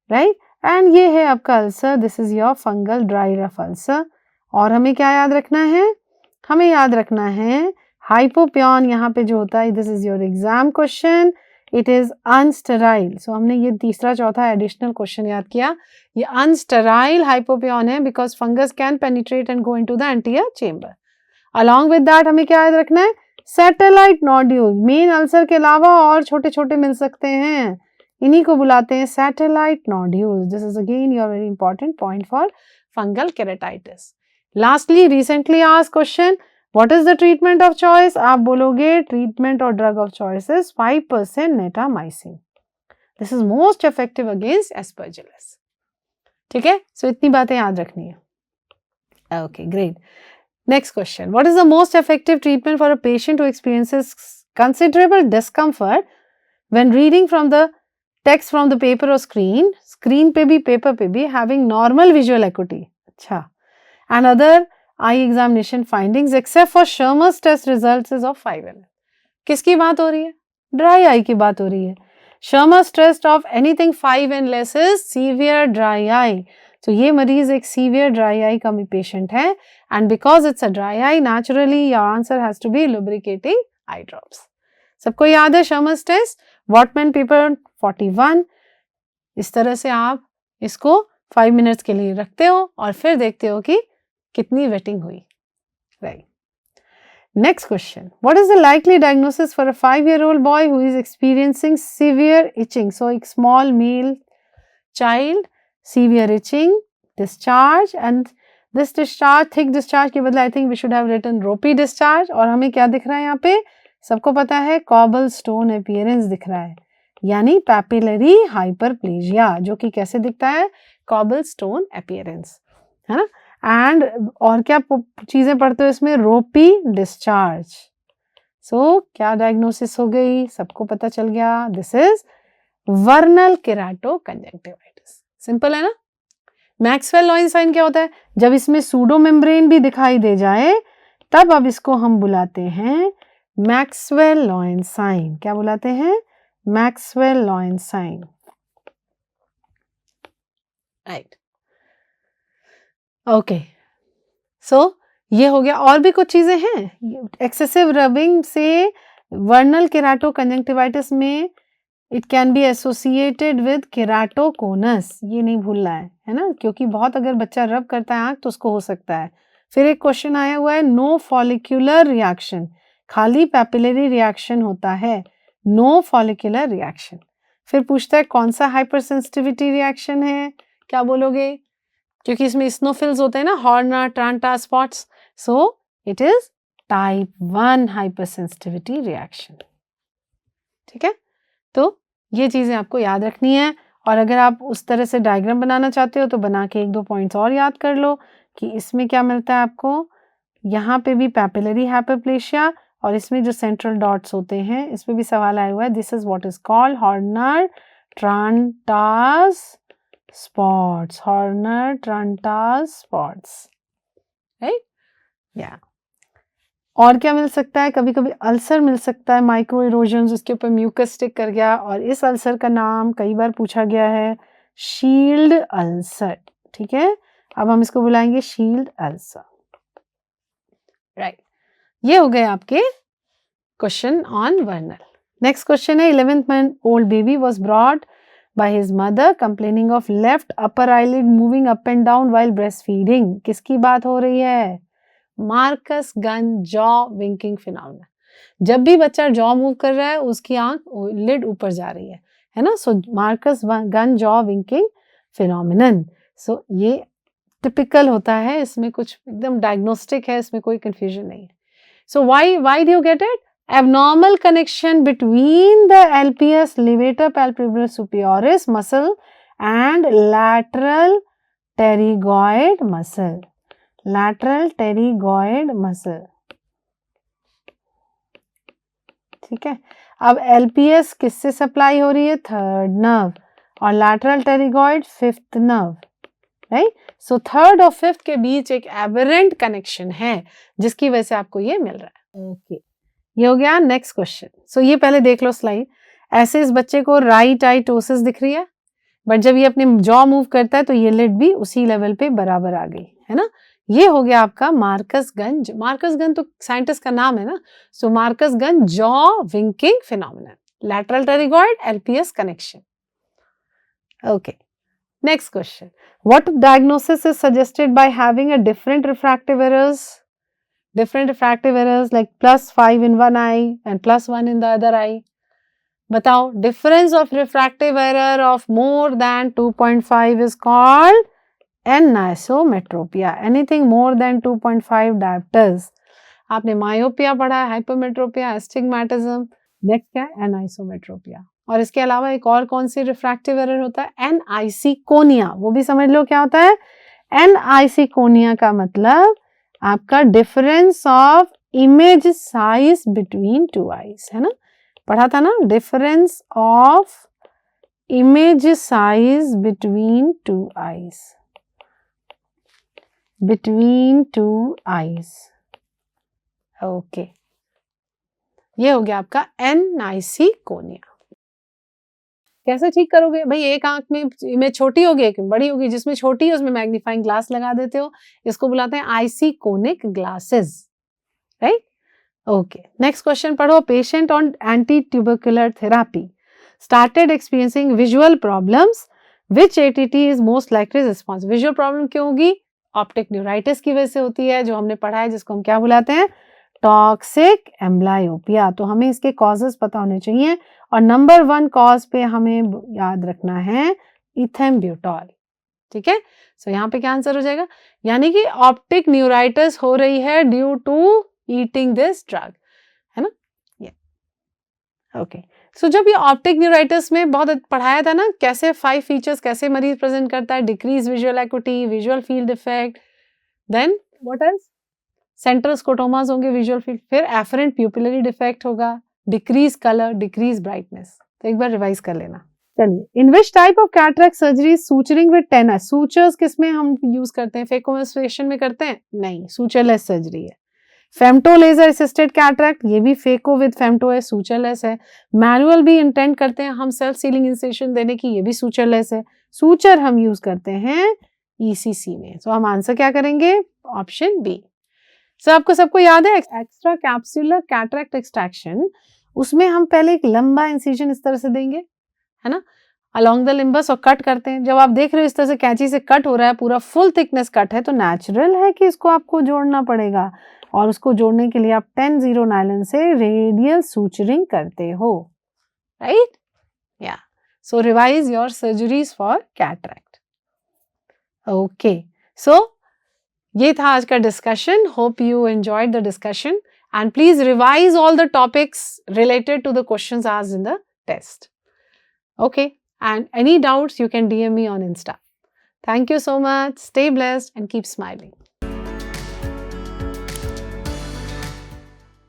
राइट, एंड ये है आपका ulcer. This is your fungal dry rough ulcer. और हमें क्या याद रखना है? हमें याद रखना है हाइपोपियन यहाँ पे जो होता है, this is your exam question, it is unsterile. सो हमने ये तीसरा चौथा एडिशनल क्वेश्चन याद किया. ये अनस्टेराइल हाइपोपियन है because fungus can penetrate and go into the anterior chamber. Along with that हमें क्या याद रखना है? Satellite nodule. मेन अल्सर के अलावा और छोटे छोटे मिल सकते हैं, इन्हीं को बुलाते हैं satellite nodule. This is again your very important point for fungal keratitis. Lastly recently asked question, what is the treatment of choice? आप बोलोगे ट्रीटमेंट और drug of choice is 5% natamycin. This is most effective against aspergillus. ठीक है, सो इतनी बातें याद रखनी है. Okay, great. Next question. What is the most effective treatment for a patient who experiences considerable discomfort when reading from the text from the paper or screen? Screen पे भी paper पे भी having normal visual acuity. अच्छा. And other eye examination findings except for Schirmer's test results is of 5 mm. किसकी बात हो रही है? Dry eye की बात हो रही है. Schirmer's test of anything 5 and less is severe dry eye. तो ये मरीज एक सीवियर ड्राई आई का पेशेंट है and because it's a dry eye naturally your answer has to be lubricating eye drops. सबको याद है शर्मर्स टेस्ट, वॉटमैन पेपर 41. इस तरह से आप इसको 5 मिनट्स के लिए रखते हो और फिर देखते हो कि कितनी वेटिंग हुई. Right. Next question, what is the likely diagnosis for a 5-year-old boy who is experiencing severe itching? So एक small male child, severe itching, discharge, and this discharge, thick discharge के बदले I think we should have written ropey discharge. और हमें क्या दिख रहा है यहाँ पे? सबको पता है cobblestone appearance दिख रहा है, यानी papillary hyperplasia, जो कि कैसे दिखता है? cobblestone appearance, है ना. एंड और क्या चीजें पढ़ते हो इसमें? ropey discharge. सो क्या डायग्नोसिस हो गई? सबको पता चल गया. This is vernal keratoconjunctivitis. Simple है ना. मैक्सवेल लॉइन साइन क्या होता है? जब इसमें सूडो मेम्ब्रेन भी दिखाई दे जाए तब अब इसको हम बुलाते हैं मैक्सवेल लॉइन साइन. क्या बुलाते हैं? Maxwell Lyons sign. Right. Okay, so ये हो गया. और भी कुछ चीजें हैं. एक्सेसिव रबिंग से वर्नल केराटोकंजक्टिवाइटिस में it can be associated with keratoconus. ये नहीं भूलना है ना, क्योंकि बहुत अगर बच्चा रब करता है आंख तो उसको हो सकता है. फिर एक क्वेश्चन आया हुआ है नो फॉलिक्यूलर रिएक्शन, खाली पैपिलरी रिएक्शन होता है, नो फॉलिक्यूलर रिएक्शन. फिर पूछता है कौन सा हाइपर सेंसिटिविटी रिएक्शन है? क्या बोलोगे? क्योंकि इसमें स्नोफिल्स होते हैं ना, Horner, Trantas, spots. So it is type 1 hypersensitivity reaction. ठीक है, तो ये चीजें आपको याद रखनी है. और अगर आप उस तरह से डायग्राम बनाना चाहते हो तो बना के 1-2 पॉइंट्स और याद कर लो कि इसमें क्या मिलता है आपको. यहाँ पे भी पैपिलरी हाइपरप्लेशिया और इसमें जो सेंट्रल डॉट्स होते हैं इस पे भी सवाल आया हुआ है. This is what is called Horner Trantas spots. Horner Trantas spots, right. या और क्या मिल सकता है? कभी कभी अल्सर मिल सकता है, माइक्रो इरोजन, उसके ऊपर म्यूकस स्टिक कर गया और इस अल्सर का नाम कई बार पूछा गया है शील्ड अल्सर. ठीक है, अब हम इसको बुलाएंगे शील्ड अल्सर. राइट. ये हो गए आपके क्वेश्चन ऑन वर्नल. नेक्स्ट क्वेश्चन है 11th month old baby was brought by his mother complaining of left upper eyelid moving up and down while breastfeeding. किसकी बात हो रही है? Marcus Gunn jaw winking phenomena. जब भी बच्चा जॉ मूव कर रहा है उसकी आंख लिड ऊपर जा रही है ना. So Marcus Gunn jaw winking phenomenon. So ये टिपिकल होता है, इसमें कुछ एकदम डायग्नोस्टिक है, इसमें कोई कंफ्यूजन नहीं है. So why do you get it? abnormal connection between the LPS levator palpebrae superioris muscle and lateral pterygoid muscle. Lateral pterygoid muscle. ठीक है। अब LPS किससे सप्लाई हो रही है? थर्ड नर्व, और lateral pterygoid fifth nerve, right. So third और fifth के बीच एक एबरेंट कनेक्शन है जिसकी वजह से आपको ये मिल रहा है। ओके, ये हो गया। Next question. सो ये पहले देख लो स्लाइड। ऐसे इस बच्चे को राइट आई टोसिस दिख रही है, बट जब ये अपने जॉ मूव करता है तो ये लिड भी उसी लेवल पे बराबर आ गई है ना। ये हो गया आपका मार्कस गंज। मार्कस गंज तो साइंटिस्ट का नाम है ना। So Marcus Gunn jaw winking phenomenon, lateral pterygoid LPS connection. Okay, next question. What diagnosis is suggested by having a different refractive errors? Different refractive errors like +5 in one eye and +1 in the other eye. बताओ, difference of refractive error of more than 2.5 is called anisometropia. Anything more than 2.5 diopters. आपने myopia पढ़ा है, hypermetropia, astigmatism. Next क्या है? एनाइसोमेट्रोपिया। और इसके अलावा एक और कौन सी रिफ्रैक्टिव एरर होता है? एनआईसी-कोनिया। वो भी समझ लो क्या होता है। एनआईसी-कोनिया का मतलब आपका difference of image size between two eyes, है ना, पढ़ा था ना, difference of image size between two eyes, between two eyes. Okay, ये हो गया आपका एनआईसी-कोनिया। कैसे ठीक करोगे भाई? एक आंख में इमेज छोटी होगी, एक बड़ी होगी। जिसमें छोटी है उसमें मैग्नीफाइंग ग्लास लगा देते हो। इसको बुलाते हैं iseikonic glasses, right. Okay, next question पढ़ो। Patient on anti tubercular therapy started experiencing visual problems, which ATT is most likely response. Visual problem क्यों होगी? ऑप्टिक न्यूराइटिस की वजह से होती है, जो हमने पढ़ा है, जिसको हम क्या बुलाते हैं? Toxic amblyopia. तो हमें इसके कॉजेस पता होने चाहिए, और नंबर 1 कॉज पे हमें याद रखना है इथेम्ब्यूटॉल, ठीक है। सो यहाँ पे क्या आंसर हो जाएगा? यानी कि ऑप्टिक न्यूराइटिस हो रही है due to eating this drug, है ना। ये ओके। सो जब ये ऑप्टिक न्यूराइटिस में बहुत पढ़ाया था ना, कैसे 5 फीचर्स कैसे मरीज प्रेजेंट करता है, decrease visual acuity, visual field effect, then what else, central scotomas होंगे, विजुअल फील्ड, फिर एफरेंट प्यूपिलरी डिफेक्ट होगा, डिक्रीज कलर, डिक्रीज ब्राइटनेस। तो एक बार रिवाइज कर लेना। चलिए, in which type of cataract surgery suturing with tenons. Sutures किसमें हम यूज करते हैं? फेकोमेस्ट्रेशन में करते हैं? नहीं, सूचरलेस सर्जरी है। फेम्टो लेजर असिस्टेड कैटरेक्ट, ये भी फेको विद फेम्टो है, सूचरलेस है। मैनुअल भी इंटेंट करते हैं हम सेल्फ सीलिंग इंसेशन देने की, ये भी सूचरलेस है। सूचर हम यूज करते हैं ECC में। तो हम आंसर क्या करेंगे? Option B. सो आपको सबको याद है एक्स्ट्रा कैप्सुलर कैटरेक्ट एक्सट्रैक्शन, उसमें हम पहले एक लंबा इंसिजन इस तरह से देंगे, है ना, अलोंग द लिम्बस, और कट करते हैं। जब आप देख रहे हो इस तरह से कैंची से कट हो रहा है, पूरा फुल थिकनेस कट है, तो नेचुरल है कि इसको आपको जोड़ना पड़ेगा, और उसको जोड़ने के लिए आप 10-0 नायलॉन से रेडियल सूचरिंग करते हो, राइट। या so revise your surgeries for cataract. Okay, so ये था आज का discussion. Hope you enjoyed the discussion, and please revise all the topics related to the questions asked in the test. Okay, and any doubts you can DM me on Insta. Thank you so much. Stay blessed and keep smiling.